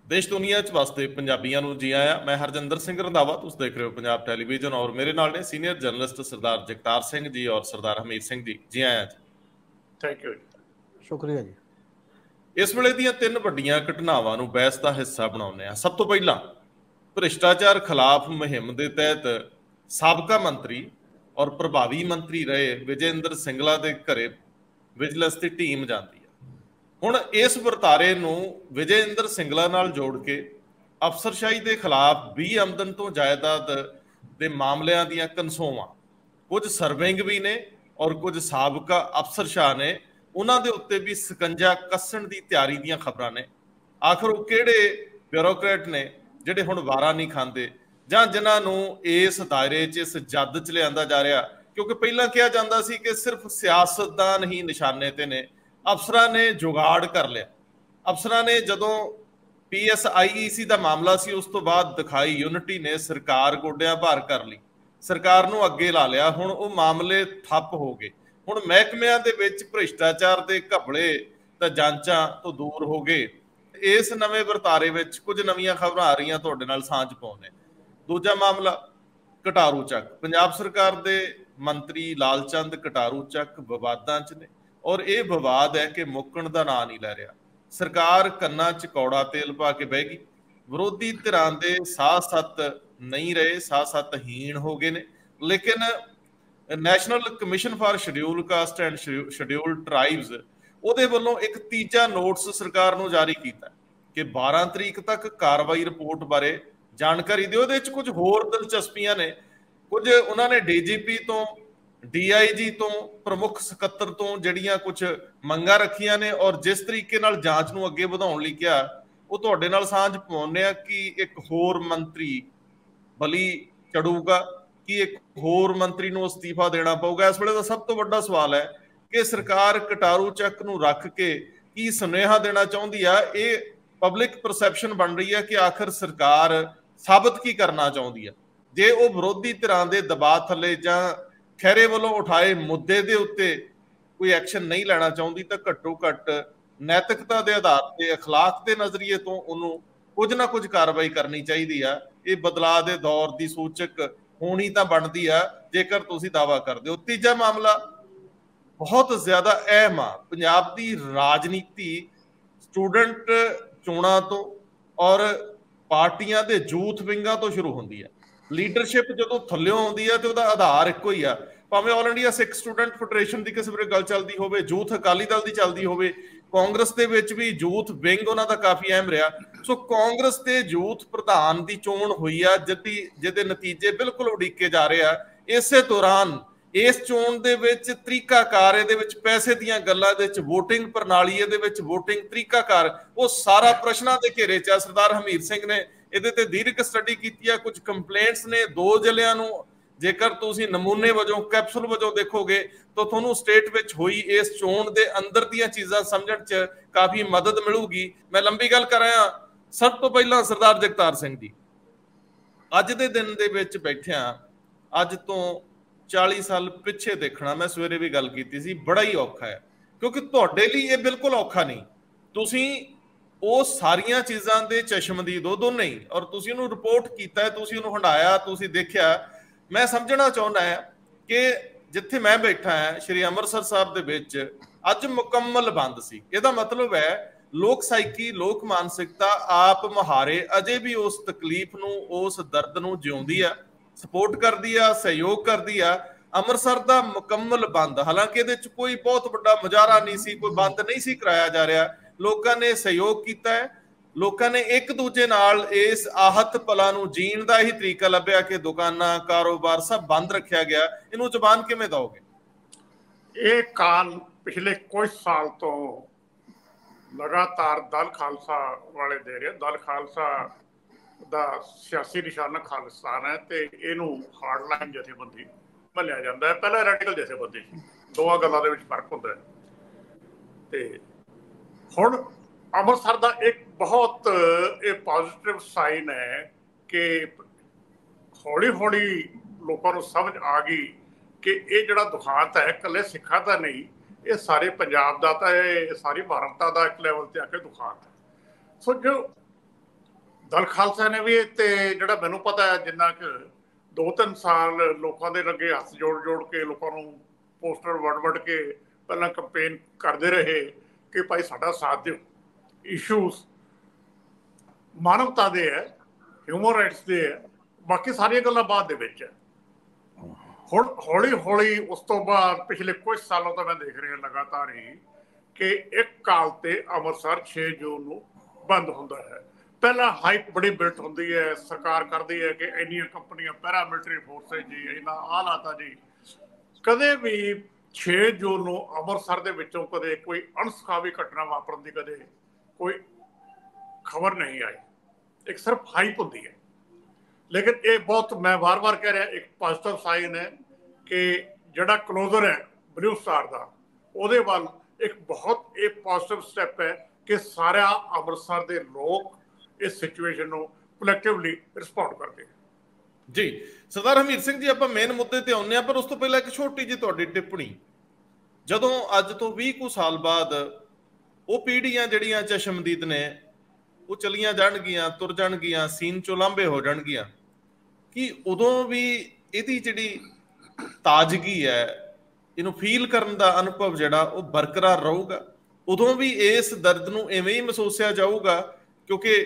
देश दुनिया च वसते पंजाबियों ਨੂੰ जी आया। मैं हरजिंदर सिंह रंधावा, तुसीं देख रहे हो पंजाब टैलीविजन और मेरे नाल ने सीनियर जर्नलिस्ट सरदार जगतार सिंह जी और सरदार हमीर सिंह जी। जी आया जी। थैंक यू जी। शुक्रिया जी। इस वेले ਦੀਆਂ ਤਿੰਨ ਵੱਡੀਆਂ ਘਟਨਾਵਾਂ ਨੂੰ ਬਹਿਸ ਦਾ ਹਿੱਸਾ ਬਣਾਉਂਦੇ ਆ। ਸਭ ਤੋਂ ਪਹਿਲਾਂ ਭ੍ਰਿਸ਼ਟਾਚਾਰ ਖਿਲਾਫ ਮੁਹਿੰਮ ਦੇ ਤਹਿਤ ਸਾਬਕਾ ਮੰਤਰੀ ਔਰ ਪ੍ਰਭਾਵੀ ਮੰਤਰੀ ਰਹੇ ਵਿਜੇਂਦਰ ਸਿੰਗਲਾ ਦੇ ਘਰੇ ਵਿਜੀਲੈਂਸ ਦੀ ਟੀਮ ਜਾਂਦੀ ਹੈ। ਹੁਣ ਇਸ ਵਰਤਾਰੇ ਨੂੰ ਵਿਜੇਂਦਰ ਸਿੰਗਲਾ ਨਾਲ ਜੋੜ ਕੇ ਅਫਸਰਸ਼ਾਹੀ ਦੇ ਖਿਲਾਫ 20 ਆਮਦਨ ਤੋਂ ਜਾਇਦਾਦ ਦੇ ਮਾਮਲਿਆਂ ਦੀਆਂ ਕਨਸੋਵਾਂ ਕੁਝ ਸਰਵਿੰਗ ਵੀ ਨੇ ਔਰ ਕੁਝ ਸਾਬਕਾ ਅਫਸਰਸ਼ਾਹ ਨੇ, ਉਹਨਾਂ ਦੇ ਉੱਤੇ ਵੀ ਸਕੰਜਾ ਕੱਸਣ ਦੀ ਤਿਆਰੀ ਦੀਆਂ ਖਬਰਾਂ ਨੇ। ਆਖਰ ਉਹ ਕਿਹੜੇ ਬਿਊਰੋਕਰੇਟ ਨੇ ਜਿਹੜੇ ਹੁਣ ਵਾਰਾ ਨਹੀਂ ਖਾਂਦੇ ਜਾਂ ਜਿਨ੍ਹਾਂ ਨੂੰ ਇਸ ਦਾਇਰੇ 'ਚ ਇਸ ਜੱਦ 'ਚ ਲਿਆਂਦਾ ਜਾ ਰਿਹਾ? ਕਿਉਂਕਿ ਪਹਿਲਾਂ ਕਿਹਾ ਜਾਂਦਾ ਸੀ ਕਿ ਸਿਰਫ ਸਿਆਸਤਦਾਨ ਹੀ ਨਿਸ਼ਾਨੇ ਤੇ ਨੇ। ਅਫਸਰਾਂ ਨੇ ਜੁਗਾੜ ਕਰ ਲਿਆ। ਅਫਸਰਾਂ ਨੇ ਜਦੋਂ PSIEC ਦਾ ਮਾਮਲਾ ਸੀ ਉਸ ਤੋਂ ਬਾਅਦ ਦਿਖਾਈ ਯੂਨਿਟੀ ਨੇ ਸਰਕਾਰ ਗੋਡਿਆਂ ਭਾਰ ਕਰ ਲਈ, ਸਰਕਾਰ ਨੂੰ ਅੱਗੇ ਲਾ ਲਿਆ। ਹੁਣ ਉਹ ਮਾਮਲੇ ਠੱਪ ਹੋ ਗਏ। ਹੁਣ ਮਹਿਕਮਿਆਂ ਦੇ ਵਿੱਚ ਭ੍ਰਿਸ਼ਟਾਚਾਰ ਦੇ ਘਪਲੇ ਤਾਂ ਜਾਂਚਾਂ ਤੋਂ ਦੂਰ ਹੋ ਗਏ। ਇਸ ਨਵੇਂ ਵਰਤਾਰੇ ਵਿੱਚ ਕੁਝ ਨਵੀਆਂ ਖਬਰਾਂ ਆ ਰਹੀਆਂ, ਤੁਹਾਡੇ ਨਾਲ ਸਾਂਝ ਪਾਉਂਦੇ। ਦੂਜਾ ਮਾਮਲਾ ਕਟਾਰੂ ਚੱਕ। ਪੰਜਾਬ ਸਰਕਾਰ ਦੇ ਮੰਤਰੀ ਲਾਲਚੰਦ ਕਟਾਰੂ ਚੱਕ ਵਿਵਾਦਾਂ 'ਚ ਨੇ ਔਰ ਇਹ ਵਿਵਾਦ ਹੈ ਕਿ ਮੁੱਕਣ ਦਾ ਨਾਂ ਨਹੀਂ ਲੈ ਰਿਹਾ। ਸਰਕਾਰ ਕੰਨਾਂ 'ਚ ਕੌੜਾ ਤੇਲ ਪਾ ਕੇ ਬਹਿ ਗਈ। ਵਿਰੋਧੀ ਧਿਰਾਂ ਦੇ ਸਾਹ ਸੱਤ ਨਹੀਂ ਰਹੇ, ਸਾਹ ਸੱਤ ਹੀਣ ਹੋ ਗਏ ਨੇ। ਲੇਕਿਨ national commission for schedule caste and scheduled tribes ਉਹਦੇ ਵੱਲੋਂ ਇੱਕ ਤੀਜਾ ਨੋਟਿਸ ਸਰਕਾਰ ਨੂੰ ਜਾਰੀ ਕੀਤਾ ਕਿ 12 ਤਰੀਕ ਤੱਕ ਕਾਰਵਾਈ ਰਿਪੋਰਟ ਬਾਰੇ ਜਾਣਕਾਰੀ ਦਿਓ। ਉਹਦੇ ਵਿੱਚ ਕੁਝ ਹੋਰ ਦਿਲਚਸਪੀਆਂ ਨੇ। ਕੁਝ ਉਹਨਾਂ ਨੇ DGP ਤੋਂ, DIG ਤੋਂ, ਪ੍ਰਮੁੱਖ ਸਕੱਤਰ ਤੋਂ ਜਿਹੜੀਆਂ ਕੁਝ ਮੰਗਾਂ ਰੱਖੀਆਂ ਨੇ ਔਰ ਜਿਸ ਤਰੀਕੇ ਨਾਲ ਜਾਂਚ ਨੂੰ ਅੱਗੇ ਵਧਾਉਣ ਲਈ ਕਿਹਾ, ਉਹ ਤੁਹਾਡੇ ਨਾਲ ਸਾਂਝ ਪਾਉਂਦੇ ਆ ਕਿ ਇੱਕ ਹੋਰ ਮੰਤਰੀ ਬਲੀ ਚੜੂਗਾ ਕਿ ਇੱਕ ਹੋਰ ਮੰਤਰੀ ਨੂੰ ਅਸਤੀਫਾ ਦੇਣਾ ਪਊਗਾ। ਇਸ ਵੇਲੇ ਦਾ ਸਭ ਤੋਂ ਵੱਡਾ ਸਵਾਲ ਹੈ ਕਿ ਸਰਕਾਰ ਕਟਾਰੂ ਚੱਕ ਨੂੰ ਰੱਖ ਕੇ ਕੀ ਸੁਨੇਹਾ ਦੇਣਾ ਚਾਹੁੰਦੀ ਆ। ਇਹ ਪਬਲਿਕ ਪਰਸੈਪਸ਼ਨ ਬਣ ਰਹੀ ਹੈ ਕਿ ਆਖਰ ਸਰਕਾਰ ਸਾਬਤ ਕੀ ਕਰਨਾ ਚਾਹੁੰਦੀ ਆ। ਜੇ ਉਹ ਵਿਰੋਧੀ ਧਿਰਾਂ ਦੇ ਦਬਾਅ ਥੱਲੇ ਜਾਂ ਖਹਿਰੇ ਵੱਲੋਂ ਉਠਾਏ ਮੁੱਦੇ ਦੇ ਉੱਤੇ ਕੋਈ ਐਕਸ਼ਨ ਨਹੀਂ ਲੈਣਾ ਚਾਹੁੰਦੀ ਤਾਂ ਘੱਟੋ ਘੱਟ ਨੈਤਿਕਤਾ ਦੇ ਆਧਾਰ ਤੇ, ਅਖਲਾਕ ਦੇ ਨਜ਼ਰੀਏ ਤੋਂ ਉਹਨੂੰ ਕੁਝ ਨਾ ਕੁਝ ਕਾਰਵਾਈ ਕਰਨੀ ਚਾਹੀਦੀ ਆ। ਇਹ ਬਦਲਾਅ ਦੇ ਦੌਰ ਦੀ ਸੂਚਕ ਹੋਣੀ ਤਾਂ ਬਣਦੀ ਆ ਜੇਕਰ ਤੁਸੀਂ ਦਾਅਵਾ ਕਰਦੇ ਹੋ। ਤੀਜਾ ਮਾਮਲਾ ਬਹੁਤ ਜ਼ਿਆਦਾ ਅਹਿਮ ਆ। ਪੰਜਾਬ ਦੀ ਰਾਜਨੀਤੀ ਸਟੂਡੈਂਟ ਚੋਣਾਂ ਤੋਂ ਔਰ ਪਾਰਟੀਆਂ ਦੇ ਯੂਥ ਵਿੰਗਾਂ ਤੋਂ ਸ਼ੁਰੂ ਹੁੰਦੀ ਹੈ। ਲੀਡਰਸ਼ਿਪ ਜਦੋਂ ਥੱਲਿਓਂ ਆਉਂਦੀ ਹੈ ਤੇ ਉਹਦਾ ਆਧਾਰ ਇੱਕੋ ਹੀ ਆ। ਭਾਵੇਂ ਆਲ ਇੰਡੀਆ ਸਿੱਖ ਸਟੂਡੈਂਟ ਫੈਡਰੇਸ਼ਨ ਦੀ ਕਿਸੇ ਵੇਲੇ ਗੱਲ ਚੱਲਦੀ ਹੋਵੇ, ਯੂਥ ਅਕਾਲੀ ਦਲ ਦੀ ਚੱਲਦੀ ਹੋਵੇ, ਕਾਂਗਰਸ ਦੇ ਵਿੱਚ ਵੀ ਯੂਥ ਵਿੰਗ ਉਹਨਾਂ ਦਾ ਕਾਫੀ ਅਹਿਮ ਰਿਹਾ। ਸੋ ਕਾਂਗਰਸ ਦੇ ਯੂਥ ਪ੍ਰਧਾਨ ਦੀ ਚੋਣ ਹੋਈ ਆ ਜਿਹਦੇ ਨਤੀਜੇ ਬਿਲਕੁਲ ਉਡੀਕੇ ਜਾ ਰਹੇ ਆ। ਇਸੇ ਦੌਰਾਨ ਇਸ ਚੋਣ ਦੇ ਵਿੱਚ ਤਰੀਕਾਕਾਰ, ਇਹਦੇ ਵਿੱਚ ਪੈਸੇ ਦੀਆਂ ਗੱਲਾਂ ਦੇ ਵਿੱਚ ਵੋਟਿੰਗ ਪ੍ਰਣਾਲੀ, ਇਹਦੇ ਵਿੱਚ ਵੋਟਿੰਗ ਤਰੀਕਾਕਾਰ, ਉਹ ਸਾਰਾ ਪ੍ਰਸ਼ਨਾਂ ਦੇ ਘੇਰੇ 'ਚ ਆ। ਸਰਦਾਰ ਹਮੀਰ ਸਿੰਘ ਨੇ ਇਹਦੇ ਤੇ ਦੀਰਘ ਸਟੱਡੀ ਕੀਤੀ ਆ। ਕੁਝ ਕੰਪਲੇਂਟਸ ਨੇ 2 ਜ਼ਿਲ੍ਹਿਆਂ ਨੂੰ ਜੇਕਰ ਤੁਸੀਂ ਨਮੂਨੇ ਵਜੋਂ, ਕੈਪਸੂਲ ਵਜੋਂ ਦੇਖੋਗੇ ਤਾਂ ਤੁਹਾਨੂੰ ਸਟੇਟ ਵਿੱਚ ਹੋਈ ਇਸ ਚੋਣ ਦੇ ਅੰਦਰ ਦੀਆਂ ਚੀਜ਼ਾਂ ਸਮਝਣ 'ਚ ਕਾਫੀ ਮਦਦ ਮਿਲੂਗੀ। ਮੈਂ ਲੰਬੀ ਗੱਲ ਕਰ ਰਿਹਾ। ਸਭ ਤੋਂ ਪਹਿਲਾਂ ਸਰਦਾਰ ਜਗਤਾਰ ਸਿੰਘ ਜੀ, ਅੱਜ ਦੇ ਦਿਨ ਦੇ ਵਿੱਚ ਬੈਠਿਆਂ ਅੱਜ ਤੋਂ 40 ਸਾਲ ਪਿੱਛੇ ਦੇਖਣਾ, ਮੈਂ ਸਵੇਰੇ ਵੀ ਗੱਲ ਕੀਤੀ ਸੀ, ਬੜਾ ਹੀ ਔਖਾ ਹੈ। ਕਿਉਂਕਿ ਤੁਹਾਡੇ ਲਈ ਇਹ ਬਿਲਕੁਲ ਔਖਾ ਨਹੀਂ। ਤੁਸੀਂ ਉਹ ਸਾਰੀਆਂ ਚੀਜ਼ਾਂ ਦੇ ਚਸ਼ਮਦੀਦ ਹੋ ਦੋਨੇ ਹੀ, ਔਰ ਤੁਸੀਂ ਉਹਨੂੰ ਰਿਪੋਰਟ ਕੀਤਾ ਹੈ, ਤੁਸੀਂ ਉਹਨੂੰ ਹੰਡਾਇਆ, ਤੁਸੀਂ ਦੇਖਿਆ। ਮੈਂ ਸਮਝਣਾ ਚਾਹੁੰਦਾ ਹਾਂ ਕਿ ਜਿੱਥੇ ਮੈਂ ਬੈਠਾ ਹਾਂ ਸ਼੍ਰੀ ਅੰਮ੍ਰਿਤਸਰ ਸਾਹਿਬ ਦੇ ਵਿੱਚ ਅੱਜ ਮੁਕੰਮਲ ਬੰਦ ਸੀ। ਇਹਦਾ ਮਤਲਬ ਹੈ ਲੋਕ ਸਾਈਕੀ, ਲੋਕ ਮਾਨਸਿਕਤਾ ਆਪ ਮੁਹਾਰੇ ਅਜੇ ਵੀ ਉਸ ਤਕਲੀਫ ਨੂੰ, ਉਸ ਦਰਦ ਨੂੰ ਜਿਉਂਦੀ ਆ, ਸਪੋਰਟ ਕਰਦੀ ਆ, ਸਹਿਯੋਗ ਕਰਦੀ ਆ। ਅੰਮ੍ਰਿਤਸਰ ਦਾ ਮੁਕੰਮਲ ਬੰਦ, ਹਾਲਾਂਕਿ ਇਹਦੇ 'ਚ ਕੋਈ ਬਹੁਤ ਵੱਡਾ ਮੁਜ਼ਾਹਰਾ ਨਹੀਂ ਸੀ, ਕੋਈ ਬੰਦ ਨਹੀਂ ਸੀ ਕਰਾਇਆ ਜਾ ਰਿਹਾ। ਲੋਕਾਂ ਨੇ ਸਹਿਯੋਗ ਕੀਤਾ ਹੈ। ਲੋਕਾਂ ਨੇ ਇੱਕ ਦੂਜੇ ਨਾਲ ਇਸ ਆਹਤ ਪਲਾਂ ਨੂੰ ਜੀਣ ਦਾ ਹੀ ਤਰੀਕਾ ਲੱਭਿਆ ਕਿ ਦੁਕਾਨਾਂ, ਕਾਰੋਬਾਰ ਸਭ ਬੰਦ ਰੱਖਿਆ ਗਿਆ। ਇਹਨੂੰ ਜ਼ੁਬਾਨ ਕਿਵੇਂ ਦਿਓਗੇ? ਇਹ ਕਾਲ ਪਿਛਲੇ ਕੁਝ ਸਾਲ ਤੋਂ ਲਗਾਤਾਰ ਦਲ ਖਾਲਸਾ ਵਾਲੇ ਦੇ ਰਹੇ। ਦਲ ਖਾਲਸਾ ਦਾ ਸਿਆਸੀ ਨਿਸ਼ਾਨਾ ਖਾਲਿਸਤਾਨ ਹੈ ਤੇ ਇਹਨੂੰ ਹਾਰਡਲਾਈਨ ਜਥੇਬੰਦੀ ਮੰਨਿਆ ਜਾਂਦਾ ਹੈ। ਪਹਿਲਾਂ ਰੈਡੀਕਲ ਜਥੇਬੰਦੀ ਸੀ। ਦੋਵਾਂ ਗੱਲਾਂ ਦੇ ਵਿੱਚ ਫਰਕ ਹੁੰਦਾ ਹੈ। ਤੇ ਹੁਣ ਅੰਮ੍ਰਿਤਸਰ ਦਾ ਇੱਕ ਬਹੁਤ ਇਹ ਪੋਜ਼ਿਟਿਵ ਸਾਈਨ ਹੈ ਕਿ ਹੌਲੀ ਹੌਲੀ ਲੋਕਾਂ ਨੂੰ ਸਮਝ ਆ ਗਈ ਕਿ ਇਹ ਜਿਹੜਾ ਦੁਖਾਂਤ ਹੈ ਇਕੱਲੇ ਸਿੱਖਾਂ ਦਾ ਨਹੀਂ, ਇਹ ਸਾਰੇ ਪੰਜਾਬ ਦਾ, ਤਾਂ ਇਹ ਸਾਰੀ ਭਾਰਤਤਾ ਦਾ ਇੱਕ ਲੈਵਲ ਤੇ ਆ ਕੇ ਦੁਖਾਂਤ ਹੈ। ਸੋ ਜੋ ਦਲ ਖਾਲਸਾ ਨੇ ਵੀ ਤੇ ਜਿਹੜਾ ਮੈਨੂੰ ਪਤਾ ਹੈ ਜਿੰਨਾ ਕਿ 2-3 ਸਾਲ ਲੋਕਾਂ ਦੇ ਲੱਗੇ ਹੱਥ ਜੋੜ ਕੇ ਲੋਕਾਂ ਨੂੰ ਪੋਸਟਰ ਵੜ ਕੇ ਪਹਿਲਾਂ ਕੰਪੇਨ ਕਰਦੇ ਰਹੇ ਕਿ ਭਾਈ ਸਾਡਾ ਸਾਥ ਦਿਓ। ਇਸ਼ੂਜ਼ ਮਾਨਵਤਾ ਦੇ ਹੈ, ਹਿਊਮਨ ਰਾਈਟਸ ਦੇ ਹੈ, ਬਾਕੀ ਸਾਰੀਆਂ ਗੱਲਾਂ ਬਾਅਦ ਦੇ ਵਿੱਚ ਹੈ। ਹੁਣ ਹੌਲੀ ਹੌਲੀ ਉਸ ਤੋਂ ਬਾਅਦ ਪਿਛਲੇ ਕੁਝ ਸਾਲੋਂ ਤੋਂ ਮੈਂ ਦੇਖ ਰਿਹਾ ਲਗਾਤਾਰ ਹੀ ਕਿ ਇੱਕ ਕਾਲ ਤੇ ਅੰਮ੍ਰਿਤਸਰ 6 ਜੂਨ ਨੂੰ ਬੰਦ ਹੁੰਦਾ ਹੈ। ਪਹਿਲਾਂ ਹਾਈਪ ਬੜੀ ਬਿਲਟ ਹੁੰਦੀ ਹੈ, ਸਰਕਾਰ ਕਰਦੀ ਹੈ ਕਿ ਇੰਨੀਆਂ ਕੰਪਨੀਆਂ ਪੈਰਾਮਿਲਟਰੀ ਫੋਰਸਿਸ ਜੀ ਇਹਨਾਂ ਆਹ ਲਾਤਾ ਜੀ। ਕਦੇ ਵੀ 6 ਜੂਨ ਨੂੰ ਅੰਮ੍ਰਿਤਸਰ ਦੇ ਵਿੱਚੋਂ ਕਦੇ ਕੋਈ ਅਣਸੁਖਾਵੀ ਘਟਨਾ ਵਾਪਰਨ ਦੀ ਕਦੇ ਕੋਈ ਖਬਰ ਨਹੀਂ ਆਈ। ਇੱਕ ਸਿਰਫ ਹਾਈਪ ਹੁੰਦੀ ਹੈ। ਲੇਕਿਨ ਇਹ ਬਹੁਤ, ਮੈਂ ਵਾਰ-ਵਾਰ ਕਹਿ ਰਿਹਾ, ਇੱਕ ਪੋਜ਼ਿਟਿਵ ਸਾਈਨ ਹੈ ਕਿ ਜਿਹੜਾ ਕਲੋਜ਼ਰ ਹੈ ਬਲੂ ਸਟਾਰ ਦਾ, ਉਹਦੇ ਵੱਲ ਇੱਕ ਬਹੁਤ ਇਹ ਪੋਜ਼ਿਟਿਵ ਸਟੈਪ ਹੈ ਕਿ ਸਾਰਾ ਅੰਮ੍ਰਿਤਸਰ ਦੇ ਲੋਕ ਇਸ ਸਿਚੁਏਸ਼ਨ ਨੂੰ ਕਲੈਕਟਿਵਲੀ ਰਿਸਪੌਂਡ ਕਰਦੇ ਜੀ। ਸਰਦਾਰ ਹਮੀਰ ਸਿੰਘ ਜੀ, ਆਪਾਂ ਮੇਨ ਮੁੱਦੇ ਤੇ ਆਉਂਦੇ ਹਾਂ, ਪਰ ਉਸ ਤੋਂ ਪਹਿਲਾਂ ਇੱਕ ਛੋਟੀ ਜਿਹੀ ਤੁਹਾਡੀ ਟਿੱਪਣੀ। ਜਦੋਂ ਅੱਜ ਤੋਂ 20 ਕੁ ਸਾਲ ਬਾਅਦ ਉਹ ਪੀੜ੍ਹੀਆਂ ਜਿਹੜੀਆਂ ਚਸ਼ਮਦੀਦ ਨੇ ਉਹ ਚਲੀਆਂ ਜਾਣਗੀਆਂ, ਤੁਰ ਜਾਣਗੀਆਂ, ਸੀਨ ਚੋਂ ਲਾਂਭੇ ਹੋ ਜਾਣਗੀਆਂ, ਕਿ ਉਦੋਂ ਵੀ ਇਹਦੀ ਜਿਹੜੀ ਤਾਜ਼ਗੀ ਹੈ, ਇਹਨੂੰ ਫੀਲ ਕਰਨ ਦਾ ਅਨੁਭਵ ਜਿਹੜਾ ਉਹ ਬਰਕਰਾਰ ਰਹੂਗਾ? ਉਦੋਂ ਵੀ ਇਸ ਦਰਦ ਨੂੰ ਐਵੇਂ ਹੀ ਮਹਿਸੂਸਿਆ ਜਾਊਗਾ? ਕਿਉਂਕਿ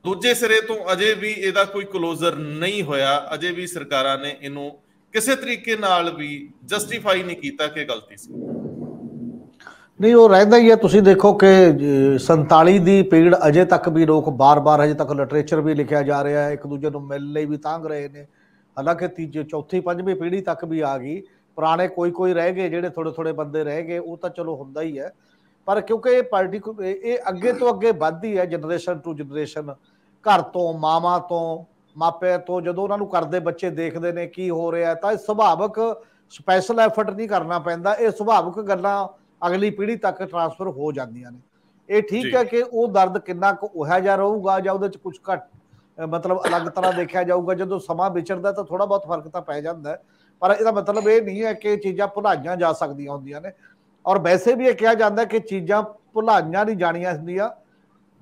ਦੂਜੇ ਸਿਰੇ ਤੋਂ ਅਜੇ ਵੀ ਇਹਦਾ ਕੋਈ ਕਲੋਜ਼ਰ ਨਹੀਂ ਹੋਇਆ, ਅਜੇ ਵੀ ਸਰਕਾਰਾਂ ਨੇ ਇਹਨੂੰ ਕਿਸੇ ਤਰੀਕੇ ਨਾਲ ਵੀ ਜਸਟੀਫਾਈ ਨਹੀਂ ਕੀਤਾ ਕਿ ਗਲਤੀ ਸੀ। ਨਹੀਂ, ਉਹ ਰਹਿੰਦਾ ਹੀ ਹੈ। ਤੁਸੀਂ ਦੇਖੋ ਕਿ 47 ਦੀ ਪੀੜ ਅਜੇ ਤੱਕ ਵੀ ਲੋਕ ਬਾਰ-ਬਾਰ, ਅਜੇ ਤੱਕ ਲਿਟਰੇਚਰ ਵੀ ਲਿਖਿਆ ਜਾ ਰਿਹਾ ਹੈ, ਇੱਕ ਦੂਜੇ ਨੂੰ ਮਿਲਣ ਲਈ ਵੀ ਤਾਂਘ ਰਹੇ ਨੇ। ਹਾਲਾਂਕਿ ਤੀਜੀ, ਚੌਥੀ, ਪੰਜਵੀਂ ਪੀੜ੍ਹੀ ਤੱਕ ਵੀ ਆ ਗਈ। ਪੁਰਾਣੇ ਕੋਈ ਰਹਿ ਗਏ, ਜਿਹੜੇ ਥੋੜੇ ਬੰਦੇ ਰਹਿ ਗਏ, ਉਹ ਤਾਂ ਚਲੋ ਹੁੰਦਾ ਹੀ ਹੈ। ਪਰ ਕਿਉਂਕਿ ਇਹ ਅੱਗੇ ਤੋਂ ਅੱਗੇ ਵੱਧਦੀ ਹੈ, ਜਨਰੇਸ਼ਨ ਟੂ ਜਨਰੇਸ਼ਨ, ਘਰ ਤੋਂ, ਮਾਵਾਂ ਤੋਂ, ਮਾਪਿਆਂ ਤੋਂ। ਜਦੋਂ ਉਹਨਾਂ ਨੂੰ ਕਰਦੇ ਬੱਚੇ ਦੇਖਦੇ ਨੇ ਕੀ ਹੋ ਰਿਹਾ, ਤਾਂ ਇਹ ਸੁਭਾਵਿਕ ਸਪੈਸ਼ਲ ਐਫਰਟ ਨਹੀਂ ਕਰਨਾ ਪੈਂਦਾ, ਇਹ ਸੁਭਾਵਿਕ ਗੱਲਾਂ ਅਗਲੀ ਪੀੜ੍ਹੀ ਤੱਕ ਟਰਾਂਸਫਰ ਹੋ ਜਾਂਦੀਆਂ ਨੇ। ਇਹ ਠੀਕ ਹੈ ਕਿ ਉਹ ਦਰਦ ਕਿੰਨਾ ਕੁ ਉਹੋ ਜਿਹਾ ਰਹੂਗਾ ਜਾਂ ਉਹਦੇ 'ਚ ਕੁਛ ਘੱਟ, ਮਤਲਬ ਅਲੱਗ ਤਰ੍ਹਾਂ ਦੇਖਿਆ ਜਾਊਗਾ। ਜਦੋਂ ਸਮਾਂ ਵਿਚਰਦਾ ਤਾਂ ਥੋੜ੍ਹਾ ਬਹੁਤ ਫਰਕ ਤਾਂ ਪੈ ਜਾਂਦਾ, ਪਰ ਇਹਦਾ ਮਤਲਬ ਇਹ ਨਹੀਂ ਹੈ ਕਿ ਇਹ ਚੀਜ਼ਾਂ ਭੁਲਾਈਆਂ ਜਾ ਸਕਦੀਆਂ ਹੁੰਦੀਆਂ ਨੇ। ਔਰ ਵੈਸੇ ਵੀ ਇਹ ਕਿਹਾ ਜਾਂਦਾ ਕਿ ਚੀਜ਼ਾਂ ਭੁਲਾਈਆਂ ਨਹੀਂ ਜਾਣੀਆਂ ਹੁੰਦੀਆਂ,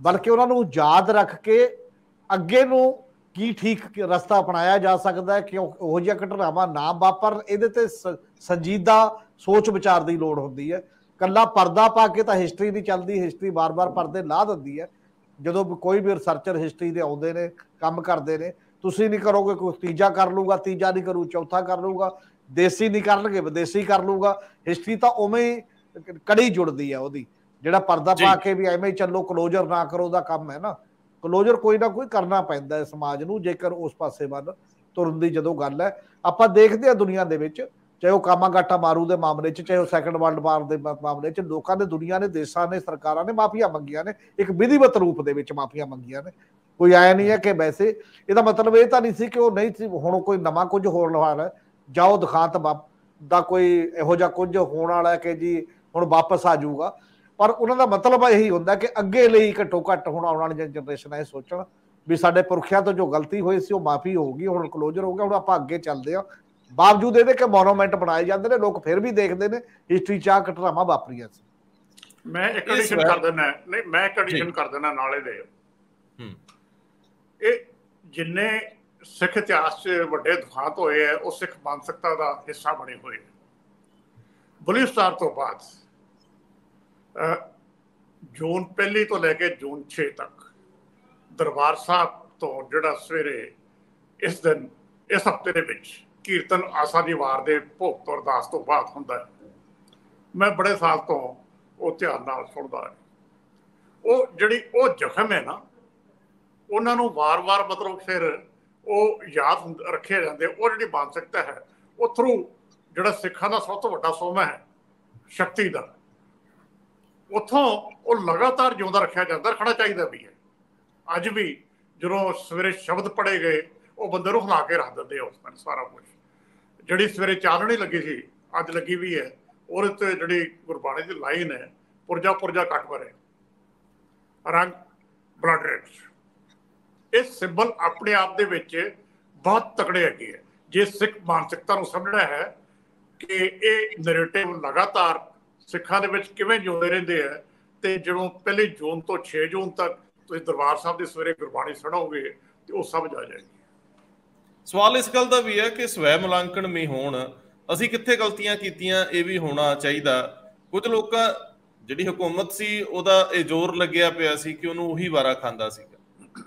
ਬਲਕਿ ਉਹਨਾਂ ਨੂੰ ਯਾਦ ਰੱਖ ਕੇ ਅੱਗੇ ਨੂੰ ਕੀ ਠੀਕ ਰਸਤਾ ਅਪਣਾਇਆ ਜਾ ਸਕਦਾ ਹੈ ਕਿ ਉਹੋ ਜਿਹੀਆਂ ਘਟਨਾਵਾਂ ਨਾ ਵਾਪਰਨ। ਇਹਦੇ ਤੇ ਸੰਜੀਦਾ ਸੋਚ ਵਿਚਾਰ ਦੀ ਲੋੜ ਹੁੰਦੀ ਹੈ। ਕੱਲਾ ਪਰਦਾ ਪਾ ਕੇ ਤਾਂ ਹਿਸਟਰੀ ਨਹੀਂ ਚੱਲਦੀ, ਹਿਸਟਰੀ ਵਾਰ-ਵਾਰ ਪਰਦੇ ਲਾ ਦਿੰਦੀ ਹੈ। ਜਦੋਂ ਕੋਈ ਵੀ ਰਿਸਰਚਰ ਹਿਸਟਰੀ ਦੇ ਆਉਂਦੇ ਨੇ, ਕੰਮ ਕਰਦੇ ਨੇ, ਤੁਸੀਂ ਨਹੀਂ ਕਰੋਗੇ ਕੋਈ ਤੀਜਾ ਕਰ ਲੂਗਾ, ਤੀਜਾ ਨਹੀਂ ਕਰੂ ਚੌਥਾ ਕਰ ਲੂਗਾ, ਦੇਸੀ ਨਹੀਂ ਕਰਨਗੇ ਵਿਦੇਸ਼ੀ ਕਰ ਲੂਗਾ। ਹਿਸਟਰੀ ਤਾਂ ਉਵੇਂ ਹੀ ਕੜੀ ਜੁੜਦੀ ਹੈ ਉਹਦੀ। ਜਿਹੜਾ ਪਰਦਾ ਪਾ ਕੇ ਵੀ ਐਵੇਂ ਹੀ ਚੱਲੋ, ਕਲੋਜ਼ਰ ਨਾ ਕਰੋ ਦਾ ਕੰਮ ਹੈ ਨਾ। ਕਲੋਜ਼ਰ ਕੋਈ ਨਾ ਕੋਈ ਕਰਨਾ ਪੈਂਦਾ ਹੈ ਸਮਾਜ ਨੂੰ, ਜੇਕਰ ਉਸ ਪਾਸੇ ਵੱਲ ਤੁਰਨ ਦੀ ਜਦੋਂ ਗੱਲ ਹੈ। ਆਪਾਂ ਦੇਖਦੇ ਹਾਂ ਦੁਨੀਆ ਦੇ ਵਿੱਚ, ਚਾਹੇ ਉਹ ਕਾਮਾਗਾਟਾ ਮਾਰੂ ਦੇ ਮਾਮਲੇ 'ਚ, ਚਾਹੇ ਉਹ ਸੈਕੰਡ ਵਰਲਡ ਵਾਰ ਦੇ ਮਾਮਲੇ 'ਚ, ਲੋਕਾਂ ਨੇ, ਦੁਨੀਆ ਨੇ, ਦੇਸ਼ਾਂ ਨੇ, ਸਰਕਾਰਾਂ ਨੇ ਮਾਫੀਆਂ ਮੰਗੀਆਂ ਨੇ, ਇੱਕ ਵਿਧੀਵਤ ਰੂਪ ਦੇ ਵਿੱਚ ਮਾਫੀਆਂ ਮੰਗੀਆਂ ਨੇ। ਕੋਈ ਆਇਆ ਨਹੀਂ ਹੈ ਕਿ ਵੈਸੇ ਇਹਦਾ ਮਤਲਬ ਇਹ ਤਾਂ ਨਹੀਂ ਸੀ ਕਿ ਉਹ ਨਹੀਂ ਸੀ। ਹੁਣ ਕੋਈ ਨਵਾਂ ਕੁਝ ਹੋਣ ਵਾਲਾ ਹੈ, ਜਾਓ ਦਿਖਾਂਤ ਦਾ ਕੋਈ ਇਹੋ ਜਿਹਾ ਕੁਝ ਹੋਣ ਵਾਲਾ ਹੈ ਕਿ ਜੀ ਹੁਣ ਵਾਪਸ ਆ ਜਾਊਗਾ। ਪਰ ਉਹਨਾਂ ਦਾ ਮਤਲਬ ਇਹੀ ਹੁੰਦਾ ਕਿ ਅੱਗੇ ਲਈ ਘੱਟੋ ਘੱਟ ਹੁਣ ਆਉਣ ਵਾਲੀ ਜਨਰੇਸ਼ਨ ਇਹ ਸੋਚਣ ਵੀ ਸਾਡੇ ਪੁਰਖਿਆਂ ਤੋਂ ਜੋ ਗਲਤੀ ਹੋਈ ਸੀ ਉਹ ਮਾਫੀ ਹੋ ਗਈ, ਹੁਣ ਕਲੋਜ਼ਰ ਹੋ ਗਿਆ, ਹੁਣ ਆਪਾਂ ਅੱਗੇ ਚੱਲਦੇ ਹਾਂ। ਬਾਵਜੂਦ ਇਹਦੇ ਕਿ ਮੋਨੂਮੈਂਟ ਬਣਾਏ ਜਾਂਦੇ ਨੇ, ਲੋਕ ਫਿਰ ਵੀ ਦੇਖਦੇ ਨੇ ਹਿਸਟਰੀ 'ਚ ਆਹ ਘਟਨਾਵਾਂ ਵਾਪਰੀਆਂ ਸੀ। ਮੈਂ ਇੱਕ ਐਡੀਸ਼ਨ ਕਰ ਦਿੰਦਾ, ਨਹੀਂ ਮੈਂ ਇੱਕ ਐਡੀਸ਼ਨ ਕਰ ਦਿੰਦਾ ਨਾਲੇ ਦੇ। ਇਹ ਜਿੰਨੇ ਸਿੱਖ ਇਤਿਹਾਸ 'ਚ ਵੱਡੇ ਦੁਖਾਂਤ ਹੋਏ ਹੈ, ਉਹ ਸਿੱਖ ਮਾਨਸਿਕਤਾ ਦਾ ਹਿੱਸਾ ਬਣੇ ਹੋਏ। ਬਲੂ ਸਟਾਰ ਤੋਂ ਬਾਅਦ ਜੂਨ 1 ਤੋਂ ਲੈ ਕੇ ਜੂਨ 6 ਤੱਕ ਦਰਬਾਰ ਸਾਹਿਬ ਤੋਂ ਜਿਹੜਾ ਸਵੇਰੇ ਇਸ ਦਿਨ, ਇਸ ਹਫ਼ਤੇ ਦੇ ਵਿੱਚ ਕੀਰਤਨ ਆਸਾ ਦੀ ਵਾਰ ਦੇ ਭੋਗ ਤੋਂ ਅਰਦਾਸ ਤੋਂ ਬਾਅਦ ਹੁੰਦਾ ਹੈ। ਮੈਂ ਬੜੇ ਸਾਲ ਤੋਂ ਉਹ ਧਿਆਨ ਨਾਲ ਸੁਣਦਾ ਹੈ। ਉਹ ਜਿਹੜੀ ਉਹ ਜ਼ਖਮ ਹੈ ਨਾ, ਉਹਨਾਂ ਨੂੰ ਵਾਰ-ਵਾਰ ਮਤਲਬ ਫਿਰ ਉਹ ਯਾਦ ਰੱਖੇ ਜਾਂਦੇ। ਉਹ ਜਿਹੜੀ ਮਾਨਸਿਕਤਾ ਹੈ, ਉਹ ਥਰੂ ਜਿਹੜਾ ਸਿੱਖਾਂ ਦਾ ਸਭ ਤੋਂ ਵੱਡਾ ਸੋਮਾ ਹੈ ਸ਼ਕਤੀ ਦਾ, ਉੱਥੋਂ ਉਹ ਲਗਾਤਾਰ ਜਿਉਂਦਾ ਰੱਖਿਆ ਜਾਂਦਾ, ਰੱਖਣਾ ਚਾਹੀਦਾ ਵੀ ਹੈ। ਅੱਜ ਵੀ ਜਦੋਂ ਸਵੇਰੇ ਸ਼ਬਦ ਪੜ੍ਹੇ ਗਏ, ਉਹ ਬੰਦੇ ਨੂੰ ਹਿਲਾ ਕੇ ਰੱਖ ਦਿੰਦੇ ਆ ਉਸ ਦਿਨ ਸਾਰਾ ਕੁਝ। ਜਿਹੜੀ ਸਵੇਰੇ ਚਾਨਣੀ ਲੱਗੀ ਸੀ, ਅੱਜ ਲੱਗੀ ਵੀ ਹੈ। ਉਹਦੇ ਤੇ ਜਿਹੜੀ ਗੁਰਬਾਣੀ ਦੀ ਲਾਈਨ ਹੈ, ਪੁਰਜਾ ਪੁਰਜਾ ਕੱਟ ਭਰੇ ਰੰਗ ਬਲੱਡ ਰੈਡ, ਇਹ ਸਿੰਬਲ ਆਪਣੇ ਆਪ ਦੇ ਵਿੱਚ ਬਹੁਤ ਤਕੜੇ ਹੈਗੇ ਹੈ। ਜੇ ਸਿੱਖ ਮਾਨਸਿਕਤਾ ਨੂੰ ਸਮਝਣਾ ਹੈ ਕਿ ਇਹ ਨੈਰੇਟਿਵ ਲਗਾਤਾਰ ਸਿੱਖਾਂ ਦੇ ਵਿੱਚ ਕਿਵੇਂ ਜਿਉਂਦੇ ਰਹਿੰਦੇ ਆ, ਤੇ ਜਦੋਂ 1 ਜੂਨ ਤੋਂ 6 ਜੂਨ ਤੱਕ ਤੁਸੀਂ ਦਰਬਾਰ ਸਾਹਿਬ ਦੀ ਸਵੇਰੇ ਗੁਰਬਾਣੀ ਸੁਣੋਗੇ ਤੇ ਉਹ ਸਮਝ ਆ ਜਾਏਗੀ। ਸਵਾਲ ਇਸ ਗੱਲ ਦਾ ਵੀ ਹੈ ਕਿ ਸਵੈ ਮੁਲਾਂਕਣ ਵੀ ਹੋਣ, ਅਸੀਂ ਕਿੱਥੇ ਗਲਤੀਆਂ ਕੀਤੀਆਂ ਇਹ ਵੀ ਹੋਣਾ ਚਾਹੀਦਾ। ਕੁਝ ਲੋਕਾਂ ਜਿਹੜੀ ਹੁਕੂਮਤ ਸੀ ਉਹਦਾ ਇਹ ਜ਼ੋਰ ਲੱਗਿਆ ਪਿਆ ਸੀ ਕਿ ਉਹਨੂੰ ਉਹੀ ਵਾਰਾ ਖਾਂਦਾ ਸੀਗਾ,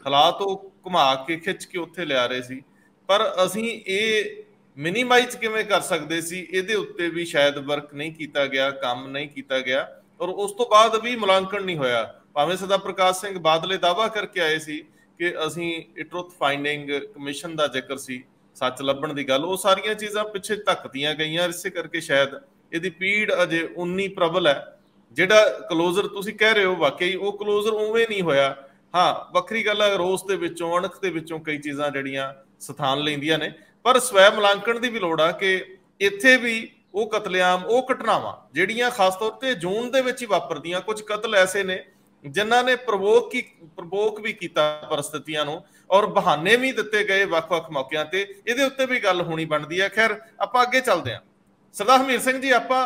ਹਾਲਾਤ ਉਹ ਘੁਮਾ ਕੇ ਖਿੱਚ ਕੇ ਉੱਥੇ ਲਿਆ ਰਹੇ ਸੀ, ਪਰ ਅਸੀਂ ਇਹ ਮਿਨੀਮਾਈਜ਼ ਕਿਵੇਂ ਕਰ ਸਕਦੇ ਸੀ ਇਹਦੇ ਉੱਤੇ ਵੀ ਸ਼ਾਇਦ ਵਰਕ ਨਹੀਂ ਕੀਤਾ ਗਿਆ, ਕੰਮ ਨਹੀਂ ਕੀਤਾ ਗਿਆ, ਔਰ ਉਸ ਤੋਂ ਬਾਅਦ ਵੀ ਮੁਲਾਂਕਣ ਨਹੀਂ ਹੋਇਆ। ਭਾਵੇਂ ਸਰਦਾਰ ਪ੍ਰਕਾਸ਼ ਸਿੰਘ ਬਾਦਲੇ ਦਾਅਵਾ ਕਰਕੇ ਆਏ ਸੀ ਕਿ ਅਸੀਂ ਟਰੁਥ ਫਾਈਂਡਿੰਗ ਕਮਿਸ਼ਨ ਦਾ ਜ਼ਿਕਰ ਸੀ, ਸੱਚ ਲੱਭਣ ਦੀ ਗੱਲ, ਉਹ ਸਾਰੀਆਂ ਚੀਜ਼ਾਂ ਪਿੱਛੇ ਧੱਕਦੀਆਂ ਗਈਆਂ। ਇਸੇ ਕਰਕੇ ਸ਼ਾਇਦ ਇਹਦੀ ਪੀੜ ਅਜੇ ਉਨੀ ਪ੍ਰਬਲ ਹੈ। ਜਿਹੜਾ ਕਲੋਜ਼ਰ ਤੁਸੀਂ ਕਹਿ ਰਹੇ ਹੋ ਵਾਕਈ ਉਹ ਕਲੋਜ਼ਰ ਉਵੇਂ ਨਹੀਂ ਹੋਇਆ। ਹਾਂ, ਵੱਖਰੀ ਗੱਲ ਹੈ ਰੋਸ ਦੇ ਵਿੱਚੋਂ, ਅਣਖ ਦੇ ਵਿੱਚੋਂ ਕਈ ਚੀਜ਼ਾਂ ਜਿਹੜੀਆਂ ਸਥਾਨ ਲੈਂਦੀਆਂ ਨੇ, ਪਰ ਸਵੈ ਮੁਲਾਂਕਣ ਦੀ ਵੀ ਲੋੜ ਆ ਕਿ ਇੱਥੇ ਵੀ ਉਹ ਕਤਲੇਆਮ, ਉਹ ਘਟਨਾਵਾਂ ਜਿਹੜੀਆਂ ਖਾਸ ਤੌਰ ਤੇ ਜੂਨ ਦੇ ਵਿੱਚ ਹੀ ਵਾਪਰਦੀਆਂ, ਕੁਝ ਕਤਲ ਐਸੇ ਨੇ ਜਿਨ੍ਹਾਂ ਨੇ ਪ੍ਰਵੋਕ ਵੀ ਕੀਤਾ ਪਰਿਸਥਿਤੀਆਂ ਨੂੰ, ਔਰ ਬਹਾਨੇ ਵੀ ਦਿੱਤੇ ਗਏ ਵੱਖ-ਵੱਖ ਮੌਕਿਆਂ ਤੇ। ਇਹਦੇ ਉੱਤੇ ਵੀ ਗੱਲ ਹੋਣੀ ਬਣਦੀ ਹੈ। ਖੈਰ, ਆਪਾਂ ਅੱਗੇ ਚੱਲਦੇ ਹਾਂ। ਸਰਦਾਰ ਹਮੀਰ ਸਿੰਘ ਜੀ, ਆਪਾਂ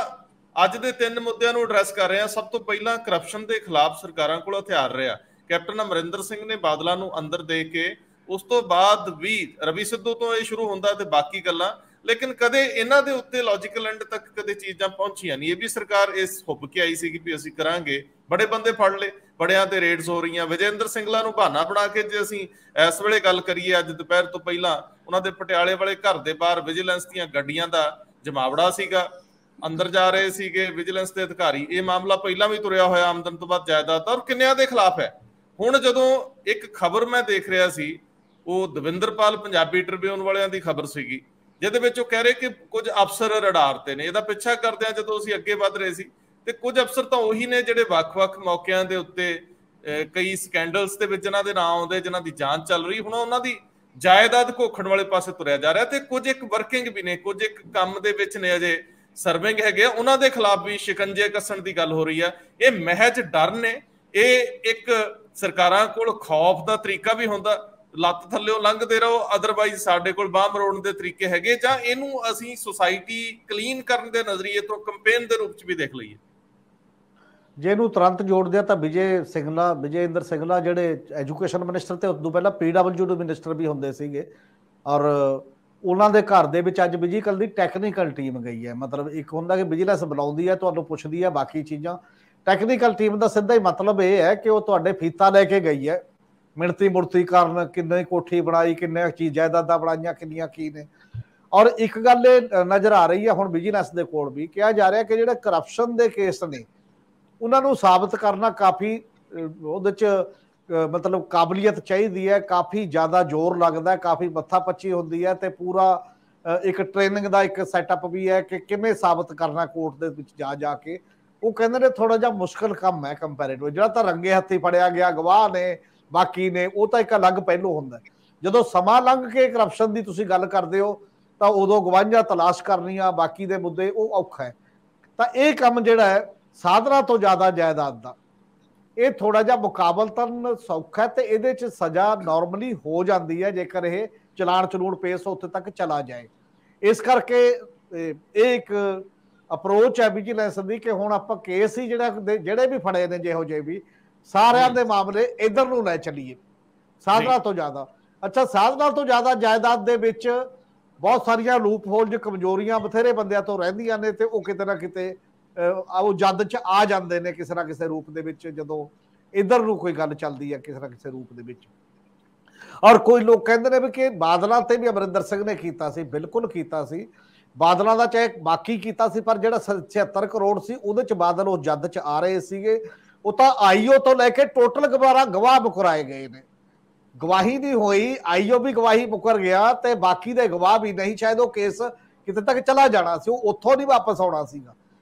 ਅੱਜ ਦੇ 3 ਮੁੱਦਿਆਂ ਨੂੰ ਐਡਰੈਸ ਕਰ ਰਹੇ ਹਾਂ। ਸਭ ਤੋਂ ਪਹਿਲਾਂ ਕਰਪਸ਼ਨ ਦੇ ਖਿਲਾਫ ਸਰਕਾਰਾਂ ਕੋਲ ਹਥਿਆਰ ਰਿਹਾ। ਕੈਪਟਨ ਅਮਰਿੰਦਰ ਸਿੰਘ ਨੇ ਬਾਦਲਾਂ ਨੂੰ ਅੰਦਰ ਦੇ ਕੇ, ਉਸ ਤੋਂ ਬਾਅਦ ਵੀ ਰਵੀ ਸਿੱਧੂ ਤੋਂ ਇਹ ਸ਼ੁਰੂ ਹੁੰਦਾ ਤੇ ਬਾਕੀ ਗੱਲਾਂ, ਲੇਕਿਨ ਕਦੇ ਇਹਨਾਂ ਦੇ ਉੱਤੇ ਲੌਜੀਕਲ ਐਂਡ ਤੱਕ ਕਦੇ ਚੀਜ਼ਾਂ ਪਹੁੰਚੀਆਂ ਨਹੀਂ। ਇਹ ਵੀ ਸਰਕਾਰ ਇਸ ਹੁੱਬ ਕੇ ਆਈ ਸੀ ਕਿ ਵੀ ਅਸੀਂ ਕਰਾਂਗੇ, ਬੜੇ ਬੰਦੇ ਫੜ ਲਏ, ਬੜਿਆਂ ਤੇ ਰੇਡਸ ਹੋ ਰਹੀਆਂ। ਵਿਜੇਂਦਰ ਸਿੰਗਲਾ ਨੂੰ ਬਹਾਨਾ ਬਣਾ ਕੇ ਜੇ ਅਸੀਂ ਇਸ ਵੇਲੇ ਗੱਲ ਕਰੀਏ, ਅੱਜ ਦੁਪਹਿਰ ਤੋਂ ਪਹਿਲਾਂ ਉਹਨਾਂ ਦੇ ਪਟਿਆਲੇ ਵਾਲੇ ਘਰ ਦੇ ਬਾਹਰ ਵਿਜੀਲੈਂਸ ਦੀਆਂ ਗੱਡੀਆਂ ਦਾ ਜਮਾਵੜਾ ਸੀਗਾ, ਅੰਦਰ ਜਾ ਰਹੇ ਸੀਗੇ ਵਿਜੀਲੈਂਸ ਦੇ ਅਧਿਕਾਰੀ। ਇਹ ਮਾਮਲਾ ਪਹਿਲਾਂ ਵੀ ਤੁਰਿਆ ਹੋਇਆ, ਆਮਦਨ ਤੋਂ ਬਾਅਦ ਜਾਇਦਾਦ, ਔਰ ਕਿੰਨਿਆਂ ਦੇ ਖਿਲਾਫ ਹੈ। ਹੁਣ ਜਦੋਂ ਇੱਕ ਖਬਰ ਮੈਂ ਦੇਖ ਰਿਹਾ ਸੀ, ਉਹ ਦਵਿੰਦਰਪਾਲ ਪੰਜਾਬੀ ਟ੍ਰਿਬਿਊਨ ਵਾਲਿਆਂ ਦੀ ਖਬਰ ਸੀਗੀ, ਜਿਹਦੇ ਵਿੱਚ ਉਹ ਕਹਿ ਰਹੇ ਕਿ ਕੁਝ ਅਫਸਰ ਰਡਾਰ ਤੇ ਨੇ। ਇਹਦਾ ਪਿੱਛਾ ਕਰਦਿਆਂ ਜਦੋਂ ਅਸੀਂ ਅੱਗੇ ਵੱਧ ਰਹੇ ਸੀ ਤੇ ਕੁਝ ਅਫਸਰ ਤਾਂ ਉਹੀ ਨੇ ਜਿਹੜੇ ਵੱਖ-ਵੱਖ ਮੌਕਿਆਂ ਦੇ ਉੱਤੇ ਕਈ ਸਕੈਂਡਲਸ ਦੇ ਵਿੱਚ ਇਹਨਾਂ ਦੇ ਨਾਂ ਆਉਂਦੇ, ਜਿਨ੍ਹਾਂ ਦੀ ਜਾਂਚ ਚੱਲ ਰਹੀ। ਹੁਣ ਉਹਨਾਂ ਦੀ ਜਾਇਦਾਦ ਘੋਖਣ ਵਾਲੇ ਪਾਸੇ ਤੁਰਿਆ ਜਾ ਰਿਹਾ, ਤੇ ਕੁਝ ਇੱਕ ਵਰਕਿੰਗ ਵੀ ਨੇ, ਕੁਝ ਇੱਕ ਕੰਮ ਦੇ ਵਿੱਚ ਨੇ, ਅਜੇ ਸਰਵਿੰਗ ਹੈਗੇ, ਉਹਨਾਂ ਦੇ ਖਿਲਾਫ ਵੀ ਸ਼ਿਕੰਜੇ ਕੱਸਣ ਦੀ ਗੱਲ ਹੋ ਰਹੀ ਹੈ। ਇਹ ਮਹਿਜ ਡਰ ਨੇ। ਇਹ ਇੱਕ ਸਰਕਾਰਾਂ ਕੋਲ ਖੌਫ ਦਾ ਤਰੀਕਾ ਵੀ ਹੁੰਦਾ, ਲੱਤ ਥੱਲਿਓ ਲੰਘਦੇ ਰਹੋ, ਅਦਰਵਾਈਜ਼ ਸਾਡੇ ਕੋਲ ਬਾਂਹ ਮਰੋੜਨ ਦੇ ਤਰੀਕੇ ਹੈਗੇ, ਜਾਂ ਇਹਨੂੰ ਅਸੀਂ ਸੁਸਾਇਟੀ ਕਲੀਨ ਕਰਨ ਦੇ ਨਜ਼ਰੀਏ ਤੋਂ ਕੰਪੇਨ ਦੇ ਰੂਪ ਚ ਵੀ ਦੇਖ ਲਈਏ। ਜੇ ਇਹਨੂੰ ਤੁਰੰਤ ਜੋੜਦੇ ਆ ਤਾਂ ਵਿਜੇਇੰਦਰ ਸਿੰਗਲਾ ਜਿਹੜੇ ਐਜੂਕੇਸ਼ਨ ਮਿਨਿਸਟਰ ਤੇ ਉਦੋਂ ਪਹਿਲਾਂ PWD ਮਿਨਿਸਟਰ ਵੀ ਹੁੰਦੇ ਸੀਗੇ, ਔਰ ਉਹਨਾਂ ਦੇ ਘਰ ਦੇ ਵਿੱਚ ਅੱਜ ਵਿਜੀਕਲ ਦੀ ਟੈਕਨੀਕਲ ਟੀਮ ਗਈ ਹੈ। ਮਤਲਬ ਇੱਕ ਹੁੰਦਾ ਕਿ ਵਿਜੀਲੈਂਸ ਬੁਲਾਉਂਦੀ ਹੈ, ਤੁਹਾਨੂੰ ਪੁੱਛਦੀ ਹੈ ਬਾਕੀ ਚੀਜ਼ਾਂ। ਟੈਕਨੀਕਲ ਟੀਮ ਦਾ ਸਿੱਧਾ ਹੀ ਮਤਲਬ ਇਹ ਹੈ ਕਿ ਉਹ ਤੁਹਾਡੇ ਫੀਤਾ ਲੈ ਕੇ ਗਈ ਹੈ, ਮਿਣਤੀ ਮੁੜਤੀ ਕਰਨ, ਕਿੰਨੇ ਕੋਠੀ ਬਣਾਈ, ਕਿੰਨੇ ਚੀਜ਼ ਜਾਇਦਾਦਾਂ ਬਣਾਈਆਂ, ਕਿੰਨੀਆਂ ਕੀ ਨੇ। ਔਰ ਇੱਕ ਗੱਲ ਇਹ ਨਜ਼ਰ ਆ ਰਹੀ ਹੈ ਹੁਣ ਵਿਜੀਲੈਂਸ ਦੇ ਕੋਲ ਵੀ, ਕਿਹਾ ਜਾ ਰਿਹਾ ਕਿ ਜਿਹੜੇ ਕਰਪਸ਼ਨ ਦੇ ਕੇਸ ਨੇ ਉਹਨਾਂ ਨੂੰ ਸਾਬਤ ਕਰਨਾ ਕਾਫੀ ਉਹਦੇ ਚ ਮਤਲਬ ਕਾਬਲੀਅਤ ਚਾਹੀਦੀ ਹੈ, ਕਾਫੀ ਜ਼ਿਆਦਾ ਜ਼ੋਰ ਲੱਗਦਾ, ਕਾਫੀ ਮੱਥਾ ਪੱਚੀ ਹੁੰਦੀ ਹੈ, ਤੇ ਪੂਰਾ ਇੱਕ ਟ੍ਰੇਨਿੰਗ ਦਾ ਇੱਕ ਸੈਟਅਪ ਵੀ ਹੈ ਕਿ ਕਿਵੇਂ ਸਾਬਤ ਕਰਨਾ ਕੋਰਟ ਦੇ ਵਿੱਚ ਜਾ ਕੇ। ਉਹ ਕਹਿੰਦੇ ਨੇ ਥੋੜਾ ਜਿਹਾ ਮੁਸ਼ਕਲ ਕੰਮ ਹੈ ਕੰਪੈਰੇਟਿਵ। ਜਿਹੜਾ ਤਾਂ ਰੰਗੇ ਹੱਥੀ ਫੜਿਆ ਗਿਆ, ਗਵਾਹ ਨੇ, ਬਾਕੀ ਨੇ, ਉਹ ਤਾਂ ਇੱਕ ਅਲੱਗ ਪਹਿਲੂ ਹੁੰਦਾ। ਜਦੋਂ ਸਮਾਂ ਲੰਘ ਕੇ ਕਰਪਸ਼ਨ ਦੀ ਤੁਸੀਂ ਗੱਲ ਕਰਦੇ ਹੋ ਤਾਂ ਉਦੋਂ ਗਵਾਹੀਆਂ ਤਲਾਸ਼ ਕਰਨੀਆਂ, ਬਾਕੀ ਦੇ ਮੁੱਦੇ, ਉਹ ਔਖਾ ਹੈ। ਤਾਂ ਇਹ ਕੰਮ ਜਿਹੜਾ ਹੈ ਸਾਧਨਾ ਤੋਂ ਜ਼ਿਆਦਾ ਜਾਇਦਾਦ ਦਾ, ਇਹ ਥੋੜਾ ਜਿਹਾ ਮੁਕਾਬਲਤਨ ਸੌਖਾ ਹੈ, ਤੇ ਇਹਦੇ ਚ ਸਜ਼ਾ ਨਾਰਮਲੀ ਹੋ ਜਾਂਦੀ ਹੈ ਜੇਕਰ ਇਹ ਚਲਾਨ ਚਲੂਣ ਪੇਸ ਉੱਥੇ ਤੱਕ ਚਲਾ ਜਾਏ। ਇਸ ਕਰਕੇ ਇਹ ਇੱਕ ਅਪਰੋਚ ਹੈ ਵਿਜੀਲੈਂਸ ਦੀ ਕਿ ਹੁਣ ਆਪਾਂ ਕੇਸ ਹੀ ਜਿਹੜੇ ਵੀ ਫੜੇ ਨੇ, ਜਿਹੋ ਜਿਹੇ ਵੀ, ਸਾਰਿਆਂ ਦੇ ਮਾਮਲੇ ਇਧਰ ਨੂੰ ਲੈ ਚੱਲੀਏ, ਸਾਧਨਾ ਤੋਂ ਜ਼ਿਆਦਾ। ਅੱਛਾ, ਸਾਧਨਾ ਤੋਂ ਜ਼ਿਆਦਾ ਜਾਇਦਾਦ ਦੇ ਵਿੱਚ ਬਹੁਤ ਸਾਰੀਆਂ ਲੂਪ ਹੋਲ, ਕਮਜ਼ੋਰੀਆਂ ਬਥੇਰੇ ਬੰਦਿਆਂ ਤੋਂ ਰਹਿੰਦੀਆਂ ਨੇ, ਤੇ ਉਹ ਕਿਤੇ ਨਾ ਕਿਤੇ ਉਹ ਜੱਦ ਚ ਆ ਜਾਂਦੇ ਨੇ ਕਿਸੇ ਨਾ ਕਿਸੇ ਰੂਪ ਦੇ ਵਿੱਚ, ਜਦੋਂ ਇਧਰ ਨੂੰ ਕੋਈ ਗੱਲ ਚੱਲਦੀ ਹੈ ਕਿਸੇ ਨਾ ਕਿਸੇ ਰੂਪ ਦੇ ਵਿੱਚ। ਔਰ ਕੋਈ ਲੋਕ ਕਹਿੰਦੇ ਨੇ ਵੀ ਕਿ ਬਾਦਲਾਂ ਤੇ ਵੀ ਅਮਰਿੰਦਰ ਸਿੰਘ ਨੇ ਕੀਤਾ ਸੀ, ਬਿਲਕੁਲ ਕੀਤਾ ਸੀ। ਬਾਦਲਾਂ ਦਾ ਚਾਹੇ ਬਾਕੀ ਕੀਤਾ ਸੀ, ਪਰ ਜਿਹੜਾ 76 ਕਰੋੜ ਸੀ ਉਹਦੇ ਚ ਬਾਦਲ ਉਹ ਜੱਦ ਚ ਆ ਰਹੇ ਸੀਗੇ। ਉਹ ਤਾਂ ਆਈਓ ਤੋਂ ਲੈ ਕੇ ਟੋਟਲ ਗਵਾਹ ਮੁਕਰਾਏ ਗਏ ਨੇ, ਗਵਾਹੀ ਨਹੀਂ ਹੋਈ, ਆਈਓ ਵੀ ਗਵਾਹੀ ਮੁਕਰ ਗਿਆ, ਤੇ ਬਾਕੀ ਦੇ ਗਵਾਹ ਵੀ ਨਹੀਂ। ਸ਼ਾਇਦ ਉਹ ਕੇਸ ਕਿਤੇ ਤੱਕ ਚਲਾ ਜਾਣਾ ਸੀ, ਉਹ ਉੱਥੋਂ ਨਹੀਂ ਵਾਪਸ ਆਉਣਾ ਸੀਗਾ।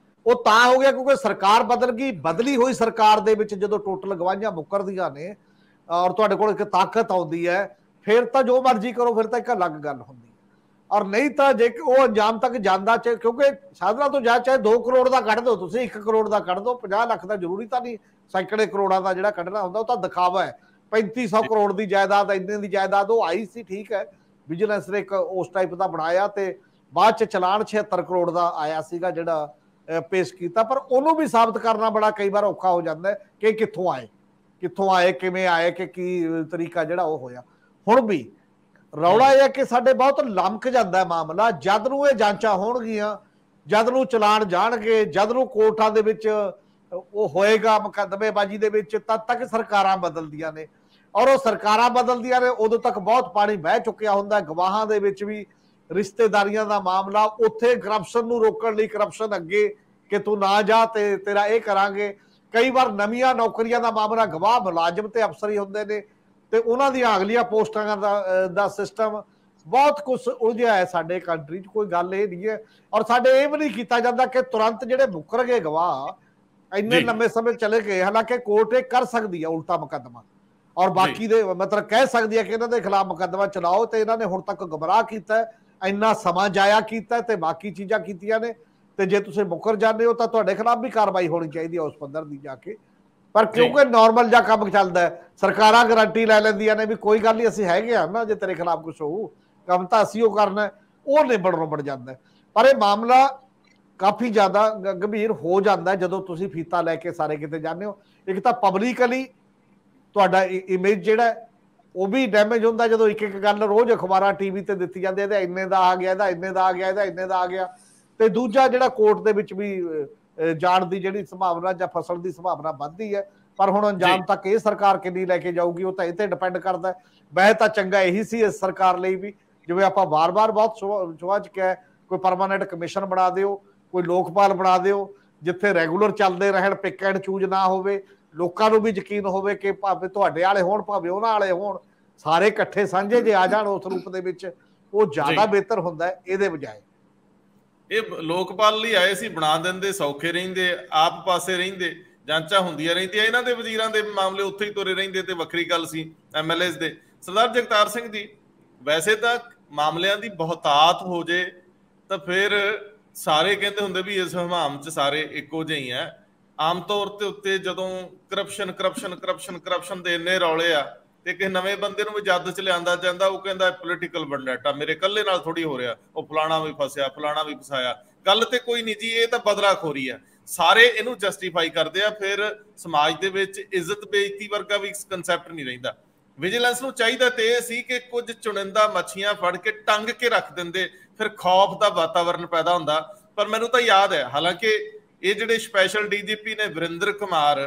ਉਹ ਤਾਂ ਹੋ ਗਿਆ ਕਿਉਂਕਿ ਸਰਕਾਰ ਬਦਲ ਗਈ। ਬਦਲੀ ਹੋਈ ਸਰਕਾਰ ਦੇ ਵਿੱਚ ਜਦੋਂ ਟੋਟਲ ਗਵਾਹੀਆਂ ਮੁਕਰਦੀਆਂ ਨੇ ਔਰ ਤੁਹਾਡੇ ਕੋਲ ਇੱਕ ਤਾਕਤ ਆਉਂਦੀ ਹੈ, ਫਿਰ ਤਾਂ ਜੋ ਮਰਜ਼ੀ ਕਰੋ, ਫਿਰ ਤਾਂ ਇੱਕ ਅਲੱਗ ਗੱਲ ਹੁੰਦੀ ਹੈ। ਔਰ ਨਹੀਂ ਤਾਂ ਜੇ ਉਹ ਅੰਜਾਮ ਤੱਕ ਜਾਂਦਾ, ਕਿਉਂਕਿ ਸਾਧਨਾ ਤੋਂ ਜਾ ਚਾਹੇ 2 ਕਰੋੜ ਦਾ ਕੱਢ ਦਿਓ, ਤੁਸੀਂ 1 ਕਰੋੜ ਦਾ ਕੱਢ ਦਿਓ, 50 ਲੱਖ ਦਾ ਜ਼ਰੂਰੀ ਤਾਂ ਨਹੀਂ, ਸੈਂਕੜੇ ਕਰੋੜਾਂ ਦਾ ਜਿਹੜਾ ਕੱਢਣਾ ਹੁੰਦਾ ਉਹ ਤਾਂ ਦਿਖਾਵਾ ਹੈ। 3500 ਕਰੋੜ ਦੀ ਜਾਇਦਾਦ, ਇੰਨੇ ਦੀ ਜਾਇਦਾਦ ਉਹ ਆਈ ਸੀ, ਠੀਕ ਹੈ, ਵਿਜੀਲੈਂਸ ਨੇ ਇੱਕ ਉਸ ਟਾਈਪ ਦਾ ਬਣਾਇਆ, ਤੇ ਬਾਅਦ ਚ ਚਲਾਨ 76 ਕਰੋੜ ਦਾ ਆਇਆ ਸੀਗਾ ਜਿਹੜਾ ਪੇਸ਼ ਕੀਤਾ, ਪਰ ਉਹਨੂੰ ਵੀ ਸਾਬਤ ਕਰਨਾ ਬੜਾ ਕਈ ਵਾਰ ਔਖਾ ਹੋ ਜਾਂਦਾ ਹੈ ਕਿ ਕਿੱਥੋਂ ਆਏ। ਕਿੱਥੋਂ ਆਏ, ਕਿਵੇਂ ਆਏ, ਕਿ ਕੀ ਤਰੀਕਾ ਜਿਹੜਾ ਉਹ ਹੋਇਆ। ਹੁਣ ਵੀ ਰੌਲਾ ਇਹ ਹੈ ਕਿ ਸਾਡੇ ਬਹੁਤ ਲਮਕ ਜਾਂਦਾ ਮਾਮਲਾ। ਜਦ ਨੂੰ ਇਹ ਜਾਂਚਾਂ ਹੋਣਗੀਆਂ, ਜਦ ਨੂੰ ਚਲਾਨ ਜਾਣਗੇ, ਜਦ ਨੂੰ ਕੋਰਟਾਂ ਦੇ ਵਿੱਚ ਉਹ ਹੋਏਗਾ ਮੁਕੱਦਮੇਬਾਜ਼ੀ ਦੇ ਵਿੱਚ, ਤਦ ਤੱਕ ਸਰਕਾਰਾਂ ਬਦਲਦੀਆਂ ਨੇ। ਔਰ ਉਹ ਸਰਕਾਰਾਂ ਬਦਲਦੀਆਂ ਨੇ, ਉਦੋਂ ਤੱਕ ਬਹੁਤ ਪਾਣੀ ਬਹਿ ਚੁੱਕਿਆ ਹੁੰਦਾ। ਗਵਾਹਾਂ ਦੇ ਵਿੱਚ ਵੀ ਰਿਸ਼ਤੇਦਾਰੀਆਂ ਦਾ ਮਾਮਲਾ, ਉੱਥੇ ਕਰਪਸ਼ਨ ਨੂੰ ਰੋਕਣ ਲਈ ਕਰਪਸ਼ਨ ਅੱਗੇ ਕਿ ਤੂੰ ਨਾ ਜਾ ਤੇ ਤੇਰਾ ਇਹ ਕਰਾਂਗੇ। ਕਈ ਵਾਰ ਨਵੀਆਂ ਨੌਕਰੀਆਂ ਦਾ ਮਾਮਲਾ, ਗਵਾਹ ਮੁਲਾਜ਼ਮ ਤੇ ਅਫਸਰ ਹੀ ਹੁੰਦੇ ਨੇ ਤੇ ਉਹਨਾਂ ਦੀਆਂ ਅਗਲੀਆਂ ਪੋਸਟਾਂ ਦਾ ਸਿਸਟਮ ਬਹੁਤ ਕੁਝ ਉਲਝਿਆ ਹੈ ਸਾਡੇ ਕੰਟਰੀ 'ਚ। ਕੋਈ ਗੱਲ ਇਹ ਨਹੀਂ ਹੈ। ਔਰ ਸਾਡੇ ਇਹ ਵੀ ਨਹੀਂ ਕੀਤਾ ਜਾਂਦਾ ਕਿ ਤੁਰੰਤ ਜਿਹੜੇ ਮੁੱਕਰ ਗਏ ਗਵਾਹ ਇੰਨੇ ਲੰਬੇ ਸਮੇਂ ਚਲੇ ਗਏ, ਹਾਲਾਂਕਿ ਕੋਰਟ ਇਹ ਕਰ ਸਕਦੀ ਹੈ ਉਲਟਾ ਮੁਕੱਦਮਾ, ਔਰ ਬਾਕੀ ਦੇ ਮਤਲਬ ਕਹਿ ਸਕਦੀ ਹੈ ਕਿ ਇਹਨਾਂ ਦੇ ਖਿਲਾਫ ਮੁਕੱਦਮਾ ਚਲਾਓ। ਤੇ ਇਹਨਾਂ ਨੇ ਹੁਣ ਤੱਕ ਗੁੰਮਰਾਹ ਕੀਤਾ, ਇੰਨਾ ਸਮਾਂ ਜਾਇਆ ਕੀਤਾ ਤੇ ਬਾਕੀ ਚੀਜ਼ਾਂ ਕੀਤੀਆਂ ਨੇ, ਤੇ ਜੇ ਤੁਸੀਂ ਮੁੱਕਰ ਜਾਂਦੇ ਹੋ ਤਾਂ ਤੁਹਾਡੇ ਖਿਲਾਫ ਵੀ ਕਾਰਵਾਈ ਹੋਣੀ ਚਾਹੀਦੀ ਹੈ ਉਸ ਪੱਧਰ ਦੀ ਜਾ ਕੇ। ਪਰ ਕਿਉਂਕਿ ਨਾਰਮਲ ਜਿਹਾ ਕੰਮ ਚੱਲਦਾ ਹੈ, ਸਰਕਾਰਾਂ ਗਾਰੰਟੀ ਲੈ ਲੈਂਦੀਆਂ ਨੇ ਵੀ ਕੋਈ ਗੱਲ ਨਹੀਂ, ਅਸੀਂ ਹੈਗੇ ਆ ਨਾ, ਜੇ ਤੇਰੇ ਖਿਲਾਫ ਕੁਝ ਹੋਊ ਕੰਮ ਤਾਂ ਅਸੀਂ ਉਹ ਕਰਨਾ, ਉਹ ਨਿਬੜ ਜਾਂਦਾ। ਪਰ ਇਹ ਮਾਮਲਾ ਕਾਫੀ ਜ਼ਿਆਦਾ ਗੰਭੀਰ ਹੋ ਜਾਂਦਾ ਜਦੋਂ ਤੁਸੀਂ ਫੀਤਾ ਲੈ ਕੇ ਸਾਰੇ ਕਿਤੇ ਜਾਂਦੇ ਹੋ। ਇੱਕ ਤਾਂ ਪਬਲਿਕਲੀ ਤੁਹਾਡਾ ਇਮੇਜ ਜਿਹੜਾ ਉਹ ਵੀ ਡੈਮੇਜ ਹੁੰਦਾ ਜਦੋਂ ਇੱਕ ਇੱਕ ਗੱਲ ਰੋਜ਼ ਅਖਬਾਰਾਂ ਟੀਵੀ ਤੇ ਦਿੱਤੀ ਜਾਂਦੀ ਹੈ, ਇਹਦਾ ਇੰਨੇ ਦਾ ਆ ਗਿਆ, ਇਹਦਾ ਇੰਨੇ ਦਾ ਆ ਗਿਆ, ਇਹਦਾ ਇੰਨੇ ਦਾ ਆ ਗਿਆ। ਤੇ ਦੂਜਾ ਜਿਹੜਾ ਕੋਰਟ ਦੇ ਵਿੱਚ ਵੀ ਜਾਣ ਦੀ ਜਿਹੜੀ ਸੰਭਾਵਨਾ ਜਾਂ ਫਸਣ ਦੀ ਸੰਭਾਵਨਾ ਵੱਧਦੀ ਹੈ। ਪਰ ਹੁਣ ਅੰਜਾਮ ਤੱਕ ਇਹ ਸਰਕਾਰ ਕਿੰਨੀ ਲੈ ਕੇ ਜਾਊਗੀ ਉਹ ਤਾਂ ਇਹ ਤੇ ਡਿਪੈਂਡ ਕਰਦਾ। ਵੈਸੇ ਤਾਂ ਚੰਗਾ ਇਹੀ ਸੀ ਇਸ ਸਰਕਾਰ ਲਈ ਵੀ, ਜਿਵੇਂ ਆਪਾਂ ਵਾਰ-ਵਾਰ ਬਹੁਤ ਸੁਭਾਅ ਚ ਕਿਹਾ, ਕੋਈ ਪਰਮਾਨੈਂਟ ਕਮਿਸ਼ਨ ਬਣਾ ਦਿਓ, ਕੋਈ ਲੋਕਪਾਲ ਬਣਾ ਦਿਓ, ਜਿੱਥੇ ਰੈਗੂਲਰ ਚੱਲਦੇ ਰਹਿਣ, ਪਿਕ ਐਂਡ ਚੂਜ਼ ਨਾ ਹੋਵੇ, ਲੋਕਾਂ ਨੂੰ ਵੀ ਯਕੀਨ ਹੋਵੇ ਕਿ ਭਾਵੇਂ ਤੁਹਾਡੇ ਵਾਲੇ ਹੋਣ ਭਾਵੇਂ ਉਹਨਾਂ ਵਾਲੇ ਹੋਣ, ਸਾਰੇ ਇਕੱਠੇ ਸਾਂਝੇ ਜੇ ਆ ਜਾਣ ਉਸ ਰੂਪ ਦੇ ਵਿੱਚ, ਉਹ ਜ਼ਿਆਦਾ ਬਿਹਤਰ ਹੁੰਦਾ ਹੈ ਇਹਦੇ ਬਜਾਏ। ਇਹ ਲੋਕਪਾਲ ਲਈ ਆਏ ਸੀ, ਬਣਾ ਦਿੰਦੇ, ਸੌਖੇ ਰਹਿੰਦੇ, ਆਪ ਪਾਸੇ ਰਹਿੰਦੇ, ਜਾਂਚਾਂ ਹੁੰਦੀਆਂ ਰਹਿੰਦੀਆਂ, ਇਹਨਾਂ ਦੇ ਵਜ਼ੀਰਾਂ ਦੇ ਮਾਮਲੇ ਉੱਥੇ ਹੀ ਤੁਰੇ ਰਹਿੰਦੇ ਤੇ ਵੱਖਰੀ ਗੱਲ ਸੀ ਐਮਐਲਏਜ਼ ਦੇ। ਸਰਦਾਰ ਜਗਤਾਰ ਸਿੰਘ ਜੀ, ਵੈਸੇ ਤਾਂ ਮਾਮਲਿਆਂ ਦੀ ਬਹੁਤਾਤ ਹੋ ਜੇ ਤਾਂ ਫਿਰ ਸਾਰੇ ਕਹਿੰਦੇ ਹੁੰਦੇ ਵੀ ਇਸ ਹਮਾਮ 'ਚ ਸਾਰੇ ਇੱਕੋ ਜਿਹੇ ਹੀ ਆ। ਆਮ ਤੌਰ ਤੇ ਉੱਤੇ ਜਦੋਂ ਕਰਪਸ਼ਨ ਦੇ ਇੰਨੇ ਰੌਲੇ ਆ ਤੇ ਕਿਸੇ ਨਵੇਂ ਬੰਦੇ ਨੂੰ ਵੀ ਜੱਦ 'ਚ ਲਿਆਂਦਾ ਜਾਂਦਾ, ਉਹ ਕਹਿੰਦਾ ਪੋਲੀਟੀਕਲ ਵੰਡੈਟਾ, ਮੇਰੇ ਇਕੱਲੇ ਨਾਲ ਥੋੜੀ ਹੋ ਰਿਹਾ, ਉਹ ਫਲਾਣਾ ਵੀ ਫਸਿਆ, ਫਲਾਣਾ ਵੀ ਫਸਾਇਆ। ਗੱਲ ਤੇ ਕੋਈ ਨਹੀਂ ਜੀ, ਇਹ ਤਾਂ ਬਦਲਾਖੋਰੀ ਆ। ਸਾਰੇ ਇਹਨੂੰ ਜਸਟੀਫਾਈ ਕਰਦੇ ਆ। ਫਿਰ ਸਮਾਜ ਦੇ ਵਿੱਚ ਇੱਜ਼ਤ ਬੇਇੱਜ਼ਤੀ ਵਰਗਾ ਵੀ ਕਨਸੈਪਟ ਨਹੀਂ ਰਹਿੰਦਾ। ਵਿਜੀਲੈਂਸ ਨੂੰ ਚਾਹੀਦਾ ਤੇ ਇਹ ਸੀ ਕਿ ਕੁਝ ਚੁਣਿੰਦਾ ਮੱਛੀਆਂ ਫੜ ਕੇ ਟੰਗ ਕੇ ਰੱਖ ਦਿੰਦੇ, ਫਿਰ ਖੌਫ ਦਾ ਵਾਤਾਵਰਨ ਪੈਦਾ ਹੁੰਦਾ। ਪਰ ਮੈਨੂੰ ਤਾਂ ਯਾਦ ਹੈ, ਹਾਲਾਂਕਿ ਇਹ ਜਿਹੜੇ ਸਪੈਸ਼ਲ ਡੀਜੀਪੀ ਨੇ ਵਰਿੰਦਰ ਕੁਮਾਰ,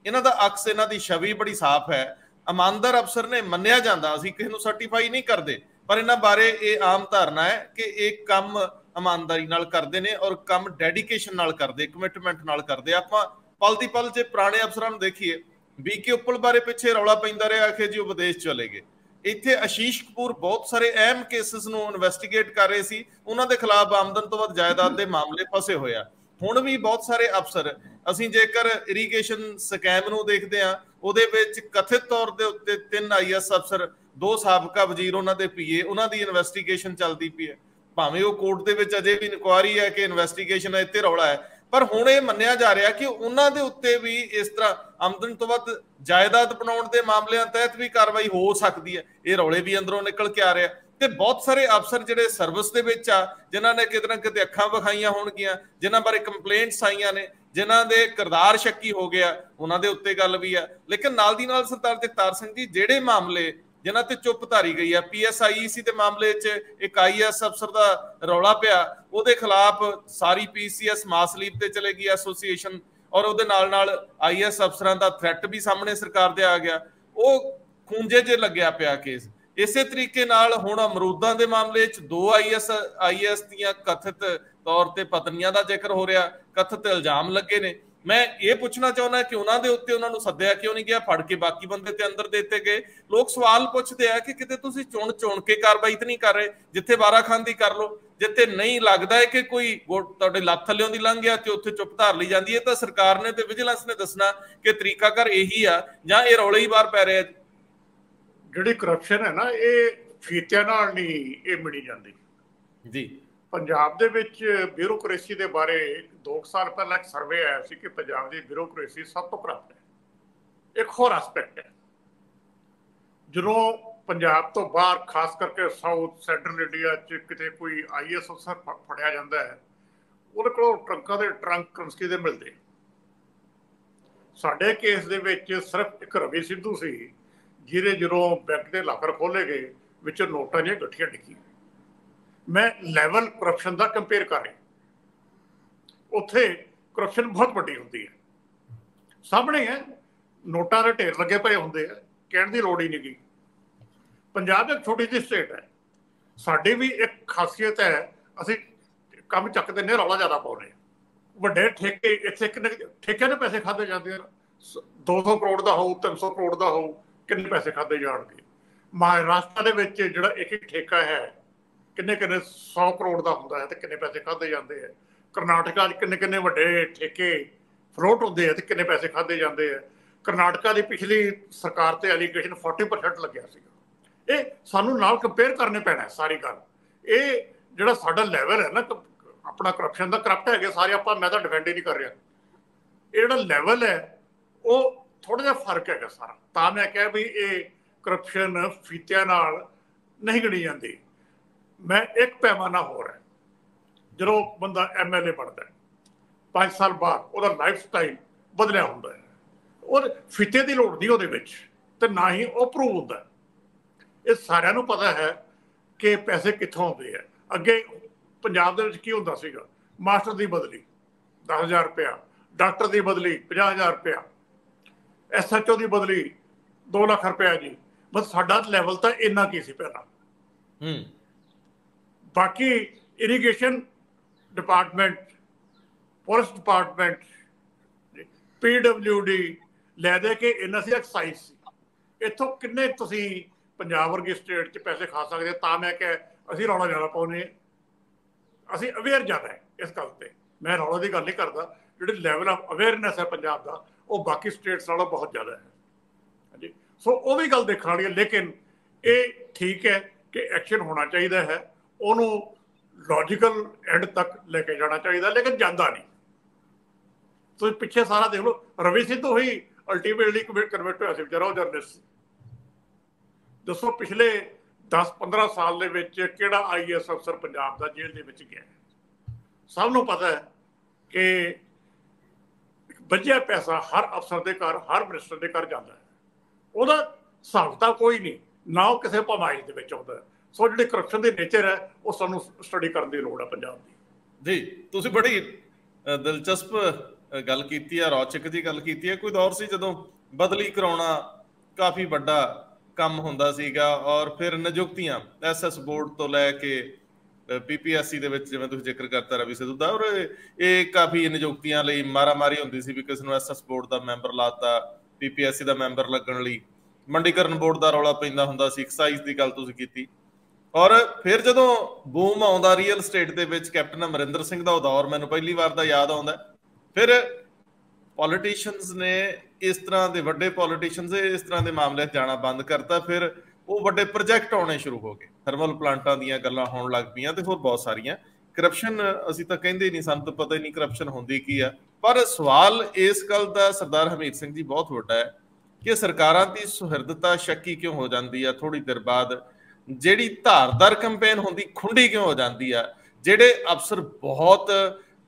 ਇਹਨਾਂ ਦਾ ਅਕਸ, ਇਹਨਾਂ ਦੀ ਛਵੀ ਬੜੀ ਸਾਫ਼ ਹੈ, ਇਮਾਨਦਾਰ ਅਫਸਰ ਨੇ ਮੰਨਿਆ ਜਾਂਦਾ। ਅਸੀਂ ਕਿਸੇ ਨੂੰ ਸਰਟੀਫਾਈ ਨਹੀਂ ਕਰਦੇ, ਪਰ ਇਹਨਾਂ ਬਾਰੇ ਇਹ ਆਮ ਧਾਰਨਾ ਹੈ ਕਿ ਇਹ ਕੰਮ ਇਮਾਨਦਾਰੀ ਨਾਲ ਕਰਦੇ ਨੇ ਔਰ ਕੰਮ ਡੈਡੀਕੇਸ਼ਨ ਨਾਲ ਕਰਦੇ, ਕਮਿਟਮੈਂਟ ਨਾਲ ਕਰਦੇ। ਆਪਾਂ ਪਲ ਦੀ ਪਲ ਜੇ ਪੁਰਾਣੇ ਅਫਸਰਾਂ ਨੂੰ ਦੇਖੀਏ, ਬੀਕੇ ਉੱਪਲ ਬਾਰੇ ਪਿੱਛੇ ਰੌਲਾ ਪੈਂਦਾ ਰਿਹਾ ਕਿ ਜੀ ਉਹ ਵਿਦੇਸ਼ ਚਲੇ ਗਏ। ਇੱਥੇ ਆਸ਼ੀਸ਼ ਕਪੂਰ ਬਹੁਤ ਸਾਰੇ ਅਹਿਮ ਕੇਸਿਸ ਨੂੰ ਇਨਵੈਸਟੀਗੇਟ ਕਰ ਰਹੇ ਸੀ, ਉਹਨਾਂ ਦੇ ਖਿਲਾਫ ਆਮਦਨ ਤੋਂ ਵੱਧ ਜਾਇਦਾਦ ਦੇ ਮਾਮਲੇ ਫਸੇ ਹੋਏ ਆ। ਹੁਣ ਵੀ ਬਹੁਤ ਸਾਰੇ ਅਫਸਰ, ਅਸੀਂ ਜੇਕਰ ਇਰੀਗੇਸ਼ਨ ਸਕੈਮ ਨੂੰ ਦੇਖਦੇ ਹਾਂ, ਉਹਦੇ ਵਿੱਚ ਕਥਿਤ ਤੌਰ ਦੇ ਉੱਤੇ 3 IAS ਅਫਸਰ, 2 ਸਾਬਕਾ ਵਜ਼ੀਰ, ਉਹਨਾਂ ਦੇ PA, ਉਹਨਾਂ ਦੀ ਇਨਵੈਸਟੀਗੇਸ਼ਨ ਚੱਲਦੀ ਪਈ ਹੈ। ਭਾਵੇਂ ਉਹ ਕੋਰਟ ਦੇ ਵਿੱਚ ਅਜੇ ਵੀ ਇਨਕੁਆਇਰੀ ਹੈ ਕਿ ਇਨਵੈਸਟੀਗੇਸ਼ਨ ਹੈ, ਇੱਥੇ ਰੌਲਾ ਹੈ, ਪਰ ਹੁਣ ਇਹ ਮੰਨਿਆ ਜਾ ਰਿਹਾ ਕਿ ਉਹਨਾਂ ਦੇ ਉੱਤੇ ਵੀ ਇਸ ਤਰ੍ਹਾਂ ਆਮਦਨ ਤੋਂ ਵੱਧ ਜਾਇਦਾਦ ਬਣਾਉਣ ਦੇ ਮਾਮਲਿਆਂ ਤਹਿਤ ਵੀ ਕਾਰਵਾਈ ਹੋ ਸਕਦੀ ਹੈ। ਇਹ ਰੌਲੇ ਵੀ ਅੰਦਰੋਂ ਨਿਕਲ ਕੇ ਆ ਰਿਹਾ। ਤੇ ਬਹੁਤ ਸਾਰੇ ਅਫਸਰ ਜਿਹੜੇ ਸਰਵਿਸ ਦੇ ਵਿੱਚ ਆ, ਜਿਨ੍ਹਾਂ ਨੇ ਕਿਤੇ ਨਾ ਕਿਤੇ ਅੱਖਾਂ ਵਿਖਾਈਆਂ ਹੋਣਗੀਆਂ, ਜਿਨ੍ਹਾਂ ਬਾਰੇ ਕੰਪਲੇਂਟਸ ਆਈਆਂ ਨੇ, ਜਿਨ੍ਹਾਂ ਦੇ ਕਿਰਦਾਰ ਸ਼ੱਕੀ ਹੋ ਗਿਆ, ਉਹਨਾਂ ਦੇ ਉੱਤੇ ਗੱਲ ਵੀ ਆ। ਲੇਕਿਨ ਨਾਲ ਦੀ ਨਾਲ ਸਰਦਾਰ ਜਗਤਾਰ ਸਿੰਘ ਜੀ, ਜਿਹੜੇ ਮਾਮਲੇ ਜਿਨ੍ਹਾਂ ਤੇ ਚੁੱਪ ਧਾਰੀ ਗਈ ਆ, PSIEC ਦੇ ਮਾਮਲੇ 'ਚ ਇੱਕ IAS ਅਫਸਰ ਦਾ ਰੌਲਾ ਪਿਆ, ਉਹਦੇ ਖਿਲਾਫ ਸਾਰੀ PCS ਮਾਸ ਲੀਵ ਤੇ ਚਲੇ ਗਈ ਐਸੋਸੀਏਸ਼ਨ, ਔਰ ਉਹਦੇ ਨਾਲ IAS ਅਫਸਰਾਂ ਦਾ ਥ੍ਰੈਟ ਵੀ ਸਾਹਮਣੇ ਸਰਕਾਰ ਦੇ ਆ ਗਿਆ। ਉਹ ਖੂੰਜੇ 'ਚ ਲੱਗਿਆ ਪਿਆ ਕੇਸ। ਇਸੇ ਤਰੀਕੇ ਨਾਲ ਹੁਣ ਅਮਰੂਦਾਂ ਦੇ ਮਾਮਲੇ 'ਚ 2 IAS ਦੀਆਂ ਕਥਿਤ ਤੌਰ ਤੇ ਪਤਨੀਆਂ ਦਾ ਜ਼ਿਕਰ ਹੋ ਰਿਹਾ, ਕਥਿਤ ਇਲਜ਼ਾਮ ਲੱਗੇ ਨੇ। ਮੈਂ ਇਹ ਪੁੱਛਣਾ ਚਾਹੁੰਦਾ ਕਿ ਉਹਨਾਂ ਦੇ ਉੱਤੇ ਉਹਨਾਂ ਨੂੰ ਸੱਦਿਆ ਕਿਉਂ ਨਹੀਂ ਗਿਆ, ਫੜ ਕੇ ਬਾਕੀ ਬੰਦੇ ਤੇ ਅੰਦਰ ਦੇ ਦਿੱਤੇ ਗਏ। ਲੋਕ ਸਵਾਲ ਪੁੱਛਦੇ ਆ ਕਿ ਕਿਤੇ ਤੁਸੀਂ ਚੁਣ ਕੇ ਕਾਰਵਾਈ ਤਾਂ ਨਹੀਂ ਕਰ ਰਹੇ, ਜਿੱਥੇ ਵਾਰਾਖਾਂਦੀ ਕਰ ਲਓ, ਜਿੱਥੇ ਨਹੀਂ ਲੱਗਦਾ ਹੈ ਕਿ ਕੋਈ ਤੁਹਾਡੇ ਲੱਤ ਥੱਲਿਓਂ ਦੀ ਲੰਘ ਗਿਆ ਤੇ ਉੱਥੇ ਚੁੱਪ ਧਾਰ ਲਈ ਜਾਂਦੀ ਹੈ। ਤਾਂ ਸਰਕਾਰ ਨੇ ਤੇ ਵਿਜੀਲੈਂਸ ਨੇ ਦੱਸਣਾ ਕਿ ਤਰੀਕਾਕਾਰ ਇਹੀ ਆ ਜਾਂ ਇਹ ਰੌਲੇ ਹੀ ਬਾਹਰ ਪੈ ਰਹੇ ਆ। ਜਿਹੜੀ ਕਰਪਸ਼ਨ ਹੈ ਨਾ, ਇਹ ਫੀਤਿਆਂ ਨਾਲ ਨਹੀਂ ਇਹ ਮਿਣੀ ਜਾਂਦੀ ਜੀ। ਪੰਜਾਬ ਦੇ ਵਿੱਚ ਬਿਊਰੋਕ੍ਰੇਸੀ ਦੇ ਬਾਰੇ 2 ਸਾਲ ਪਹਿਲਾਂ ਇੱਕ ਸਰਵੇ ਆਇਆ ਸੀ ਕਿ ਪੰਜਾਬ ਦੀ ਬਿਊਰੋਕ੍ਰੇਸੀ ਸਭ ਤੋਂ ਕਰਪਟ ਹੈ। ਇੱਕ ਹੋਰ ਐਸਪੈਕਟ ਹੈ, ਜਦੋਂ ਪੰਜਾਬ ਤੋਂ ਬਾਹਰ, ਖਾਸ ਕਰਕੇ ਸਾਊਥ ਸੈਂਟਰਲ ਇੰਡੀਆ 'ਚ ਕਿਤੇ ਕੋਈ IAS ਅਫਸਰ ਫੜਿਆ ਜਾਂਦਾ ਹੈ, ਉਹਦੇ ਕੋਲ ਟਰੰਕਾਂ ਦੇ ਟਰੰਕ ਕਰੰਸੀ ਦੇ ਮਿਲਦੇ। ਸਾਡੇ ਕੇਸ ਦੇ ਵਿੱਚ ਸਿਰਫ ਇੱਕ ਰਵੀ ਸਿੱਧੂ ਸੀ ਜਿਹਦੇ ਜਦੋਂ ਬੈਂਕ ਦੇ ਲਾਕਰ ਖੋਲੇ ਗਏ ਵਿੱਚ ਨੋਟਾਂ ਦੀਆਂ ਗੱਠੀਆਂ ਡਿੱਗੀਆਂ। ਮੈਂ ਲੈਵਲ ਕਰਪਸ਼ਨ ਦਾ ਕੰਪੇਅਰ ਕਰ ਰਿਹਾ, ਉੱਥੇ ਕਰਪਸ਼ਨ ਬਹੁਤ ਵੱਡੀ ਹੁੰਦੀ ਹੈ, ਸਾਹਮਣੇ ਹੈ, ਨੋਟਾਂ ਦੇ ਢੇਰ ਲੱਗੇ ਪਏ ਹੁੰਦੇ ਆ, ਕਹਿਣ ਦੀ ਲੋੜ ਹੀ ਨਹੀਂ ਗਈ। ਪੰਜਾਬ ਇੱਕ ਛੋਟੀ ਜਿਹੀ ਸਟੇਟ ਹੈ, ਸਾਡੀ ਵੀ ਇੱਕ ਖਾਸੀਅਤ ਹੈ, ਅਸੀਂ ਕੰਮ ਚੱਕ ਦਿੰਦੇ ਹਾਂ, ਰੌਲਾ ਜ਼ਿਆਦਾ ਪਾਉਂਦੇ ਹਾਂ। ਵੱਡੇ ਠੇਕੇ ਇੱਥੇ ਕਿੰਨੇ ਠੇਕਿਆਂ ਦੇ ਪੈਸੇ ਖਾਦੇ ਜਾਂਦੇ ਆ, 200 ਕਰੋੜ ਦਾ ਹੋਊ, 300 ਕਰੋੜ ਦਾ ਹੋਊ, ਕਿੰਨੇ ਪੈਸੇ ਖਾਦੇ ਜਾਣਗੇ। ਮਹਾਰਾਸ਼ਟਰ ਦੇ ਵਿੱਚ ਜਿਹੜਾ ਇੱਕ ਇੱਕ ਠੇਕਾ ਹੈ ਕਿੰਨੇ 100 ਕਰੋੜ ਦਾ ਹੁੰਦਾ ਹੈ ਤੇ ਕਿੰਨੇ ਪੈਸੇ ਖਾਦੇ ਜਾਂਦੇ ਆ। ਕਰਨਾਟਕਾ 'ਚ ਕਿੰਨੇ ਕਿੰਨੇ ਵੱਡੇ ਠੇਕੇ ਫਲੋਟ ਹੁੰਦੇ ਆ ਤੇ ਕਿੰਨੇ ਪੈਸੇ ਖਾਦੇ ਜਾਂਦੇ ਆ। ਕਰਨਾਟਕਾ ਦੀ ਪਿਛਲੀ ਸਰਕਾਰ ਤੇ ਐਲੀਗੇਸ਼ਨ 40% ਲੱਗਿਆ ਸੀਗਾ। ਇਹ ਸਾਨੂੰ ਨਾਲ ਕੰਪੇਅਰ ਕਰਨੇ ਪੈਣਾ ਸਾਰੀ ਗੱਲ। ਇਹ ਜਿਹੜਾ ਸਾਡਾ ਲੈਵਲ ਹੈ ਨਾ ਆਪਣਾ ਕਰਪਸ਼ਨ ਦਾ, ਕਰਪਟ ਹੈਗੇ ਸਾਰੇ ਆਪਾਂ, ਮੈਂ ਤਾਂ ਡਿਫੈਂਡ ਹੀ ਨਹੀਂ ਕਰ ਰਿਹਾ। ਇਹ ਜਿਹੜਾ ਲੈਵਲ ਹੈ ਉਹ ਥੋੜਾ ਜਿਹਾ ਫਰਕ ਹੈਗਾ ਸਾਰਾ। ਤਾਂ ਮੈਂ ਕਿਹਾ ਵੀ ਇਹ ਕਰਪਸ਼ਨ ਫੀਤਿਆਂ ਨਾਲ ਨਹੀਂ ਗਿਣੀ ਜਾਂਦੀ। ਮੈਂ ਇੱਕ ਪੈਮਾਨਾ ਹੋਰ ਹੈ, ਜਦੋਂ ਬੰਦਾ MLA ਬਣਦਾ 5 ਸਾਲ ਬਾਅਦ ਉਹਦਾ ਲਾਈਫ ਸਟਾਈਲ ਬਦਲਿਆ ਹੁੰਦਾ ਹੈ, ਉਹ ਫੀਤੇ ਦੀ ਲੋੜ ਨਹੀਂ ਉਹਦੇ ਵਿੱਚ, ਤੇ ਨਾ ਹੀ ਉਹ ਪ੍ਰੂਵ ਹੁੰਦਾ। ਇਹ ਸਾਰਿਆਂ ਨੂੰ ਪਤਾ ਹੈ ਕਿ ਪੈਸੇ ਕਿੱਥੋਂ ਆਉਂਦੇ ਆ। ਅੱਗੇ ਪੰਜਾਬ ਦੇ ਵਿੱਚ ਕੀ ਹੁੰਦਾ ਸੀਗਾ, ਮਾਸਟਰ ਦੀ ਬਦਲੀ 10,000 ਰੁਪਇਆ, ਡਾਕਟਰ ਦੀ ਬਦਲੀ 50,000 ਰੁਪਇਆ, SHO ਦੀ ਬਦਲੀ 2 ਲੱਖ ਰੁਪਇਆ ਜੀ। ਬਸ ਸਾਡਾ ਲੈਵਲ ਤਾਂ ਇੰਨਾ ਕੀ ਸੀ ਪਹਿਲਾਂ। ਬਾਕੀ irrigation department, police department, PWD ਲੈ ਦੇ ਕੇ ਇੰਨਾ ਸੀ ਐਕਸਾਈਜ਼ ਸੀ। ਇੱਥੋਂ ਕਿੰਨੇ ਤੁਸੀਂ ਪੰਜਾਬ ਵਰਗੀ ਸਟੇਟ 'ਚ ਪੈਸੇ ਖਾ ਸਕਦੇ। ਤਾਂ ਮੈਂ ਕਿਹਾ ਅਸੀਂ ਰੌਲਾ ਜ਼ਿਆਦਾ ਪਾਉਂਦੇ, ਅਸੀਂ ਅਵੇਅਰ ਜ਼ਿਆਦਾ ਹੈ ਇਸ ਗੱਲ ਤੇ। ਮੈਂ ਰੌਲਾ ਦੀ ਗੱਲ ਨਹੀਂ ਕਰਦਾ, ਜਿਹੜੀ ਲੈਵਲ ਆਫ ਅਵੇਅਰਨੈਸ ਹੈ ਪੰਜਾਬ ਦਾ ਉਹ ਬਾਕੀ ਸਟੇਟਸ ਨਾਲੋਂ ਬਹੁਤ ਜ਼ਿਆਦਾ ਹੈ। ਹਾਂਜੀ, ਸੋ ਉਹ ਵੀ ਗੱਲ ਦੇਖਣ ਵਾਲੀ ਹੈ। ਲੇਕਿਨ ਇਹ ਠੀਕ ਹੈ ਕਿ ਐਕਸ਼ਨ ਹੋਣਾ ਚਾਹੀਦਾ ਹੈ, ਉਹਨੂੰ ਲੌਜੀਕਲ ਐਂਡ ਤੱਕ ਲੈ ਕੇ ਜਾਣਾ ਚਾਹੀਦਾ, ਲੇਕਿਨ ਜਾਂਦਾ ਨਹੀਂ। ਤੁਸੀਂ ਪਿੱਛੇ ਸਾਰਾ ਦੇਖ ਲਓ, ਰਵੀ ਸਿੱਧੂ ਹੀ ਅਲਟੀਮੇਟਲੀ ਕਨਵਰਟ ਹੋਇਆ ਸੀ ਵਿਚਾਰਾ, ਉਹ ਜਰਨਲਿਸਟ। ਦੱਸੋ ਪਿਛਲੇ 10-15 ਸਾਲ ਦੇ ਵਿੱਚ ਕਿਹੜਾ IAS ਅਫਸਰ ਪੰਜਾਬ ਦਾ ਜੇਲ੍ਹ ਦੇ ਵਿੱਚ ਗਿਆ? ਸਭ ਨੂੰ ਪਤਾ ਹੈ ਕਿ ਬੱਝਿਆ ਪੈਸਾ ਹਰ ਅਫਸਰ ਦੇ ਘਰ, ਹਰ ਮਿਨਿਸਟਰ ਦੇ ਘਰ ਜਾਂਦਾ ਹੈ, ਉਹਦਾ ਹਿਸਾਬ ਤਾਂ ਕੋਈ ਨਹੀਂ, ਨਾ ਉਹ ਕਿਸੇ ਭਮਾਇਸ਼ ਦੇ ਵਿੱਚ ਆਉਂਦਾ। ਸੋ ਜਿਹੜੀ ਕਰਪਸ਼ਨ ਦੀ ਨੇਚਰ ਹੈ ਉਹ ਸਾਨੂੰ ਸਟੱਡੀ ਕਰਨ ਦੀ ਲੋੜ ਹੈ ਪੰਜਾਬ ਦੀ। ਜੀ, ਤੁਸੀਂ ਬੜੀ ਦਿਲਚਸਪ ਗੱਲ ਕੀਤੀ ਹੈ, ਰੌਚਕ ਜੀ ਗੱਲ ਕੀਤੀ ਹੈ। ਕੋਈ ਦੌਰ ਸੀ ਜਦੋਂ ਬਦਲੀ ਕਰਾਉਣਾ ਕਾਫੀ ਵੱਡਾ ਕੰਮ ਹੁੰਦਾ ਸੀਗਾ, ਔਰ ਫਿਰ ਨਿਯੁਕਤੀਆਂ SS ਬੋਰਡ ਤੋਂ ਲੈ ਕੇ PPSC ਦੇ ਵਿੱਚ, ਜਿਵੇਂ ਤੁਸੀਂ ਜ਼ਿਕਰ ਕਰਤਾ ਰਵੀ ਸਿੱਧੂ ਦਾ, ਔਰ ਇਹ ਕਾਫੀ ਨਿਯੁਕਤੀਆਂ ਲਈ ਮਾਰਾਮਾਰੀ ਹੁੰਦੀ ਸੀ ਵੀ ਕਿਸ ਨੂੰ SS ਬੋਰਡ ਦਾ ਮੈਂਬਰ ਲਾਤਾ, PPSC ਦਾ ਮੈਂਬਰ ਲੱਗਣ ਲਈ। ਮੰਡੀਕਰਨ ਬੋਰਡ ਦਾ ਰੌਲਾ ਪੈਂਦਾ ਹੁੰਦਾ ਸੀ, ਐਕਸਾਈਜ਼ ਦੀ ਗੱਲ ਤੁਸੀਂ ਕੀਤੀ। ਔਰ ਫਿਰ ਜਦੋਂ ਬੂਮ ਆਉਂਦਾ ਰੀਅਲ ਸਟੇਟ ਦੇ ਵਿੱਚ, ਕੈਪਟਨ ਅਮਰਿੰਦਰ ਸਿੰਘ ਦਾ ਉਹ ਦੌਰ ਮੈਨੂੰ ਪਹਿਲੀ ਵਾਰ ਦਾ ਯਾਦ ਆਉਂਦਾ। ਫਿਰ ਪੋਲੀਟੀਸ਼ੀਅਨਸ ਨੇ ਇਸ ਤਰ੍ਹਾਂ ਦੇ ਵੱਡੇ ਪੋਲੀਟੀਸ਼ੀਅਨਸ ਇਸ ਤਰ੍ਹਾਂ ਦੇ ਮਾਮਲਿਆਂ 'ਚ ਜਾਣਾ ਬੰਦ ਕਰਤਾ। ਫਿਰ ਉਹ ਵੱਡੇ ਪ੍ਰੋਜੈਕਟ ਆਉਣੇ ਸ਼ੁਰੂ ਹੋ ਗਏ, ਥਰਮਲ ਪਲਾਂਟਾਂ ਦੀਆਂ ਗੱਲਾਂ ਹੋਣ ਲੱਗ ਪਈਆਂ ਤੇ ਹੋਰ ਬਹੁਤ ਸਾਰੀਆਂ। ਕਰਪਸ਼ਨ ਅਸੀਂ ਤਾਂ ਕਹਿੰਦੇ ਹੀ ਨਹੀਂ, ਸਾਨੂੰ ਤਾਂ ਪਤਾ ਹੀ ਨਹੀਂ ਕਰਪਸ਼ਨ ਹੁੰਦੀ ਕੀ ਆ। ਪਰ ਸਵਾਲ ਇਸ ਗੱਲ ਦਾ ਸਰਦਾਰ ਹਰਮੀਤ ਸਿੰਘ ਜੀ ਬਹੁਤ ਵੱਡਾ ਹੈ ਕਿ ਸਰਕਾਰਾਂ ਦੀ ਸੁਹਿਰਦਤਾ ਸ਼ੱਕੀ ਕਿਉਂ ਹੋ ਜਾਂਦੀ ਆ ਥੋੜੀ ਦੇਰ ਬਾਅਦ? ਜਿਹੜੀ ਧਾਰਦਾਰ ਕੰਪੇਨ ਹੁੰਦੀ ਖੁੰਡੀ ਕਿਉਂ ਹੋ ਜਾਂਦੀ ਆ? ਜਿਹੜੇ ਅਫਸਰ ਬਹੁਤ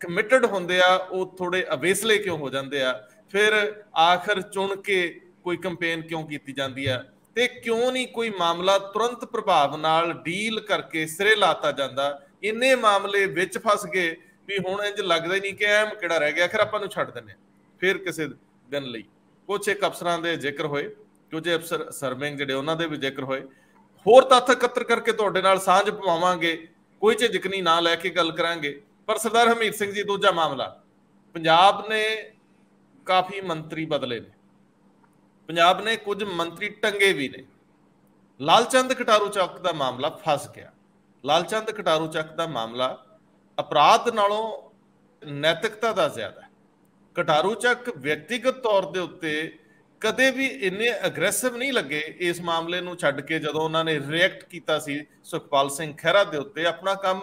ਕਮਿਟਡ ਹੁੰਦੇ ਆ ਉਹ ਥੋੜੇ ਅਵੇਸਲੇ ਕਿਉਂ ਹੋ ਜਾਂਦੇ ਆ? ਫਿਰ ਆਖਰ ਚੁਣ ਕੇ ਕੋਈ ਕੰਪੇਨ ਕਿਉਂ ਕੀਤੀ ਜਾਂਦੀ ਆ? ਤੇ ਕਿਉਂ ਨਹੀਂ ਕੋਈ ਮਾਮਲਾ ਤੁਰੰਤ ਪ੍ਰਭਾਵ ਨਾਲ ਡੀਲ ਕਰਕੇ ਸਿਰੇ ਲਾਤਾ ਜਾਂਦਾ? ਇੰਨੇ ਮਾਮਲੇ ਵਿੱਚ ਫਸ ਗਏ ਵੀ ਹੁਣ ਇੰਝ ਲੱਗਦਾ ਹੀ ਨਹੀਂ ਕਿ ਐਮ ਕਿਹੜਾ ਰਹਿ ਗਿਆ, ਆਖਰ ਆਪਾਂ ਨੂੰ ਛੱਡ ਦਿੰਦੇ ਆ ਫਿਰ ਕਿਸੇ ਦਿਨ ਲਈ। ਕੁਛ ਇੱਕ ਅਫਸਰਾਂ ਦੇ ਜ਼ਿਕਰ ਹੋਏ, ਕੁਝ ਅਫਸਰ ਸਰਵਿੰਗ ਜਿਹੜੇ ਉਹਨਾਂ ਦੇ ਵੀ ਜ਼ਿਕਰ ਹੋਏ। ਹੋਰ ਤੱਥ ਇਕੱਤਰ ਕਰਕੇ ਤੁਹਾਡੇ ਨਾਲ ਸਾਂਝ ਪਵਾਵਾਂਗੇ, ਕੋਈ ਝਿਜਕ ਨਹੀਂ, ਨਾ ਲੈ ਕੇ ਗੱਲ ਕਰਾਂਗੇ। ਪਰ ਸਰਦਾਰ ਹਰਮੀਤ ਸਿੰਘ ਜੀ, ਦੂਜਾ ਮਾਮਲਾ, ਪੰਜਾਬ ਨੇ ਕਾਫੀ ਮੰਤਰੀ ਬਦਲੇ ਨੇ, ਪੰਜਾਬ ਨੇ ਕੁਝ ਮੰਤਰੀ ਟੰਗੇ ਵੀ ਨੇ। ਲਾਲਚੰਦ ਕਟਾਰੂ ਚੱਕ ਦਾ ਮਾਮਲਾ ਫਸ ਗਿਆ। ਲਾਲਚੰਦ ਕਟਾਰੂ ਚੱਕ ਦਾ ਮਾਮਲਾ ਅਪਰਾਧ ਨਾਲੋਂ ਨੈਤਿਕਤਾ ਦਾ ਜ਼ਿਆਦਾ ਹੈ। ਕਟਾਰੂ ਚੱਕ ਵਿਅਕਤੀਗਤ ਤੌਰ ਦੇ ਉੱਤੇ ਕਦੇ ਵੀ ਇੰਨੇ ਅਗਰੈਸਿਵ ਨਹੀਂ ਲੱਗੇ ਇਸ ਮਾਮਲੇ ਨੂੰ ਛੱਡ ਕੇ, ਜਦੋਂ ਉਹਨਾਂ ਨੇ ਰਿਐਕਟ ਕੀਤਾ ਸੀ ਸੁਖਪਾਲ ਸਿੰਘ ਖਹਿਰਾ ਦੇ ਉੱਤੇ। ਆਪਣਾ ਕੰਮ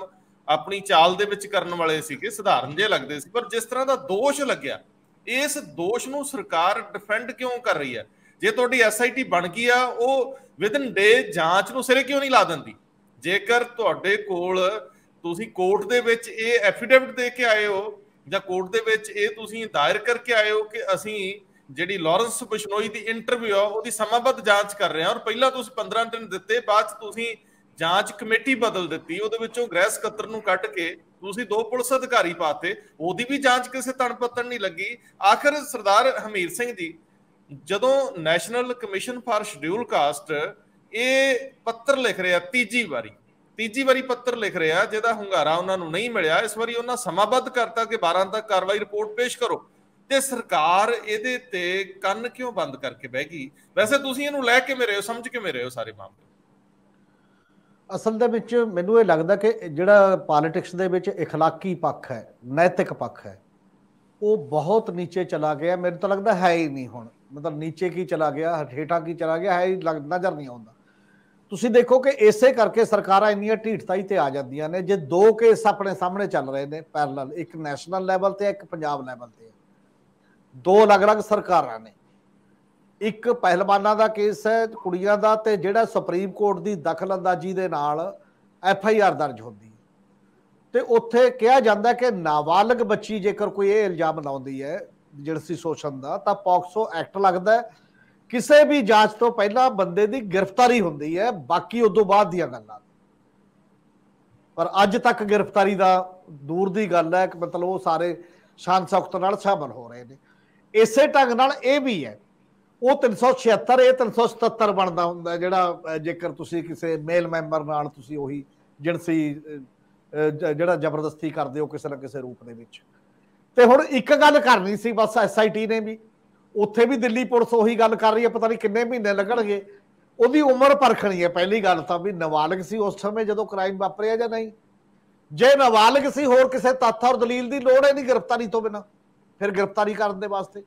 ਆਪਣੀ ਚਾਲ ਦੇ ਵਿੱਚ ਕਰਨ ਵਾਲੇ ਸੀਗੇ, ਸਧਾਰਨ ਜਿਹੇ ਲੱਗਦੇ ਸੀ। ਪਰ ਜਿਸ ਤਰ੍ਹਾਂ ਦਾ ਦੋਸ਼ ਲੱਗਿਆ, ਇਸ ਦੋਸ਼ ਨੂੰ ਸਰਕਾਰ ਡਿਫੈਂਡ ਕਿਉਂ ਕਰ ਰਹੀ ਹੈ? ਜੇ ਤੁਹਾਡੀ SIT ਬਣ ਗਈ ਆ, ਉਹ ਵਿਦਨ ਡੇ ਜਾਂਚ ਨੂੰ ਸਿਰੇ ਕਿਉਂ ਨਹੀਂ ਲਾ ਦਿੰਦੀ? ਜੇਕਰ ਤੁਹਾਡੇ ਕੋਲ ਤੁਸੀਂ ਕੋਰਟ ਦੇ ਵਿੱਚ ਇਹ ਐਫੀਡੇਵਿਟ ਦੇ ਕੇ ਆਏ ਹੋ ਜਾਂ ਕੋਰਟ ਦੇ ਵਿੱਚ ਇਹ ਤੁਸੀਂ ਦਾਇਰ ਕਰਕੇ ਆਏ ਹੋ ਕਿ ਅਸੀਂ ਜਿਹੜੀ ਲਾਰੈਂਸ ਬਿਸ਼ਨੋਈ ਦੀ ਇੰਟਰਵਿਊ ਆ ਉਹਦੀ ਸਮਾਬੱਧ ਜਾਂਚ ਕਰ ਰਹੇ ਆ, ਔਰ ਪਹਿਲਾਂ ਤੁਸੀਂ 15 ਦਿਨ ਦਿੱਤੇ, ਬਾਅਦ ਚ ਤੁਸੀਂ ਜਾਂਚ ਕਮੇਟੀ ਬਦਲ ਦਿੱਤੀ, ਉਹਦੇ ਵਿੱਚੋਂ ਗ੍ਰਹਿ ਸਕੱਤਰ ਨੂੰ ਕੱਢ ਕੇ ਤੁਸੀਂ 2 ਪੁਲਿਸ ਅਧਿਕਾਰੀ ਪਾਤੇ, ਉਹਦੀ ਵੀ ਜਾਂਚ ਕਿਸੇ ਤਣਪੱਤਣ ਨਹੀਂ ਲੱਗੀ। ਆਖਰ ਸਰਦਾਰ ਹਮੀਰ ਸਿੰਘ ਜੀ ਜਦੋਂ national commission for schedule caste ਇਹ ਪੱਤਰ ਲਿਖ ਰਿਹਾ, ਤੀਜੀ ਵਾਰੀ ਪੱਤਰ ਲਿਖ ਰਿਹਾ, ਜਿਹਦਾ ਹੁੰਗਾਰਾ ਉਹਨਾਂ ਨੂੰ ਨਹੀਂ ਮਿਲਿਆ, ਇਸ ਵਾਰੀ ਉਹਨਾਂ ਸਮਾਬੱਧ ਕਰਤਾ ਕਿ 12 ਤੱਕ ਕਾਰਵਾਈ ਰਿਪੋਰਟ ਪੇਸ਼ ਕਰੋ, ਤੇ ਸਰਕਾਰ ਇਹਦੇ ਤੇ ਕੰਨ ਕਿਉਂ ਬੰਦ ਕਰਕੇ ਬਹਿ ਗਈ? ਵੈਸੇ ਤੁਸੀਂ ਇਹਨੂੰ ਲੈ ਕਿਵੇਂ ਰਹੇ ਹੋ, ਸਮਝ ਕਿਵੇਂ ਰਹੇ ਹੋ ਸਾਰੇ ਮਾਮਲੇ? ਅਸਲ ਦੇ ਵਿੱਚ ਮੈਨੂੰ ਇਹ ਲੱਗਦਾ ਕਿ ਜਿਹੜਾ ਪੋਲਿਟਿਕਸ ਦੇ ਵਿੱਚ ਇਖਲਾਕੀ ਪੱਖ ਹੈ, ਨੈਤਿਕ ਪੱਖ ਹੈ, ਉਹ ਬਹੁਤ ਨੀਚੇ ਚਲਾ ਗਿਆ। ਮੈਨੂੰ ਤਾਂ ਲੱਗਦਾ ਹੈ ਹੀ ਨਹੀਂ ਹੁਣ, ਮਤਲਬ ਨੀਚੇ ਕੀ ਚਲਾ ਗਿਆ, ਹੇਠਾਂ ਕੀ ਚਲਾ ਗਿਆ, ਹੈ ਹੀ ਨਜ਼ਰ ਨਹੀਂ ਆਉਂਦਾ। ਤੁਸੀਂ ਦੇਖੋ ਕਿ ਇਸੇ ਕਰਕੇ ਸਰਕਾਰਾਂ ਇੰਨੀਆਂ ਢੀਠਤਾਈ ਤੇ ਆ ਜਾਂਦੀਆਂ ਨੇ। ਜੇ 2 ਕੇਸ ਆਪਣੇ ਸਾਹਮਣੇ ਚੱਲ ਰਹੇ ਨੇ ਪੈਰਲਲ, ਇੱਕ ਨੈਸ਼ਨਲ ਲੈਵਲ ਤੇ ਇੱਕ ਪੰਜਾਬ ਲੈਵਲ ਤੇ, 2 ਅਲੱਗ-ਅਲੱਗ ਸਰਕਾਰਾਂ ਨੇ। ਇੱਕ ਪਹਿਲਵਾਨਾਂ ਦਾ ਕੇਸ ਹੈ ਕੁੜੀਆਂ ਦਾ, ਤੇ ਜਿਹੜਾ ਸੁਪਰੀਮ ਕੋਰਟ ਦੀ ਦਖਲਅੰਦਾਜ਼ੀ ਦੇ ਨਾਲ FIR ਦਰਜ ਹੁੰਦੀ ਹੈ, ਤੇ ਉੱਥੇ ਕਿਹਾ ਜਾਂਦਾ ਕਿ ਨਾਬਾਲਗ ਬੱਚੀ ਜੇਕਰ ਕੋਈ ਇਹ ਇਲਜ਼ਾਮ ਲਾਉਂਦੀ ਹੈ ਜਿਣਸੀ ਸ਼ੋਸ਼ਣ ਦਾ, ਤਾਂ ਪੌਕਸੋ ਐਕਟ ਲੱਗਦਾ। ਕਿਸੇ ਵੀ ਜਾਂਚ ਤੋਂ ਪਹਿਲਾਂ ਬੰਦੇ ਦੀ ਗ੍ਰਿਫਤਾਰੀ ਹੁੰਦੀ ਹੈ, ਬਾਕੀ ਉਦੋਂ ਬਾਅਦ ਦੀਆਂ ਗੱਲਾਂ। ਪਰ ਅੱਜ ਤੱਕ ਗ੍ਰਿਫਤਾਰੀ ਦਾ ਦੂਰ ਦੀ ਗੱਲ ਹੈ ਕਿ ਮਤਲਬ ਉਹ ਸਾਰੇ ਸ਼ਾਨ ਸ਼ੌਕਤ ਨਾਲ ਸ਼ਾਮਲ ਹੋ ਰਹੇ ਨੇ। ਇਸੇ ਢੰਗ ਨਾਲ ਇਹ ਵੀ ਹੈ, ਉਹ 376 ਇਹ 377 ਬਣਦਾ ਹੁੰਦਾ, ਜਿਹੜਾ ਜੇਕਰ ਤੁਸੀਂ ਕਿਸੇ ਮੇਲ ਮੈਂਬਰ ਨਾਲ ਤੁਸੀਂ ਉਹੀ ਜਿਣਸੀ ਜਿਹੜਾ ਜ਼ਬਰਦਸਤੀ ਕਰਦੇ ਹੋ ਕਿਸੇ ਨਾ ਕਿਸੇ ਰੂਪ ਦੇ ਵਿੱਚ। ਤੇ ਹੁਣ ਇੱਕ ਗੱਲ ਕਰਨੀ ਸੀ ਬਸ SIT ਨੇ ਵੀ, ਉੱਥੇ ਵੀ ਦਿੱਲੀ ਪੁਲਿਸ ਉਹੀ ਗੱਲ ਕਰ ਰਹੀ ਹੈ, ਪਤਾ ਨਹੀਂ ਕਿੰਨੇ ਮਹੀਨੇ ਲੱਗਣਗੇ। ਉਹਦੀ ਉਮਰ ਪਰਖਣੀ ਹੈ ਪਹਿਲੀ ਗੱਲ ਤਾਂ, ਵੀ ਨਾਬਾਲਗ ਸੀ ਉਸ ਸਮੇਂ ਜਦੋਂ ਕ੍ਰਾਈਮ ਵਾਪਰਿਆ ਜਾਂ ਨਹੀਂ। ਜੇ ਨਾਬਾਲਗ ਸੀ, ਹੋਰ ਕਿਸੇ ਤੱਥ ਔਰ ਦਲੀਲ ਦੀ ਲੋੜ ਹੈ ਨਹੀਂ ਗ੍ਰਿਫਤਾਰੀ ਤੋਂ ਬਿਨਾਂ, ਫਿਰ ਗ੍ਰਿਫਤਾਰੀ ਕਰਨ ਦੇ ਵਾਸਤੇ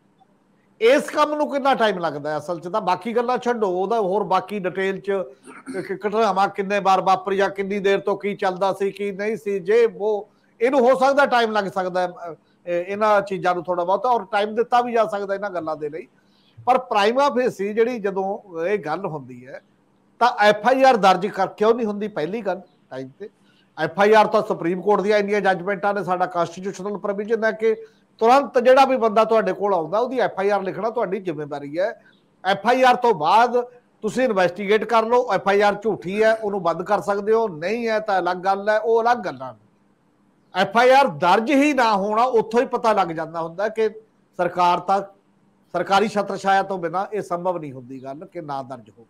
ਇਸ ਕੰਮ ਨੂੰ ਕਿੰਨਾ ਟਾਈਮ ਲੱਗਦਾ ਹੈ ਅਸਲ 'ਚ। ਤਾਂ ਬਾਕੀ ਗੱਲਾਂ ਛੱਡੋ, ਉਹਦਾ ਹੋਰ ਬਾਕੀ ਡਿਟੇਲ 'ਚ ਘਟਨਾਵਾਂ ਕਿੰਨੇ ਵਾਰ ਵਾਪਰੀ ਜਾਂ ਕਿੰਨੀ ਦੇਰ ਤੋਂ ਕੀ ਚੱਲਦਾ ਸੀ ਕੀ ਨਹੀਂ ਸੀ, ਜੇ ਉਹ ਇਹਨੂੰ ਹੋ ਸਕਦਾ ਟਾਈਮ ਲੱਗ ਸਕਦਾ ਇਹਨਾਂ ਚੀਜ਼ਾਂ ਨੂੰ ਥੋੜਾ ਬਹੁਤਾ, ਔਰ ਟਾਈਮ ਦਿੱਤਾ ਵੀ ਜਾ ਸਕਦਾ ਇਹਨਾਂ ਗੱਲਾਂ ਦੇ ਲਈ। ਪਰ ਪ੍ਰਾਈਮਾ ਫੇਸੀ ਜਿਹੜੀ ਜਦੋਂ ਇਹ ਗੱਲ ਹੁੰਦੀ ਹੈ ਤਾਂ FIR ਦਰਜ ਕਿਉਂ ਨਹੀਂ ਹੁੰਦੀ? ਪਹਿਲੀ ਗੱਲ ਟਾਈਮ ਤੇ FIR ਤਾਂ ਸੁਪਰੀਮ ਕੋਰਟ ਦੀਆਂ ਇੰਨੀਆਂ ਜੱਜਮੈਂਟਾਂ ਨੇ, ਸਾਡਾ ਕਾਨਸਟੀਟਿਊਸ਼ਨਲ ਪ੍ਰੋਵੀਜ਼ਨ ਹੈ ਕਿ ਤੁਰੰਤ ਜਿਹੜਾ ਵੀ ਬੰਦਾ ਤੁਹਾਡੇ ਕੋਲ ਆਉਂਦਾ ਉਹਦੀ FIR ਲਿਖਣਾ ਤੁਹਾਡੀ ਜ਼ਿੰਮੇਵਾਰੀ ਹੈ। FIR ਤੋਂ ਬਾਅਦ ਤੁਸੀਂ ਇਨਵੈਸਟੀਗੇਟ ਕਰ ਲਓ, FIR ਝੂਠੀ ਹੈ ਉਹਨੂੰ ਬੰਦ ਕਰ ਸਕਦੇ ਹੋ, ਨਹੀਂ ਹੈ ਤਾਂ ਅਲੱਗ ਗੱਲ ਹੈ, ਉਹ ਅਲੱਗ ਗੱਲਾਂ। FIR ਦਰਜ ਹੀ ਨਾ ਹੋਣਾ, ਉੱਥੋਂ ਹੀ ਪਤਾ ਲੱਗ ਜਾਂਦਾ ਹੁੰਦਾ ਕਿ ਸਰਕਾਰ ਤਾਂ ਸਰਕਾਰੀ ਛਤਰ ਛਾਇਆ ਤੋਂ ਬਿਨਾਂ ਇਹ ਸੰਭਵ ਨਹੀਂ ਹੁੰਦੀ ਗੱਲ ਕਿ ਨਾ ਦਰਜ ਹੋ।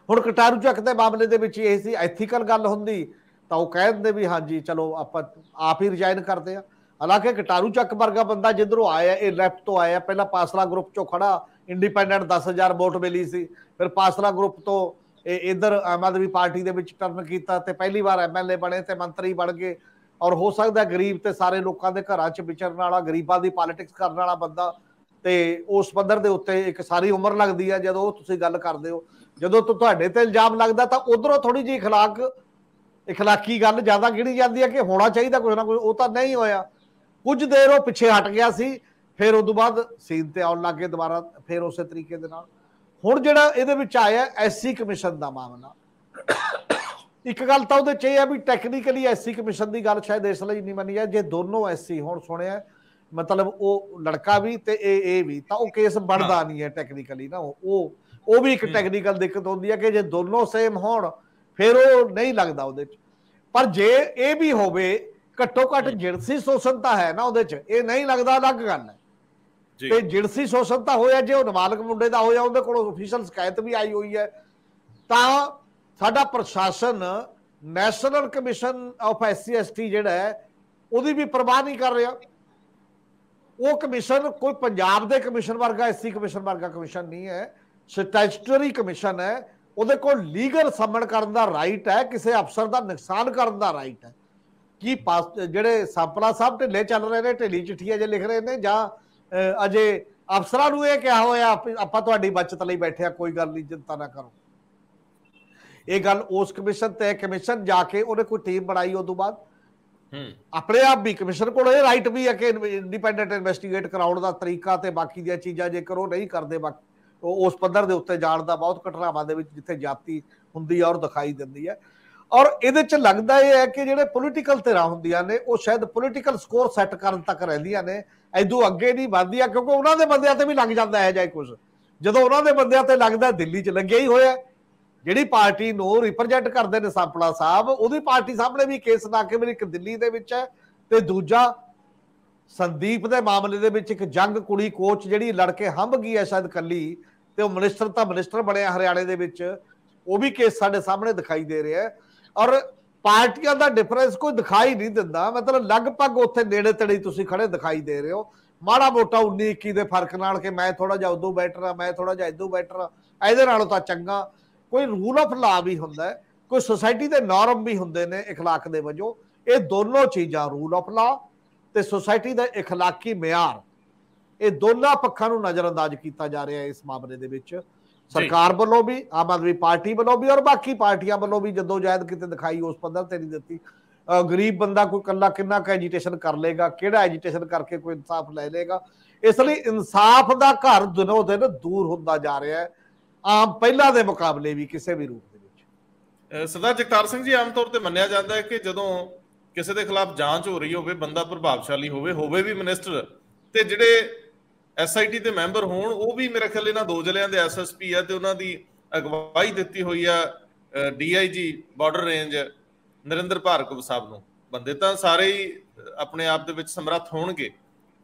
ਹੁਣ ਕਟਾਰੂ ਚੱਕ ਦੇ ਮਾਮਲੇ ਦੇ ਵਿੱਚ ਇਹ ਸੀ, ਐਥੀਕਲ ਗੱਲ ਹੁੰਦੀ ਤਾਂ ਉਹ ਕਹਿ ਦਿੰਦੇ ਵੀ ਹਾਂਜੀ ਚਲੋ ਆਪਾਂ ਆਪ ਹੀ ਰਿਜ਼ਾਈਨ ਕਰਦੇ ਆ। ਹਾਲਾਂਕਿ ਕਟਾਰੂ ਚੱਕ ਵਰਗਾ ਬੰਦਾ ਜਿੱਧਰੋਂ ਆਇਆ, ਇਹ ਲੈਫਟ ਤੋਂ ਆਇਆ, ਪਹਿਲਾਂ ਪਾਸਲਾ ਗਰੁੱਪ ਚੋਂ ਖੜਾ, ਇੰਡੀਪੈਂਡੈਂਟ 10,000 ਵੋਟ ਮਿਲੀ ਸੀ, ਫਿਰ ਪਾਸਲਾ ਗਰੁੱਪ ਤੋਂ ਇਹ ਇੱਧਰ ਆਮ ਆਦਮੀ ਪਾਰਟੀ ਦੇ ਵਿੱਚ ਟਰਨ ਕੀਤਾ ਤੇ ਪਹਿਲੀ ਵਾਰ MLA ਬਣੇ ਤੇ ਮੰਤਰੀ ਬਣ ਗਏ। ਔਰ ਹੋ ਸਕਦਾ ਗਰੀਬ ਤੇ ਸਾਰੇ ਲੋਕਾਂ ਦੇ ਘਰਾਂ 'ਚ ਵਿਚਰਨ ਵਾਲਾ, ਗਰੀਬਾਂ ਦੀ ਪੋਲਿਟਿਕਸ ਕਰਨ ਵਾਲਾ ਬੰਦਾ, ਤੇ ਉਸ ਪੱਧਰ ਦੇ ਉੱਤੇ ਇੱਕ ਸਾਰੀ ਉਮਰ ਲੱਗਦੀ ਹੈ ਜਦੋਂ ਉਹ ਤੁਸੀਂ ਗੱਲ ਕਰਦੇ ਹੋ। ਜਦੋਂ ਤੁਹਾਡੇ ਤੇ ਇਲਜ਼ਾਮ ਲੱਗਦਾ ਤਾਂ ਉਧਰੋਂ ਥੋੜੀ ਜਿਹੀ ਇਖਲਾਕੀ ਗੱਲ ਜ਼ਿਆਦਾ ਗਿਣੀ ਜਾਂਦੀ ਹੈ ਕਿ ਹੋਣਾ ਚਾਹੀਦਾ ਕੁਝ ਨਾ ਕੁਝ, ਉਹ ਤਾਂ ਨਹੀਂ ਹੋਇਆ। ਕੁਝ ਦੇਰ ਉਹ ਪਿੱਛੇ ਹਟ ਗਿਆ ਸੀ, ਫਿਰ ਉਦੋਂ ਬਾਅਦ ਸੀਨ ਤੇ ਆਉਣ ਲੱਗ ਗਏ ਦੁਬਾਰਾ, ਫਿਰ ਉਸੇ ਤਰੀਕੇ ਦੇ ਨਾਲ। ਹੁਣ ਜਿਹੜਾ ਇਹਦੇ ਵਿੱਚ ਆਇਆ SC ਕਮਿਸ਼ਨ ਦਾ ਮਾਮਲਾ, ਇੱਕ ਗੱਲ ਤਾਂ ਉਹਦੇ 'ਚ ਇਹ ਹੈ ਵੀ ਟੈਕਨੀਕਲੀ SC ਕਮਿਸ਼ਨ ਦੀ ਗੱਲ ਸ਼ਾਇਦ ਇਸ ਲਈ ਨਹੀਂ ਮੰਨੀ ਹੈ, ਜੇ ਦੋਨੋਂ SC ਹੁਣ ਸੁਣਿਆ ਮਤਲਬ ਉਹ ਲੜਕਾ ਵੀ ਤੇ ਇਹ ਵੀ, ਤਾਂ ਉਹ ਕੇਸ ਬਣਦਾ ਨਹੀਂ ਹੈ ਟੈਕਨੀਕਲੀ ਨਾ। ਉਹ ਵੀ ਇੱਕ ਟੈਕਨੀਕਲ ਦਿੱਕਤ ਹੁੰਦੀ ਹੈ ਕਿ ਜੇ ਦੋਨੋਂ ਸੇਮ ਹੋਣ ਫਿਰ ਉਹ ਨਹੀਂ ਲੱਗਦਾ ਉਹਦੇ 'ਚ। ਪਰ ਜੇ ਇਹ ਵੀ ਹੋਵੇ, ਘੱਟੋ ਘੱਟ ਜਿਣਸੀ ਸ਼ੋਸ਼ਣ ਤਾਂ ਹੈ ਨਾ ਉਹਦੇ 'ਚ, ਇਹ ਨਹੀਂ ਲੱਗਦਾ ਅਲੱਗ ਗੱਲ ਹੈ। ਤੇ ਜਿਣਸੀ ਸ਼ੋਸ਼ਣ ਤਾਂ ਹੋਇਆ, ਜੇ ਉਹ ਨਾਬਾਲਗ ਮੁੰਡੇ ਦਾ ਹੋਇਆ, ਉਹਦੇ ਕੋਲ ਅਫੀਸ਼ੀਅਲ ਸ਼ਿਕਾਇਤ ਵੀ ਆਈ ਹੋਈ ਹੈ, ਤਾਂ ਸਾਡਾ ਪ੍ਰਸ਼ਾਸਨ national commission of SC ST ਜਿਹੜਾ ਹੈ ਉਹਦੀ ਵੀ ਪਰਵਾਹ ਨਹੀਂ ਕਰ ਰਿਹਾ। ਉਹ ਕਮਿਸ਼ਨ ਕੋਈ ਪੰਜਾਬ ਦੇ ਕਮਿਸ਼ਨ ਵਰਗਾ SC ਕਮਿਸ਼ਨ ਵਰਗਾ ਕਮਿਸ਼ਨ ਨਹੀਂ ਹੈ, ਸਟੈਚੂਟਰੀ ਕਮਿਸ਼ਨ ਹੈ। ਉਹਦੇ ਕੋਲ ਲੀਗਲ ਸਮਨ ਕਰਨ ਦਾ ਰਾਈਟ ਹੈ, ਕਿਸੇ ਅਫਸਰ ਦਾ ਨੁਕਸਾਨ ਕਰਨ ਦਾ ਰਾਈਟ ਹੈ। ਕੀ ਜਿਹੜੇ ਸਾਂਪਲਾ ਸਾਹਿਬ ਢਿੱਲੇ ਚੱਲ ਰਹੇ ਨੇ, ਢਿੱਲੀ ਚਿੱਠੀਆਂ ਜੇ ਲਿਖ ਰਹੇ ਨੇ, ਜਾਂ ਅਜੇ ਅਫਸਰਾਂ ਨੂੰ ਇਹ ਕਿਹਾ ਹੋਇਆ ਆਪਾਂ ਤੁਹਾਡੀ ਬਚਤ ਲਈ ਬੈਠੇ ਆ, ਕੋਈ ਗੱਲ ਨਹੀਂ ਚਿੰਤਾ ਨਾ ਕਰੋ। ਇਹ ਗੱਲ ਉਸ ਕਮਿਸ਼ਨ ਤੇ ਕਮਿਸ਼ਨ ਜਾ ਕੇ ਉਹਨੇ ਕੋਈ ਟੀਮ ਬਣਾਈ, ਉਦੋਂ ਬਾਅਦ ਆਪਣੇ ਆਪ ਵੀ ਕਮਿਸ਼ਨ ਕੋਲ ਇਹ ਰਾਈਟ ਵੀ ਹੈ ਕਿ ਇੰਡੀਪੈਂਡੈਂਟ ਇਨਵੈਸਟੀਗੇਟ ਕਰਾਉਣ ਦਾ ਤਰੀਕਾ ਤੇ ਬਾਕੀ ਦੀਆਂ ਚੀਜ਼ਾਂ ਜੇਕਰ ਉਹ ਨਹੀਂ ਕਰਦੇ, ਬਾਕੀ ਉਸ ਪੱਧਰ ਦੇ ਉੱਤੇ ਜਾਣ ਦਾ ਬਹੁਤ ਘਟਨਾਵਾਂ ਦੇ ਵਿੱਚ ਜਿੱਥੇ ਜਾਤੀ ਹੁੰਦੀ ਹੈ ਔਰ ਦਿਖਾਈ ਦਿੰਦੀ ਹੈ। ਔਰ ਇਹਦੇ ਚ ਲੱਗਦਾ ਇਹ ਹੈ ਕਿ ਜਿਹੜੇ ਪੋਲੀਟੀਕਲ ਧਿਰਾਂ ਹੁੰਦੀਆਂ ਨੇ ਉਹ ਸ਼ਾਇਦ ਪੋਲੀਟੀਕਲ ਸਕੋਰ ਸੈੱਟ ਕਰਨ ਤੱਕ ਰਹਿੰਦੀਆਂ ਨੇ, ਇਦੋਂ ਅੱਗੇ ਨਹੀਂ ਵੱਧਦੀਆਂ, ਕਿਉਂਕਿ ਉਹਨਾਂ ਦੇ ਬੰਦਿਆਂ ਤੇ ਵੀ ਲੱਗ ਜਾਂਦਾ ਹੈ ਜਾਂ ਕੁਝ। ਜਦੋਂ ਉਹਨਾਂ ਦੇ ਬੰਦਿਆਂ ਤੇ ਲੱਗਦਾ, ਦਿੱਲੀ 'ਚ ਲੱਗਿਆ ਹੀ ਹੋਇਆ, ਜਿਹੜੀ ਪਾਰਟੀ ਨੂੰ ਰਿਪਰੈਜ਼ੈਂਟ ਕਰਦੇ ਨੇ ਸਾਂਪਲਾ ਸਾਹਿਬ, ਉਹਦੀ ਪਾਰਟੀ ਸਾਹਮਣੇ ਵੀ ਕੇਸ ਨਾ ਕੇ ਇੱਕ ਦਿੱਲੀ ਦੇ ਵਿੱਚ ਹੈ, ਤੇ ਦੂਜਾ ਸੰਦੀਪ ਦੇ ਮਾਮਲੇ ਦੇ ਵਿੱਚ ਇੱਕ ਜੰਗ ਕੁੜੀ ਕੋਚ ਜਿਹੜੀ ਲੜ ਕੇ ਹੰਭ ਗਈ ਹੈ ਸ਼ਾਇਦ ਕੱਲੀ, ਤੇ ਉਹ ਮਿਨਿਸਟਰ ਤਾਂ ਮਿਨਿਸਟਰ ਬਣਿਆ ਹਰਿਆਣੇ ਦੇ ਵਿੱਚ, ਉਹ ਵੀ ਕੇਸ ਸਾਡੇ ਸਾਹਮਣੇ ਦਿਖਾਈ ਦੇ ਰਿਹਾ ਹੈ। ਔਰ ਪਾਰਟੀਆਂ ਦਾ ਡਿਫਰੈਂਸ ਕੋਈ ਦਿਖਾਈ ਨਹੀਂ ਦਿੰਦਾ, ਮਤਲਬ ਲਗਭਗ ਉੱਥੇ ਨੇੜੇ ਤੇੜੇ ਤੁਸੀਂ ਖੜੇ ਦਿਖਾਈ ਦੇ ਰਹੇ ਹੋ, ਮਾੜਾ ਮੋਟਾ 19-21 ਦੇ ਫਰਕ ਨਾਲ ਕਿ ਮੈਂ ਥੋੜਾ ਜਿਹਾ ਉਦੋਂ ਬੈਟਰ ਆ, ਮੈਂ ਥੋੜਾ ਜਿਹਾ ਇਦੋਂ ਬੈਟਰ ਆ, ਇਹਦੇ ਨਾਲੋਂ ਤਾਂ ਚੰਗਾ। ਕੋਈ ਰੂਲ ਆਫ ਲਾ ਵੀ ਹੁੰਦਾ ਹੈ, ਕੋਈ ਸੁਸਾਇਟੀ ਦੇ ਨੋਰਮ ਵੀ ਹੁੰਦੇ ਨੇ ਇਖਲਾਕ ਦੇ ਵਜੋਂ। ਇਹ ਦੋਨੋਂ ਚੀਜ਼ਾਂ, ਰੂਲ ਆਫ ਲਾ ਤੇ ਸੁਸਾਇਟੀ ਦਾ ਇਖਲਾਕੀ ਮਿਆਰ, ਇਹ ਦੋਨਾਂ ਪੱਖਾਂ ਨੂੰ ਨਜ਼ਰਅੰਦਾਜ਼ ਕੀਤਾ ਜਾ ਰਿਹਾ ਹੈ ਇਸ ਮਾਮਲੇ ਦੇ ਵਿੱਚ, ਸਰਕਾਰ ਵੱਲੋਂ ਵੀ, ਆਮ ਆਦਮੀ ਪਾਰਟੀ ਵੱਲੋਂ ਵੀ, ਔਰ ਬਾਕੀ ਪਾਰਟੀਆਂ ਵੱਲੋਂ ਵੀ ਜਦੋਂ ਜਾਇਦ ਕਿਤੇ ਦਿਖਾਈ ਉਸ ਪੱਧਰ ਤੇ ਨਹੀਂ ਦਿੱਤੀ। ਗਰੀਬ ਬੰਦਾ ਕੋਈ ਕੱਲਾ ਕਿੰਨਾ ਕੁ ਐਜੀਟੇਸ਼ਨ ਕਰ ਲੇਗਾ, ਕਿਹੜਾ ਐਜੀਟੇਸ਼ਨ ਕਰਕੇ ਕੋਈ ਇਨਸਾਫ ਲੈ ਲੇਗਾ। ਇਸ ਲਈ ਇਨਸਾਫ ਦਾ ਘਰ ਦਿਨੋਂ ਦਿਨ ਦੂਰ ਹੁੰਦਾ ਜਾ ਰਿਹਾ ਹੈ, ਆਮ ਪਹਿਲਾਂ ਦੇ ਮੁਕਾਬਲੇ ਵੀ ਕਿਸੇ ਵੀ ਰੂਪ ਦੇ ਵਿੱਚ। ਸਰਦਾਰ ਜਗਤਾਰ ਸਿੰਘ ਜੀ, ਆਮ ਤੌਰ ਤੇ ਮੰਨਿਆ ਜਾਂਦਾ ਹੈ ਕਿ ਜਦੋਂ ਕਿਸੇ ਦੇ ਖਿਲਾਫ ਜਾਂਚ ਹੋ ਰਹੀ ਹੋਵੇ, ਬੰਦਾ ਪ੍ਰਭਾਵਸ਼ਾਲੀ ਹੋਵੇ ਵੀ ਮਿਨਿਸਟਰ, ਤੇ ਜਿਹੜੇ SIT ਦੇ ਮੈਂਬਰ ਹੋਣ, ਉਹ ਵੀ ਮੇਰੇ ਖਿਆਲ ਇਹਨਾਂ 2 ਜ਼ਿਲ੍ਹਿਆਂ ਦੇ SSP ਆ, ਤੇ ਉਹਨਾਂ ਦੀ ਅਗਵਾਈ ਦਿੱਤੀ ਹੋਈ ਆ DIG border range Narinder Bhargava sahib ਨੂੰ। ਬੰਦੇ ਤਾਂ ਸਾਰੇ ਹੀ ਆਪਣੇ ਆਪ ਦੇ ਵਿੱਚ ਸਮਰੱਥ ਹੋਣਗੇ,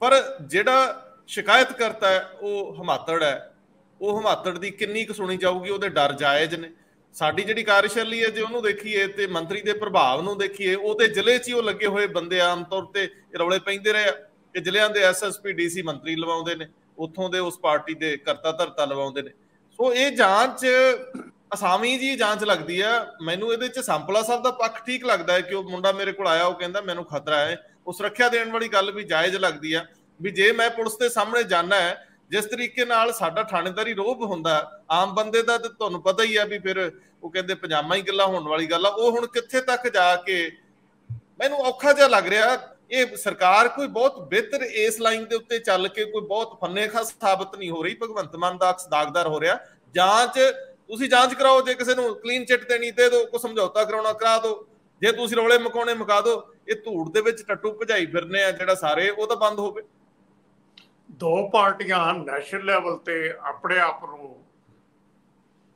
ਪਰ ਜਿਹੜਾ ਸ਼ਿਕਾਇਤ ਕਰਤਾ ਹੈ ਉਹ ਹਿਮਾਤੜ ਹੈ, ਉਹ ਹਿਮਾਤੜ ਦੀ ਕਿੰਨੀ ਕੁ ਸੁਣੀ ਜਾਊਗੀ, ਉਹਦੇ ਡਰ ਜਾਇਜ਼ ਨੇ। ਸਾਡੀ ਜਿਹੜੀ ਕਾਰਜਸ਼ੈਲੀ ਹੈ, ਜੇ ਉਹਨੂੰ ਦੇਖੀਏ ਤੇ ਮੰਤਰੀ ਦੇ ਪ੍ਰਭਾਵ ਨੂੰ ਦੇਖੀਏ, ਉਹਦੇ ਜ਼ਿਲ੍ਹੇ 'ਚ ਹੀ ਉਹ ਲੱਗੇ ਹੋਏ ਬੰਦੇ ਆਮ ਤੌਰ ਤੇ ਰੌਲੇ ਪੈਂਦੇ ਰਹੇ ਆ ਕਿ ਜ਼ਿਲ੍ਹਿਆਂ ਦੇ SSP DC ਮੰਤਰੀ ਲਵਾਉਂਦੇ ਨੇ, ਉੱਥੋਂ ਦੇ ਉਸ ਪਾਰਟੀ ਦੇ ਕਰਤਾ ਧਰਤਾ ਲਵਾਉਂਦੇ ਨੇ। ਸੋ ਇਹ ਜਾਂਚ ਅਸਾਮੀ ਜੀ ਜਾਂਚ ਲੱਗਦੀ ਆ ਮੈਨੂੰ। ਇਹਦੇ 'ਚ ਸਾਂਪਲਾ ਸਾਹਿਬ ਦਾ ਪੱਖ ਠੀਕ ਲੱਗਦਾ ਹੈ ਕਿ ਉਹ ਮੁੰਡਾ ਮੇਰੇ ਕੋਲ ਆਇਆ, ਉਹ ਕਹਿੰਦਾ ਮੈਨੂੰ ਖਤਰਾ ਹੈ, ਉਹ ਸੁਰੱਖਿਆ ਦੇਣ ਵਾਲੀ ਗੱਲ ਵੀ ਜਾਇਜ਼ ਲੱਗਦੀ ਆ ਵੀ ਜੇ ਮੈਂ ਪੁਲਿਸ ਦੇ ਸਾਹਮਣੇ ਜਾਣਾ ਹੈ, ਜਿਸ ਤਰੀਕੇ ਨਾਲ ਸਾਡਾ ਥਾਣੇਦਾਰੀ ਰੋਹਬ ਹੁੰਦਾ ਆਮ ਬੰਦੇ ਦਾ, ਤੇ ਤੁਹਾਨੂੰ ਪਤਾ ਹੀ ਆ ਵੀ ਫਿਰ ਉਹ ਕਹਿੰਦੇ ਪਜਾਮਾ ਹੀ ਗੱਲਾਂ ਹੋਣ ਵਾਲੀ ਗੱਲ ਆ। ਉਹ ਹੁਣ ਕਿੱਥੇ ਤੱਕ ਜਾ ਕੇ ਮੈਨੂੰ ਔਖਾ ਜਿਹਾ ਲੱਗ ਰਿਹਾ। ਇਹ ਸਰਕਾਰ ਕੋਈ ਬਹੁਤ ਬਿਹਤਰ ਇਸ ਲਾਈਨ ਦੇ ਉੱਤੇ ਚੱਲ ਕੇ ਕੋਈ ਬਹੁਤ ਫੰਨੇਖਾ ਸਾਬਤ ਨਹੀਂ ਹੋ ਰਹੀ, ਭਗਵੰਤ ਮਾਨ ਦਾ ਦਾਗਦਾਰ ਹੋ ਰਿਹਾ। ਜਾਂਚ ਤੁਸੀਂ ਜਾਂਚ ਕਰਾਓ, ਜੇ ਕਿਸੇ ਨੂੰ ਕਲੀਨ ਚਿੱਟ ਦੇਣੀ ਦੇ ਦਿਓ, ਕੋਈ ਸਮਝੌਤਾ ਕਰਾਉਣਾ ਕਰਾ ਦਿਓ, ਜੇ ਤੁਸੀਂ ਰੌਲੇ ਮਕਾਉਣੇ ਮੁਕਾ ਦਿਓ। ਇਹ ਧੂੜ ਦੇ ਵਿੱਚ ਟੱਟੂ ਭਜਾਈ ਫਿਰਨੇ ਆ ਜਿਹੜਾ ਸਾਰੇ, ਉਹ ਤਾਂ ਬੰਦ ਹੋਵੇ। 2 ਪਾਰਟੀਆਂ ਨੈਸ਼ਨਲ ਲੈਵਲ ਤੇ ਆਪਣੇ ਆਪ ਨੂੰ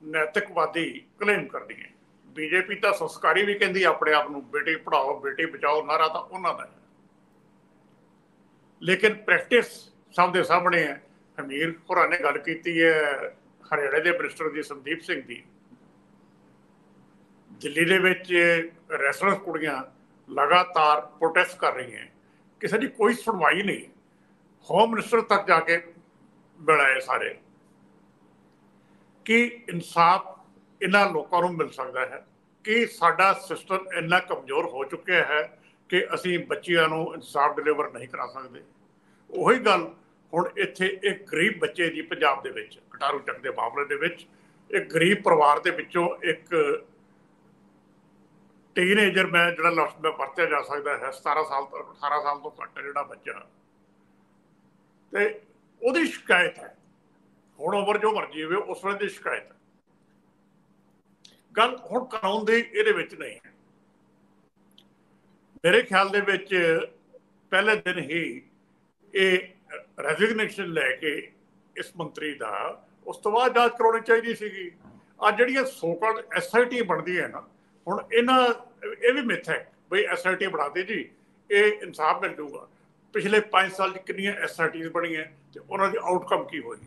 ਨੈਤਿਕਵਾਦੀ ਕਲੇਮ ਕਰਦੀਆਂ। BJP ਤਾਂ ਸੰਸਕਾਰੀ ਵੀ ਕਹਿੰਦੀ ਆਪਣੇ ਆਪ ਨੂੰ, ਬੇਟੀ ਪੜਾਓ ਬੇਟੀ ਬਚਾਓ ਨਾਰਾ ਤਾਂ ਉਹਨਾਂ ਦਾ ਹੈ, ਲੇਕਿਨ ਪ੍ਰੈਕਟਿਸ ਸਭ ਦੇ ਸਾਹਮਣੇ ਹੈ। ਹਮੀਰ ਹੋਰਾਂ ਨੇ ਗੱਲ ਕੀਤੀ ਹੈ ਹਰਿਆਣੇ ਦੇ ਮਿਨਿਸਟਰ ਦੀ, ਸੰਦੀਪ ਸਿੰਘ ਦੀ। ਦਿੱਲੀ ਦੇ ਵਿੱਚ ਰੈਸਲਰ ਕੁੜੀਆਂ ਲਗਾਤਾਰ ਪ੍ਰੋਟੈਸਟ ਕਰ ਰਹੀਆਂ, ਕਿਸੇ ਦੀ ਕੋਈ ਸੁਣਵਾਈ ਨਹੀਂ। ਹੋਮ ਮਿਨਿਸਟਰ ਤੱਕ ਜਾ ਕੇ ਮਿਲਾਏ ਸਾਰੇ ਕਿ ਇਨਸਾਫ ਇਹਨਾਂ ਲੋਕਾਂ ਨੂੰ ਮਿਲ ਸਕਦਾ ਹੈ, ਕਿ ਸਾਡਾ ਸਿਸਟਮ ਇੰਨਾ ਕਮਜ਼ੋਰ ਹੋ ਚੁੱਕਿਆ ਹੈ ਕਿ ਅਸੀਂ ਬੱਚਿਆਂ ਨੂੰ ਇਨਸਾਫ ਡਿਲੀਵਰ ਨਹੀਂ ਕਰਾ ਸਕਦੇ। ਉਹੀ ਗੱਲ ਹੁਣ ਇੱਥੇ ਇੱਕ ਗਰੀਬ ਬੱਚੇ ਦੀ ਪੰਜਾਬ ਦੇ ਵਿੱਚ ਕਟਾਰੂ ਚੱਕ ਦੇ ਮਾਮਲੇ ਦੇ ਵਿੱਚ, ਇੱਕ ਗਰੀਬ ਪਰਿਵਾਰ ਦੇ ਵਿੱਚੋਂ ਇੱਕ ਟੀਨਏਜਰ, ਮੈਂ ਜਿਹੜਾ ਲਫ਼ਜ਼ ਮੈਂ ਵਰਤਿਆ ਜਾ ਸਕਦਾ ਹੈ, 17 ਸਾਲ ਤੋਂ 18 ਸਾਲ ਤੋਂ ਘੱਟ ਜਿਹੜਾ ਬੱਚਾ, ਤੇ ਉਹਦੀ ਸ਼ਿਕਾਇਤ ਹੈ। ਹੁਣ ਉਮਰ ਜੋ ਮਰਜੀ ਹੋਵੇ, ਉਸ ਵੇਲੇ ਦੀ ਸ਼ਿਕਾਇਤ ਹੈ। ਗੱਲ ਹੁਣ ਕਾਨੂੰਨ ਦੀ ਇਹਦੇ ਵਿੱਚ ਨਹੀਂ ਹੈ। ਮੇਰੇ ਖਿਆਲ ਦੇ ਵਿੱਚ ਪਹਿਲੇ ਦਿਨ ਹੀ ਇਹ ਰੈਜ਼ਿਗਨੇਸ਼ਨ ਲੈ ਕੇ ਇਸ ਮੰਤਰੀ ਦਾ, ਉਸ ਤੋਂ ਬਾਅਦ ਜਾਂਚ ਕਰਾਉਣੀ ਚਾਹੀਦੀ ਸੀਗੀ। ਅੱਜ ਜਿਹੜੀਆਂ ਸੋਕਲ SIT ਬਣਦੀ ਹੈ ਨਾ, ਹੁਣ ਇਹ ਵੀ ਮਿੱਥ ਹੈ ਬਈ SIT ਬਣਾਦੇ ਜੀ ਇਹ ਇਨਸਾਫ ਮਿਲ ਜੂਗਾ। ਪਿਛਲੇ 5 ਸਾਲ 'ਚ ਕਿੰਨੀਆਂ SITs ਬਣੀਆਂ ਤੇ ਉਹਨਾਂ ਦੀ ਆਊਟਕਮ ਕੀ ਹੋਈ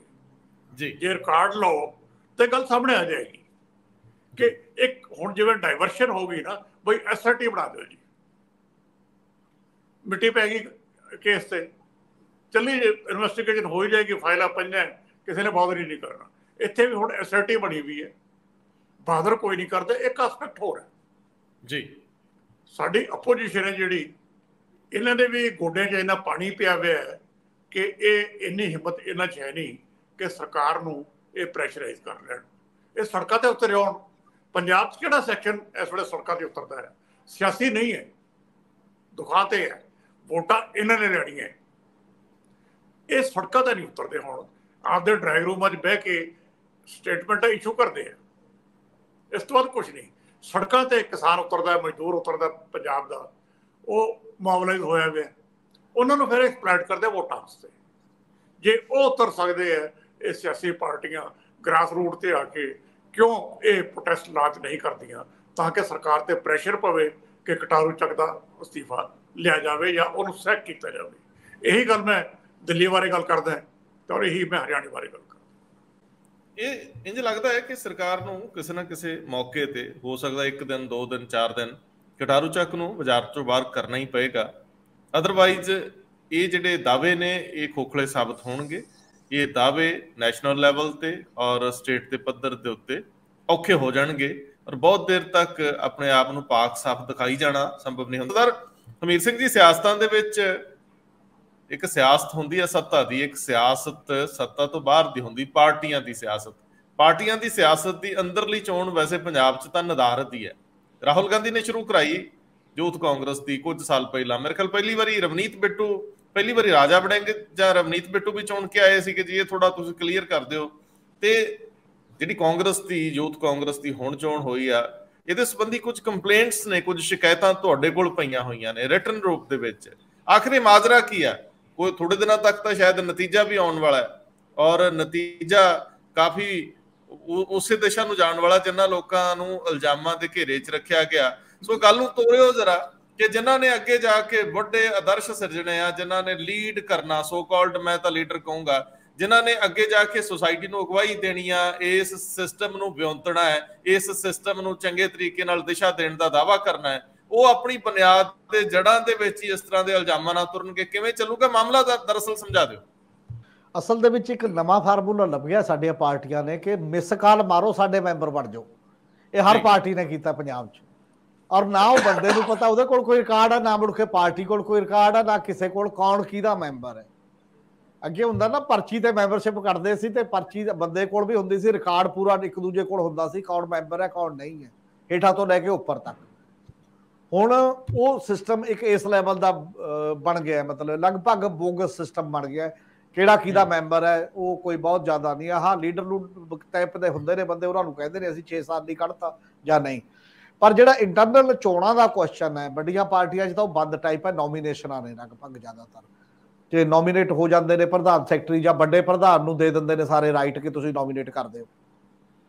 ਜੀ, ਜੇ ਰਿਕਾਰਡ ਲਓ ਤੇ ਗੱਲ ਸਾਹਮਣੇ ਆ ਜਾਏਗੀ ਕਿ ਇੱਕ ਹੁਣ ਜਿਵੇਂ ਡਾਇਵਰਸ਼ਨ ਹੋ ਗਈ ਨਾ, ਬਈ SIT ਬਣਾ ਦਿਓ ਜੀ, ਮਿੱਟੀ ਪੈ ਗਈ ਕੇਸ ਤੇ, ਚੱਲੀ ਇਨਵੈਸਟੀਗੇਸ਼ਨ ਹੋ ਹੀ ਜਾਏਗੀ, ਫਾਈਲਾਂ ਪਈਆਂ, ਕਿਸੇ ਨੇ ਬਹਾਦਰ ਹੀ ਨਹੀਂ ਕਰਨਾ। ਇੱਥੇ ਵੀ ਹੁਣ SIT ਬਣੀ ਹੋਈ ਹੈ, ਬਹਾਦਰ ਕੋਈ ਨਹੀਂ ਕਰਦਾ। ਇੱਕ ਐਸਪੈਕਟ ਹੋਰ ਹੈ ਜੀ, ਸਾਡੀ ਅਪੋਜੀਸ਼ਨ ਹੈ ਜਿਹੜੀ, ਇਹਨਾਂ ਦੇ ਵੀ ਗੋਡਿਆਂ 'ਚ ਇੰਨਾ ਪਾਣੀ ਪਿਆ ਹੋਇਆ ਹੈ ਕਿ ਇਹ ਇੰਨੀ ਹਿੰਮਤ ਇਹਨਾਂ 'ਚ ਹੈ ਨਹੀਂ ਕਿ ਸਰਕਾਰ ਨੂੰ ਇਹ ਪ੍ਰੈਸ਼ਰਾਈਜ਼ ਕਰ ਲੈਣ, ਇਹ ਸੜਕਾਂ ਤੇ ਉਤਰੇ ਆਉਣ। ਪੰਜਾਬ 'ਚ ਕਿਹੜਾ ਸੈਕਸ਼ਨ ਇਸ ਵੇਲੇ ਸੜਕਾਂ ਤੇ ਉਤਰਦਾ ਹੈ? ਸਿਆਸੀ ਨਹੀਂ ਹੈ, ਦੁਖਾਂ ਤੇ ਹੈ, ਵੋਟਾਂ ਇਹਨਾਂ ਨੇ ਲੈਣੀਆਂ। ਇਹ ਸੜਕਾਂ ਤੇ ਨਹੀਂ ਉਤਰਦੇ, ਹੁਣ ਆਪਦੇ ਡਰਾਇੰਗ ਰੂਮਾਂ 'ਚ ਬਹਿ ਕੇ ਸਟੇਟਮੈਂਟਾਂ ਇਸ਼ੂ ਕਰਦੇ ਆ, ਇਸ ਤੋਂ ਬਾਅਦ ਕੁਛ ਨਹੀਂ। ਸੜਕਾਂ ਤੇ ਕਿਸਾਨ ਉਤਰਦਾ, ਮਜ਼ਦੂਰ ਉਤਰਦਾ ਪੰਜਾਬ ਦਾ, ਉਹ ਮੋਬਿਲਾਈਜ਼ ਹੋਇਆ ਪਿਆ, ਉਹਨਾਂ ਨੂੰ ਫਿਰ ਐਕਸਪਲੋਇਟ ਕਰਦੇ ਵੋਟਾਂ ਵਾਸਤੇ। ਜੇ ਉਹ ਉਤਰ ਸਕਦੇ ਆ, ਇਹ ਸਿਆਸੀ ਪਾਰਟੀਆਂ ਗ੍ਰਾਸ ਰੂਟ ਤੇ ਆ ਕੇ ਕਿਉਂ ਇਹ ਪ੍ਰੋਟੈਸਟ ਲਾਂਚ ਨਹੀਂ ਕਰਦੀਆਂ, ਤਾਂ ਕਿ ਸਰਕਾਰ ਤੇ ਪ੍ਰੈਸ਼ਰ ਪਵੇ ਕਿ ਕਟਾਰੂ ਚੱਕ ਦਾ ਅਸਤੀਫਾ ਲਿਆ ਜਾਵੇ ਜਾਂ ਉਹਨੂੰ ਸੈਕ ਕੀਤਾ ਜਾਵੇ। ਇਹੀ ਗੱਲ ਮੈਂ ਦਿੱਲੀ ਬਾਰੇ ਗੱਲ ਕਰਦਾ ਤੇ ਔਰ ਇਹੀ ਮੈਂ ਹਰਿਆਣੇ ਬਾਰੇ ਗੱਲ ਕਰਦਾ। ਇਹ ਇੰਜ ਲੱਗਦਾ ਹੈ ਕਿ ਸਰਕਾਰ ਨੂੰ ਕਿਸੇ ਨਾ ਕਿਸੇ ਮੌਕੇ ਤੇ, ਹੋ ਸਕਦਾ 1 ਦਿਨ 2 ਦਿਨ 4 ਦਿਨ, ਕਟਾਰੂ ਚੱਕ ਨੂੰ ਬਾਜ਼ਾਰ ਚੋਂ ਬਾਹਰ ਕਰਨਾ ਹੀ ਪਏਗਾ। ਅਦਰਵਾਈਜ਼ ਇਹ ਜਿਹੜੇ ਦਾਅਵੇ ਨੇ ਇਹ ਖੋਖਲੇ ਸਾਬਤ ਹੋਣਗੇ। ਇਹ ਦਾਅਵੇ ਨੈਸ਼ਨਲ ਲੈਵਲ ਤੇ ਔਰ ਸਟੇਟ ਦੇ ਪੱਧਰ ਦੇ ਉੱਤੇ ਔਖੇ ਹੋ ਜਾਣਗੇ ਔਰ ਬਹੁਤ ਦੇਰ ਤੱਕ ਆਪਣੇ ਆਪ ਨੂੰ ਪਾਕ ਸਾਫ਼ ਦਿਖਾਈ ਜਾਣਾ ਸੰਭਵ ਨਹੀਂ ਹੁੰਦਾ। ਹਮੀਰ ਸਿੰਘ ਜੀ, ਸਿਆਸਤਾਂ ਦੇ ਵਿੱਚ ਇੱਕ ਸਿਆਸਤ ਹੁੰਦੀ ਹੈ ਸੱਤਾ ਦੀ, ਇੱਕ ਸਿਆਸਤ ਸੱਤਾ ਤੋਂ ਬਾਹਰ ਦੀ ਹੁੰਦੀ, ਪਾਰਟੀਆਂ ਦੀ ਸਿਆਸਤ। ਪਾਰਟੀਆਂ ਦੀ ਸਿਆਸਤ ਦੀ ਅੰਦਰਲੀ ਚੋਣ ਵੈਸੇ ਪੰਜਾਬ 'ਚ ਤਾਂ ਨਿਰਧਾਰਿਤ ਹੀ ਹੈ। ਰਾਹੁਲ ਗਾਂਧੀ ਨੇ ਸ਼ੁਰੂ ਕਰਾਈ ਯੂਥ ਕਾਂਗਰਸ ਦੀ ਕੁਝ ਸਾਲ ਪਹਿਲਾਂ। ਮੇਰੇ ਖਿਆਲ ਪਹਿਲੀ ਵਾਰੀ ਰਵਨੀਤ ਬਿੱਟੂ, ਪਹਿਲੀ ਵਾਰੀ ਰਾਜਾ ਵੜਿੰਗ ਜਾਂ ਰਵਨੀਤ ਬਿੱਟੂ ਵੀ ਚੁਣ ਕੇ ਆਏ ਸੀ ਕਿ ਜੀ ਇਹ ਥੋੜਾ ਤੁਸੀਂ ਕਲੀਅਰ ਕਰ ਦਿਓ। ਤੇ ਜਿਹੜੀ ਕਾਂਗਰਸ ਦੀ, ਯੂਥ ਕਾਂਗਰਸ ਦੀ ਹੁਣ ਚੋਣ ਹੋਈ ਆ, ਇਹਦੇ ਸੰਬੰਧੀ ਕੁਝ ਕੰਪਲੇਂਟਸ ਨੇ, ਕੁਝ ਸ਼ਿਕਾਇਤਾਂ ਤੁਹਾਡੇ ਕੋਲ ਪਈਆਂ ਹੋਈਆਂ ਨੇ ਰਿਟਨ ਰੂਪ ਦੇ ਵਿੱਚ। ਆਖਰੀ ਮਾਜਰਾ ਕੀ ਆ? ਕੋਈ ਥੋੜੇ ਦਿਨਾਂ ਤੱਕ ਤਾਂ ਸ਼ਾਇਦ ਨਤੀਜਾ ਵੀ ਆਉਣ ਵਾਲਾ ਹੈ ਔਰ ਨਤੀਜਾ ਕਾਫੀ ਉਸੇ ਦਿਸ਼ਾ ਨੂੰ ਜਾਣ ਵਾਲਾ ਜਿਨ੍ਹਾਂ ਲੋਕਾਂ ਨੂੰ ਇਲਜ਼ਾਮਾਂ ਦੇ ਘੇਰੇ 'ਚ ਰੱਖਿਆ ਗਿਆ। ਸੋ ਗੱਲ ਨੂੰ ਤੋਰਿਓ ਜ਼ਰਾ ਕਿ ਜਿਨ੍ਹਾਂ ਨੇ ਅੱਗੇ ਜਾ ਕੇ ਵੱਡੇ ਆਦਰਸ਼ ਸਿਰਜਣੇ ਆ, ਜਿਨ੍ਹਾਂ ਨੇ ਲੀਡ ਕਰਨਾ, ਸੋ ਕਾਲਡ ਮੈਂ ਤਾਂ ਲੀਡਰ ਕਹੂੰਗਾ, ਜਿਨ੍ਹਾਂ ਨੇ ਅੱਗੇ ਜਾ ਕੇ ਸੁਸਾਇਟੀ ਨੂੰ ਅਗਵਾਈ ਦੇਣੀ ਆ, ਇਸ ਸਿਸਟਮ ਨੂੰ ਵਿਉਂਤਣਾ ਹੈ, ਇਸ ਸਿਸਟਮ ਨੂੰ ਚੰਗੇ ਤਰੀਕੇ ਨਾਲ ਦਿਸ਼ਾ ਦੇਣ ਦਾ ਦਾਅਵਾ ਕਰਨਾ ਹੈ, ਉਹ ਆਪਣੀ ਬੁਨਿਆਦ ਤੇ ਜੜ੍ਹਾਂ ਦੇ ਵਿੱਚ ਹੀ ਇਸ ਤਰ੍ਹਾਂ ਦੇ ਇਲਜ਼ਾਮਾਂ ਨਾਲ ਤੁਰਨਗੇ। ਕਿਵੇਂ ਚੱਲੂਗਾ ਮਾਮਲਾ? ਦਰਅਸਲ ਸਮਝਾ ਦਿਓ। ਅਸਲ ਦੇ ਵਿੱਚ ਇੱਕ ਨਵਾਂ ਫਾਰਮੂਲਾ ਲੱਭਿਆ ਸਾਡੀਆਂ ਪਾਰਟੀਆਂ ਨੇ ਕਿ ਮਿਸ ਕਾਲ ਮਾਰੋ, ਸਾਡੇ ਮੈਂਬਰ ਬਣ ਜਾਓ। ਇਹ ਹਰ ਪਾਰਟੀ ਨੇ ਕੀਤਾ ਪੰਜਾਬ 'ਚ, ਔਰ ਨਾ ਉਹ ਬੰਦੇ ਨੂੰ ਪਤਾ ਉਹਦੇ ਕੋਲ ਕੋਈ ਰਿਕਾਰਡ ਹੈ, ਨਾ ਮੁੜ ਕੇ ਪਾਰਟੀ ਕੋਲ ਕੋਈ ਰਿਕਾਰਡ ਹੈ, ਨਾ ਕਿਸੇ ਕੋਲ ਕੌਣ ਕਿਹਦਾ ਮੈਂਬਰ ਹੈ। ਅੱਗੇ ਹੁੰਦਾ ਨਾ ਪਰਚੀ ਤੇ ਮੈਂਬਰਸ਼ਿਪ ਕੱਢਦੇ ਸੀ ਤੇ ਪਰਚੀ ਬੰਦੇ ਕੋਲ ਵੀ ਹੁੰਦੀ ਸੀ, ਰਿਕਾਰਡ ਪੂਰਾ ਇੱਕ ਦੂਜੇ ਕੋਲ ਹੁੰਦਾ ਸੀ ਕੌਣ ਮੈਂਬਰ ਹੈ ਕੌਣ ਨਹੀਂ ਹੈ, ਹੇਠਾਂ ਤੋਂ ਲੈ ਕੇ ਉੱਪਰ ਤੱਕ। ਹੁਣ ਉਹ ਸਿਸਟਮ ਇੱਕ ਇਸ ਲੈਵਲ ਦਾ ਬਣ ਗਿਆ, ਮਤਲਬ ਲਗਭਗ ਬੋਗਸ ਸਿਸਟਮ ਬਣ ਗਿਆ। ਕਿਹੜਾ ਕਿਹਦਾ ਮੈਂਬਰ ਹੈ ਉਹ ਕੋਈ ਬਹੁਤ ਜ਼ਿਆਦਾ ਨਹੀਂ। ਹਾਂ, ਲੀਡਰ ਨੂੰ ਟਾਈਪ ਦੇ ਹੁੰਦੇ ਨੇ ਬੰਦੇ, ਉਹਨਾਂ ਨੂੰ ਕਹਿੰਦੇ ਨੇ ਅਸੀਂ 6 ਸਾਲ ਦੀ ਕੱਢਤਾ ਜਾਂ ਨਹੀਂ। ਪਰ ਜਿਹੜਾ ਇੰਟਰਨਲ ਚੋਣਾਂ ਦਾ ਕੁਐਸਚਨ ਹੈ ਵੱਡੀਆਂ ਪਾਰਟੀਆਂ 'ਚ ਤਾਂ ਉਹ ਬੰਦ ਟਾਈਪ ਹੈ, ਨੋਮੀਨੇਸ਼ਨਾਂ ਨੇ ਲਗਭਗ ਜ਼ਿਆਦਾਤਰ, ਤੇ ਨੋਮੀਨੇਟ ਹੋ ਜਾਂਦੇ ਨੇ ਪ੍ਰਧਾਨ ਸੈਕਟਰੀ ਜਾਂ ਵੱਡੇ ਪ੍ਰਧਾਨ ਨੂੰ ਦੇ ਦਿੰਦੇ ਨੇ ਸਾਰੇ ਰਾਈਟ ਕਿ ਤੁਸੀਂ ਨੋਮੀਨੇਟ ਕਰ ਦਿਓ।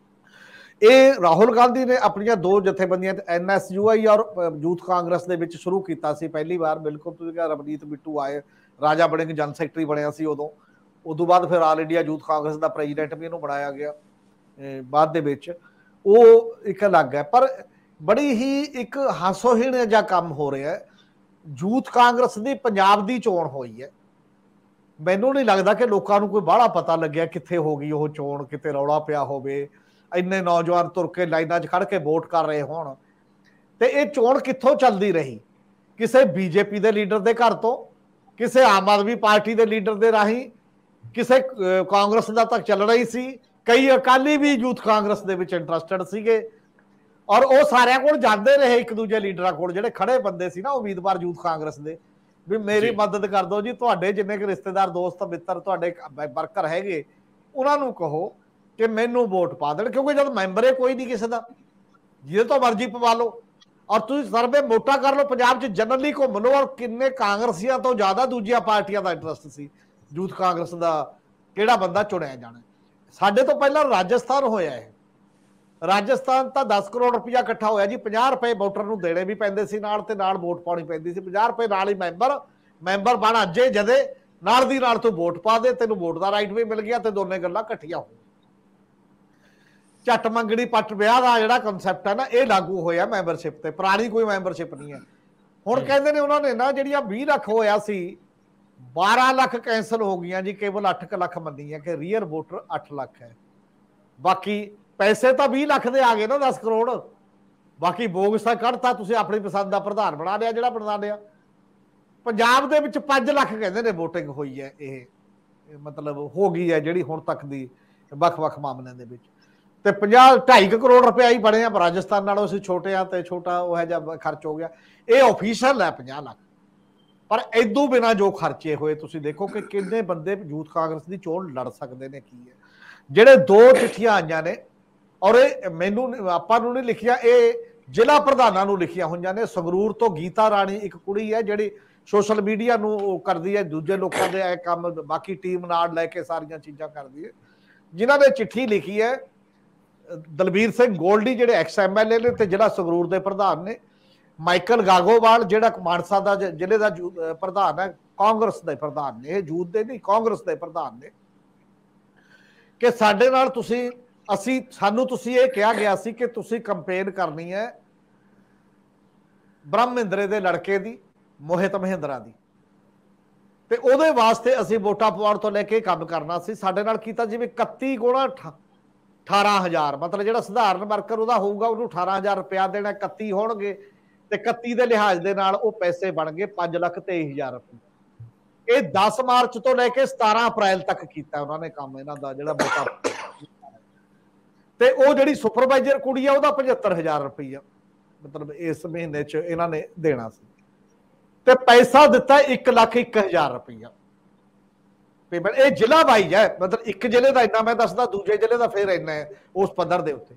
ਇਹ ਰਾਹੁਲ ਗਾਂਧੀ ਨੇ ਆਪਣੀਆਂ 2 ਜਥੇਬੰਦੀਆਂ NSUI ਔਰ ਯੂਥ ਕਾਂਗਰਸ ਦੇ ਵਿੱਚ ਸ਼ੁਰੂ ਕੀਤਾ ਸੀ ਪਹਿਲੀ ਵਾਰ। ਬਿਲਕੁਲ ਤੁਸੀਂ ਕਿਹਾ ਰਵਨੀਤ ਬਿੱਟੂ ਆਏ, ਰਾਜਾ ਵੜਿੰਗ ਜਨ ਸੈਕਟਰੀ ਬਣਿਆ ਸੀ ਉਦੋਂ ਬਾਅਦ ਫਿਰ ਆਲ ਇੰਡੀਆ ਯੂਥ ਕਾਂਗਰਸ ਦਾ ਪ੍ਰੈਜ਼ੀਡੈਂਟ ਵੀ ਇਹਨੂੰ ਬਣਾਇਆ ਗਿਆ ਬਾਅਦ ਦੇ ਵਿੱਚ। ਉਹ ਇੱਕ ਅਲੱਗ ਹੈ, ਪਰ ਬੜੀ ਹੀ ਇੱਕ ਹਾਸੋਹੀਣ ਜਿਹਾ ਕੰਮ ਹੋ ਰਿਹਾ ਹੈ। ਯੂਥ ਕਾਂਗਰਸ ਦੀ ਪੰਜਾਬ ਦੀ ਚੋਣ ਹੋਈ ਹੈ, ਮੈਨੂੰ ਨਹੀਂ ਲੱਗਦਾ ਕਿ ਲੋਕਾਂ ਨੂੰ ਕੋਈ ਬਾਹਲਾ ਪਤਾ ਲੱਗਿਆ ਕਿੱਥੇ ਹੋ ਗਈ ਉਹ ਚੋਣ, ਕਿਤੇ ਰੌਲਾ ਪਿਆ ਹੋਵੇ, ਇੰਨੇ ਨੌਜਵਾਨ ਤੁਰ ਕੇ ਲਾਈਨਾਂ 'ਚ ਖੜ ਕੇ ਵੋਟ ਕਰ ਰਹੇ ਹੋਣ। ਤੇ ਇਹ ਚੋਣ ਕਿੱਥੋਂ ਚੱਲਦੀ ਰਹੀ? ਕਿਸੇ ਬੀਜੇਪੀ ਦੇ ਲੀਡਰ ਦੇ ਘਰ ਤੋਂ, ਕਿਸੇ ਆਮ ਆਦਮੀ ਪਾਰਟੀ ਦੇ ਲੀਡਰ ਦੇ ਰਾਹੀਂ, ਕਿਸੇ ਕਾਂਗਰਸ ਦਾ ਤੱਕ ਚੱਲ ਰਹੀ ਸੀ। ਕਈ ਅਕਾਲੀ ਵੀ ਯੂਥ ਕਾਂਗਰਸ ਦੇ ਵਿੱਚ ਇੰਟਰਸਟਡ ਸੀਗੇ ਔਰ ਉਹ ਸਾਰਿਆਂ ਕੋਲ ਜਾਂਦੇ ਰਹੇ, ਇੱਕ ਦੂਜੇ ਲੀਡਰਾਂ ਕੋਲ, ਜਿਹੜੇ ਖੜੇ ਬੰਦੇ ਸੀ ਨਾ ਉਮੀਦਵਾਰ ਯੂਥ ਕਾਂਗਰਸ ਦੇ, ਵੀ ਮੇਰੀ ਮਦਦ ਕਰ ਦਿਓ ਜੀ, ਤੁਹਾਡੇ ਜਿੰਨੇ ਕੁ ਰਿਸ਼ਤੇਦਾਰ ਦੋਸਤ ਮਿੱਤਰ ਤੁਹਾਡੇ ਵਰਕਰ ਹੈਗੇ ਉਹਨਾਂ ਨੂੰ ਕਹੋ ਕਿ ਮੈਨੂੰ ਵੋਟ ਪਾ ਦੇਣ, ਕਿਉਂਕਿ ਜਦ ਮੈਂਬਰ ਹੈ ਕੋਈ ਨਹੀਂ ਕਿਸੇ ਦਾ, ਜਿਹਦੇ ਤੋਂ ਮਰਜ਼ੀ ਪਵਾ ਲਓ। ਔਰ ਤੁਸੀਂ ਸਰਵੇ ਮੋਟਾ ਕਰ ਲਓ, ਪੰਜਾਬ 'ਚ ਜਨਰਲੀ ਘੁੰਮ ਲਓ, ਔਰ ਕਿੰਨੇ ਕਾਂਗਰਸੀਆਂ ਤੋਂ ਜ਼ਿਆਦਾ ਦੂਜੀਆਂ ਪਾਰਟੀਆਂ ਦਾ ਇੰਟਰਸਟ ਸੀ ਯੂਥ ਕਾਂਗਰਸ ਦਾ ਕਿਹੜਾ ਬੰਦਾ ਚੁਣਿਆ ਜਾਣਾ। ਸਾਡੇ ਤੋਂ ਪਹਿਲਾਂ ਰਾਜਸਥਾਨ ਹੋਇਆ ਹੈ, ਰਾਜਸਥਾਨ ਤਾਂ 10 ਕਰੋੜ ਰੁਪਇਆ ਇਕੱਠਾ ਹੋਇਆ ਜੀ, 50 ਰੁਪਏ ਵੋਟਰ ਨੂੰ ਦੇਣੇ ਵੀ ਪੈਂਦੇ ਸੀ ਨਾਲ, ਤੇ ਨਾਲ ਵੋਟ ਪਾਉਣੀ ਪੈਂਦੀ ਸੀ। 50 ਰੁਪਏ ਨਾਲ ਹੀ ਮੈਂਬਰ ਬਣ ਅੱਜੇ ਜਦੇ ਨਾਲ ਦੀ ਨਾਲ ਤੂੰ ਵੋਟ ਪਾ ਦੇ, ਤੈਨੂੰ ਵੋਟ ਦਾ ਰਾਈਟ ਵੀ ਮਿਲ ਗਿਆ ਤੇ ਦੋਨੇ ਗੱਲਾਂ ਇਕੱਠੀਆਂ ਹੋ। ਝੱਟ ਮੰਗਣੀ ਪੱਟ ਵਿਆਹ ਦਾ ਜਿਹੜਾ ਕਨਸੈਪਟ ਹੈ ਨਾ, ਇਹ ਲਾਗੂ ਹੋਇਆ ਮੈਂਬਰਸ਼ਿਪ ਤੇ, ਪੁਰਾਣੀ ਕੋਈ ਮੈਂਬਰਸ਼ਿਪ ਨਹੀਂ ਹੈ। ਹੁਣ ਕਹਿੰਦੇ ਨੇ ਉਹਨਾਂ ਨੇ ਨਾ ਜਿਹੜੀਆਂ 20 ਲੱਖ ਹੋਇਆ ਸੀ 12 ਲੱਖ ਕੈਂਸਲ ਹੋ ਗਈਆਂ ਜੀ, ਕੇਵਲ 8 ਲੱਖ ਮੰਨੀ ਹੈ ਕਿ ਰੀਅਲ ਵੋਟਰ 8 ਲੱਖ ਹੈ। ਬਾਕੀ ਪੈਸੇ ਤਾਂ 20 ਲੱਖ ਦੇ ਆ ਗਏ ਨਾ, 10 ਕਰੋੜ। ਬਾਕੀ ਬੋਗਸ ਤਾਂ ਕੱਢਤਾ, ਤੁਸੀਂ ਆਪਣੀ ਪਸੰਦ ਦਾ ਪ੍ਰਧਾਨ ਬਣਾ ਲਿਆ ਜਿਹੜਾ ਬਣਾ ਲਿਆ। ਪੰਜਾਬ ਦੇ ਵਿੱਚ 5 ਲੱਖ ਕਹਿੰਦੇ ਨੇ ਵੋਟਿੰਗ ਹੋਈ ਹੈ, ਇਹ ਮਤਲਬ ਹੋ ਗਈ ਹੈ ਜਿਹੜੀ ਹੁਣ ਤੱਕ ਦੀ ਵੱਖ-ਵੱਖ ਮਾਮਲਿਆਂ ਦੇ ਵਿੱਚ। ਤੇ 2.5 ਕਰੋੜ ਰੁਪਇਆ ਹੀ ਬਣਿਆ, ਰਾਜਸਥਾਨ ਨਾਲੋਂ ਅਸੀਂ ਛੋਟੇ ਆ ਤੇ ਛੋਟਾ ਉਹ ਜਿਹਾ ਖਰਚ ਹੋ ਗਿਆ। ਇਹ ਆਫੀਸ਼ੀਅਲ ਹੈ 50 ਲੱਖ, ਪਰ ਇਦੋਂ ਬਿਨਾਂ ਜੋ ਖਰਚੇ ਹੋਏ ਤੁਸੀਂ ਦੇਖੋ ਕਿ ਕਿੰਨੇ ਬੰਦੇ ਯੂਥ ਕਾਂਗਰਸ ਦੀ ਚੋਣ ਲੜ ਸਕਦੇ ਨੇ। ਕੀ ਹੈ ਜਿਹੜੇ 2 ਚਿੱਠੀਆਂ ਆਈਆਂ ਨੇ, ਔਰ ਇਹ ਮੈਨੂੰ ਆਪਾਂ ਨੂੰ ਨਹੀਂ ਲਿਖਿਆ, ਇਹ ਜ਼ਿਲ੍ਹਾ ਪ੍ਰਧਾਨਾਂ ਨੂੰ ਲਿਖੀਆਂ ਹੋਈਆਂ ਨੇ। ਸੰਗਰੂਰ ਤੋਂ ਗੀਤਾ ਰਾਣੀ ਇੱਕ ਕੁੜੀ ਹੈ ਜਿਹੜੀ ਸੋਸ਼ਲ ਮੀਡੀਆ ਨੂੰ ਕਰਦੀ ਹੈ, ਦੂਜੇ ਲੋਕਾਂ ਦੇ ਇਹ ਕੰਮ ਬਾਕੀ ਟੀਮ ਨਾਲ ਲੈ ਕੇ ਸਾਰੀਆਂ ਚੀਜ਼ਾਂ ਕਰਦੀ ਹੈ, ਜਿਨ੍ਹਾਂ ਨੇ ਚਿੱਠੀ ਲਿਖੀ ਹੈ ਦਲਬੀਰ ਸਿੰਘ ਗੋਲਡੀ ਜਿਹੜੇ ਐਕਸ MLA ਨੇ ਤੇ ਜਿਹੜਾ ਸੰਗਰੂਰ ਦੇ ਪ੍ਰਧਾਨ ਨੇ, ਮਾਈਕਲ ਗਾਗੋਵਾਲ ਜਿਹੜਾ ਮਾਨਸਾ ਦਾ ਜ਼ਿਲ੍ਹੇ ਦਾ ਪ੍ਰਧਾਨ ਹੈ, ਕਾਂਗਰਸ ਦੇ ਪ੍ਰਧਾਨ ਨੇ, ਇਹ ਯੂਥ ਦੇ ਨਹੀਂ ਕਾਂਗਰਸ ਦੇ ਪ੍ਰਧਾਨ ਨੇ, ਕਿ ਸਾਡੇ ਨਾਲ ਸਾਨੂੰ ਤੁਸੀਂ ਇਹ ਕਿਹਾ ਗਿਆ ਸੀ ਕਿ ਤੁਸੀਂ ਕੰਪੇਨ ਕਰਨੀ ਹੈ ਬ੍ਰਹਮ ਮਹਿੰਦਰੇ ਦੇ ਲੜਕੇ ਦੀ, ਮੋਹਿਤ ਮਹਿੰਦਰਾ ਦੀ, ਤੇ ਉਹਦੇ ਵਾਸਤੇ ਅਸੀਂ ਵੋਟਾਂ ਪਵਾਉਣ ਤੋਂ ਲੈ ਕੇ ਕੰਮ ਕਰਨਾ ਸੀ। ਸਾਡੇ ਨਾਲ ਕੀਤਾ ਜਿਵੇਂ 31 ਗੁਣਾ 18,000, ਮਤਲਬ ਜਿਹੜਾ ਸਧਾਰਨ ਵਰਕਰ ਉਹਦਾ ਹੋਊਗਾ ਉਹਨੂੰ 18,000 ਰੁਪਇਆ ਦੇਣਾ, 31 ਹੋਣਗੇ ਤੇ 31 ਦੇ ਲਿਹਾਜ਼ ਦੇ ਨਾਲ ਉਹ ਪੈਸੇ ਬਣ ਗਏ 5,23,000 ਰੁਪਏ। ਇਹ 10 ਮਾਰਚ ਤੋਂ ਲੈ ਕੇ 17 ਅਪ੍ਰੈਲ ਤੱਕ ਕੀਤਾ ਉਹਨਾਂ ਨੇ ਕੰਮ, ਇਹਨਾਂ ਦਾ ਜਿਹੜਾ ਵੋਟਾਂ। ਤੇ ਉਹ ਜਿਹੜੀ ਸੁਪਰਵਾਈਜ਼ਰ ਕੁੜੀ ਆ ਉਹਦਾ 75,000 ਰੁਪਈਆ ਮਤਲਬ ਇਸ ਮਹੀਨੇ ਚ ਇਹਨਾਂ ਨੇ ਦੇਣਾ ਸੀ, ਤੇ ਪੈਸਾ ਦਿੱਤਾ 1,01,000 ਰੁਪਈਆ ਪੇਮੈਂਟ। ਇਹ ਜ਼ਿਲ੍ਹਾ ਵਾਈਜ਼ ਹੈ, ਮਤਲਬ ਇੱਕ ਜ਼ਿਲ੍ਹੇ ਦਾ ਇੰਨਾ ਮੈਂ ਦੱਸਦਾ, ਦੂਜੇ ਜ਼ਿਲ੍ਹੇ ਦਾ ਫਿਰ ਇੰਨਾ ਹੈ ਉਸ ਪੱਧਰ ਦੇ ਉੱਤੇ।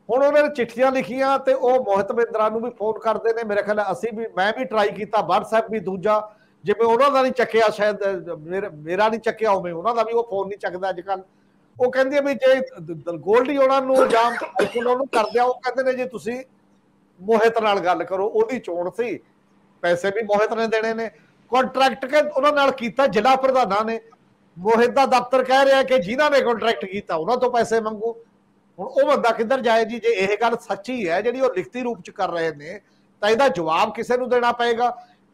ਹੁਣ ਉਹਨਾਂ ਨੇ ਚਿੱਠੀਆਂ ਲਿਖੀਆਂ ਤੇ ਉਹ ਮੋਹਿਤ ਮਹਿੰਦਰਾ ਨੂੰ ਵੀ ਫੋਨ ਕਰਦੇ ਨੇ, ਮੇਰੇ ਖਿਆਲ ਮੈਂ ਵੀ ਟਰਾਈ ਕੀਤਾ, WhatsApp ਵੀ ਦੂਜਾ, ਜਿਵੇਂ ਉਹਨਾਂ ਦਾ ਨਹੀਂ ਚੱਕਿਆ ਸ਼ਾਇਦ ਮੇਰਾ ਨਹੀਂ ਚੱਕਿਆ ਉਵੇਂ ਉਹਨਾਂ ਦਾ ਵੀ ਉਹ ਫੋਨ ਨਹੀਂ ਚੱਕਦਾ ਅੱਜ ਕੱਲ। ਉਹ ਕਹਿੰਦੇ ਵੀ ਜੇ ਗੋਲਡੀ ਉਹਨਾਂ ਨੂੰ ਜਾਂ ਉਹਨੂੰ ਕਰਦੇ ਆ, ਉਹ ਕਹਿੰਦੇ ਨੇ ਜੇ ਤੁਸੀਂ ਮੋਹਿਤ ਨਾਲ ਗੱਲ ਕਰੋ, ਉਹਦੀ ਚੋਣ ਸੀ, ਪੈਸੇ ਵੀ ਮੋਹਿਤ ਨੇ ਦੇਣੇ ਨੇ, ਕੰਟਰੈਕਟ ਕੇ ਉਹਨਾਂ ਨਾਲ ਕੀਤਾ ਜ਼ਿਲ੍ਹਾ ਪ੍ਰਧਾਨਾਂ ਨੇ। ਮੋਹਿਤ ਦਾ ਦਫ਼ਤਰ ਕਹਿ ਰਿਹਾ ਕਿ ਜਿਨ੍ਹਾਂ ਨੇ ਕੰਟਰੈਕਟ ਕੀਤਾ ਉਹਨਾਂ ਤੋਂ ਪੈਸੇ ਮੰਗੋ। ਹੁਣ ਉਹ ਬੰਦਾ ਕਿੱਧਰ ਜਾਏ ਜੀ? ਜੇ ਇਹ ਗੱਲ ਸੱਚੀ ਹੈ ਜਿਹੜੀ ਉਹ ਲਿਖਤੀ ਰੂਪ ਚ ਕਰ ਰਹੇ ਨੇ ਤਾਂ ਇਹਦਾ ਜਵਾਬ ਕਿਸੇ ਨੂੰ ਦੇਣਾ ਪਏਗਾ।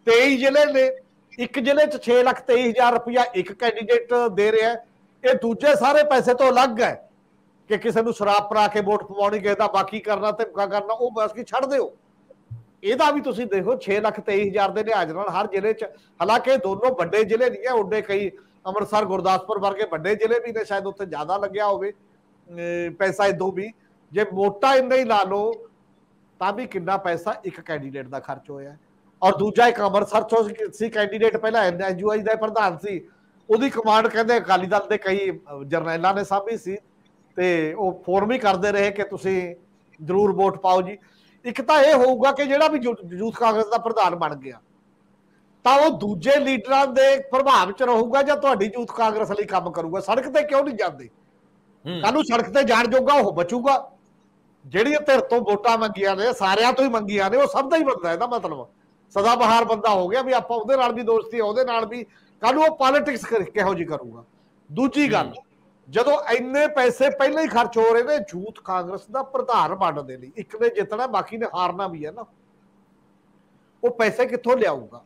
23 ਜ਼ਿਲ੍ਹੇ ਨੇ, ਇੱਕ ਜ਼ਿਲ੍ਹੇ ਚ 6,23,000 ਰੁਪਇਆ ਇੱਕ ਕੈਂਡੀਡੇਟ ਦੇ ਰਿਹਾ, ਇਹ ਦੂਜੇ ਸਾਰੇ ਪੈਸੇ ਤੋਂ ਅਲੱਗ ਹੈ ਕਿ ਕਿਸੇ ਨੂੰ ਸ਼ਰਾਬ ਪਰਾ ਕੇ ਵੋਟ ਪਵਾਉਣੀ, ਕਿਸੇ ਦਾ ਬਾਕੀ ਕਰਨਾ ਤੇ ਕਰਨਾ, ਉਹ ਬਸ ਕੀ ਛੱਡ ਦਿਓ। ਇਹਦਾ ਵੀ ਤੁਸੀਂ ਦੇਖੋ 6,23,000 ਦੇ ਲਿਹਾਜ਼ ਨਾਲ ਹਰ ਜ਼ਿਲ੍ਹੇ ਚ, ਹਾਲਾਂਕਿ ਦੋਨੋਂ ਵੱਡੇ ਜ਼ਿਲ੍ਹੇ ਨਹੀਂ ਹੈ, ਉੱਡੇ ਕਈ ਅੰਮ੍ਰਿਤਸਰ ਗੁਰਦਾਸਪੁਰ ਵਰਗੇ ਵੱਡੇ ਜ਼ਿਲ੍ਹੇ ਵੀ ਨੇ, ਸ਼ਾਇਦ ਉੱਥੇ ਜ਼ਿਆਦਾ ਲੱਗਿਆ ਹੋਵੇ ਪੈਸਾ। ਇਦੋਂ ਵੀ ਜੇ ਵੋਟਾਂ ਇੰਨੇ ਹੀ ਲਾ ਲਓ ਤਾਂ ਵੀ ਕਿੰਨਾ ਪੈਸਾ ਇੱਕ ਕੈਂਡੀਡੇਟ ਦਾ ਖਰਚ ਹੋਇਆ। ਔਰ ਦੂਜਾ ਇੱਕ ਅੰਮ੍ਰਿਤਸਰ ਚੋਂ ਸੀ ਕੈਂਡੀਡੇਟ, ਪਹਿਲਾਂ NUI ਦਾ ਪ੍ਰਧਾਨ ਸੀ, ਉਹਦੀ ਕਮਾਂਡ ਕਹਿੰਦੇ ਅਕਾਲੀ ਦਲ ਦੇ ਕਈ ਜਰਨੈਲਾਂ ਨੇ ਸਾਂਭੀ ਸੀ, ਤੇ ਉਹ ਫੋਨ ਵੀ ਕਰਦੇ ਰਹੇ ਕਿ ਤੁਸੀਂ ਜ਼ਰੂਰ ਵੋਟ ਪਾਓ ਜੀ। ਇੱਕ ਤਾਂ ਇਹ ਹੋਊਗਾ ਕਿ ਜਿਹੜਾ ਵੀ ਯੂਥ ਕਾਂਗਰਸ ਦਾ ਪ੍ਰਧਾਨ ਬਣ ਗਿਆ ਤਾਂ ਉਹ ਦੂਜੇ ਲੀਡਰਾਂ ਦੇ ਪ੍ਰਭਾਵ ਚ ਰਹੂਗਾ ਜਾਂ ਤੁਹਾਡੀ ਯੂਥ ਕਾਂਗਰਸ ਲਈ ਕੰਮ ਕਰੂਗਾ। ਸੜਕ ਤੇ ਕਿਉਂ ਨਹੀਂ ਜਾਂਦੇ? ਕੱਲ ਨੂੰ ਸੜਕ ਤੇ ਜਾਣ ਜੋਗਾ ਉਹ ਬਚੂਗਾ। ਜਿਹੜੀਆਂ ਧਿਰ ਤੋਂ ਵੋਟਾਂ ਮੰਗੀਆਂ ਨੇ, ਸਾਰਿਆਂ ਤੋਂ ਹੀ ਮੰਗੀਆਂ ਨੇ, ਉਹ ਸਭ ਦਾ ਹੀ ਬੰਦਾ, ਇਹਦਾ ਮਤਲਬ ਸਦਾ ਬਹਾਰ ਬੰਦਾ ਹੋ ਗਿਆ ਵੀ ਆਪਾਂ ਉਹਦੇ ਨਾਲ ਵੀ ਦੋਸਤੀ, ਉਹਦੇ ਨਾਲ ਵੀ। ਕੱਲ ਨੂੰ ਉਹ ਪੋਲਿਟਿਕਸ ਕਿਹੋ ਜਿਹੀ ਕਰੂਗਾ? ਦੂਜੀ ਗੱਲ, ਜਦੋਂ ਇੰਨੇ ਪੈਸੇ ਪਹਿਲਾਂ ਹੀ ਖਰਚ ਹੋ ਰਹੇ ਨੇ ਯੂਥ ਕਾਂਗਰਸ ਦਾ ਪ੍ਰਧਾਨ ਬਣਨ ਦੇ ਲਈ, ਇੱਕ ਨੇ ਜਿੱਤਣਾ ਬਾਕੀ ਨੇ ਹਾਰਨਾ ਵੀ ਹੈ ਨਾ, ਉਹ ਪੈਸੇ ਕਿੱਥੋਂ ਲਿਆਊਗਾ?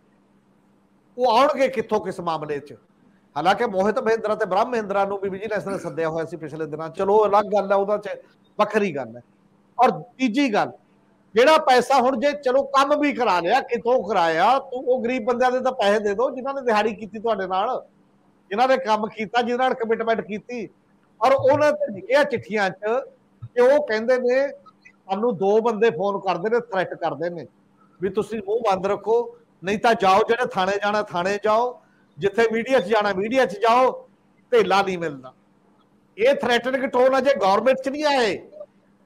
ਉਹ ਆਉਣਗੇ ਕਿੱਥੋਂ ਕਿਸ ਮਾਮਲੇ 'ਚ? ਹਾਲਾਂਕਿ ਮੋਹਿਤ ਮਹਿੰਦਰਾ ਤੇ ਬ੍ਰਹਮ ਮਹਿੰਦਰਾ ਨੂੰ ਵੀ ਵਿਜੀਲੈਂਸ ਨੇ ਸੱਦਿਆ ਹੋਇਆ ਸੀ ਪਿਛਲੇ ਦਿਨਾਂ, ਚਲੋ ਅਲੱਗ ਗੱਲ ਹੈ, ਉਹਦਾ 'ਚ ਵੱਖਰੀ ਗੱਲ ਹੈ। ਔਰ ਤੀਜੀ ਗੱਲ, ਜਿਹੜਾ ਪੈਸਾ ਹੁਣ ਜੇ ਚਲੋ ਕੰਮ ਵੀ ਕਰਾ ਲਿਆ, ਕਿਤੋਂ ਕਰਾਇਆ, ਤੂੰ ਉਹ ਗਰੀਬ ਬੰਦਿਆਂ ਦੇ ਤਾਂ ਪੈਸੇ ਦੇ ਦਿਓ ਜਿਨ੍ਹਾਂ ਨੇ ਦਿਹਾੜੀ ਕੀਤੀ ਤੁਹਾਡੇ ਨਾਲ, ਜਿਨ੍ਹਾਂ ਨੇ ਕੰਮ ਕੀਤਾ, ਜਿਨ੍ਹਾਂ ਨਾਲ ਕਮਿਟਮੈਂਟ ਕੀਤੀ। ਔਰ ਉਹਨਾਂ ਤੇ ਲਿਖਿਆ ਚਿੱਠੀਆਂ 'ਚ ਕਿ ਉਹ ਕਹਿੰਦੇ ਨੇ ਸਾਨੂੰ 2 ਬੰਦੇ ਫੋਨ ਕਰਦੇ ਨੇ, ਥ੍ਰੈਟ ਕਰਦੇ ਨੇ ਵੀ ਤੁਸੀਂ ਮੂੰਹ ਬੰਦ ਰੱਖੋ, ਨਹੀਂ ਤਾਂ ਜਾਓ, ਜਿਹੜੇ ਥਾਣੇ ਜਾਣਾ ਥਾਣੇ ਜਾਓ, ਜਿੱਥੇ ਮੀਡੀਆ 'ਚ ਜਾਣਾ ਮੀਡੀਆ 'ਚ ਜਾਓ, ਢੇਲਾ ਨਹੀਂ ਮਿਲਦਾ। ਇਹ ਥ੍ਰੈਟਨਿੰਗ ਟੋਨ ਅਜੇ ਗਵਰਨਮੈਂਟ 'ਚ ਨਹੀਂ ਆਏ,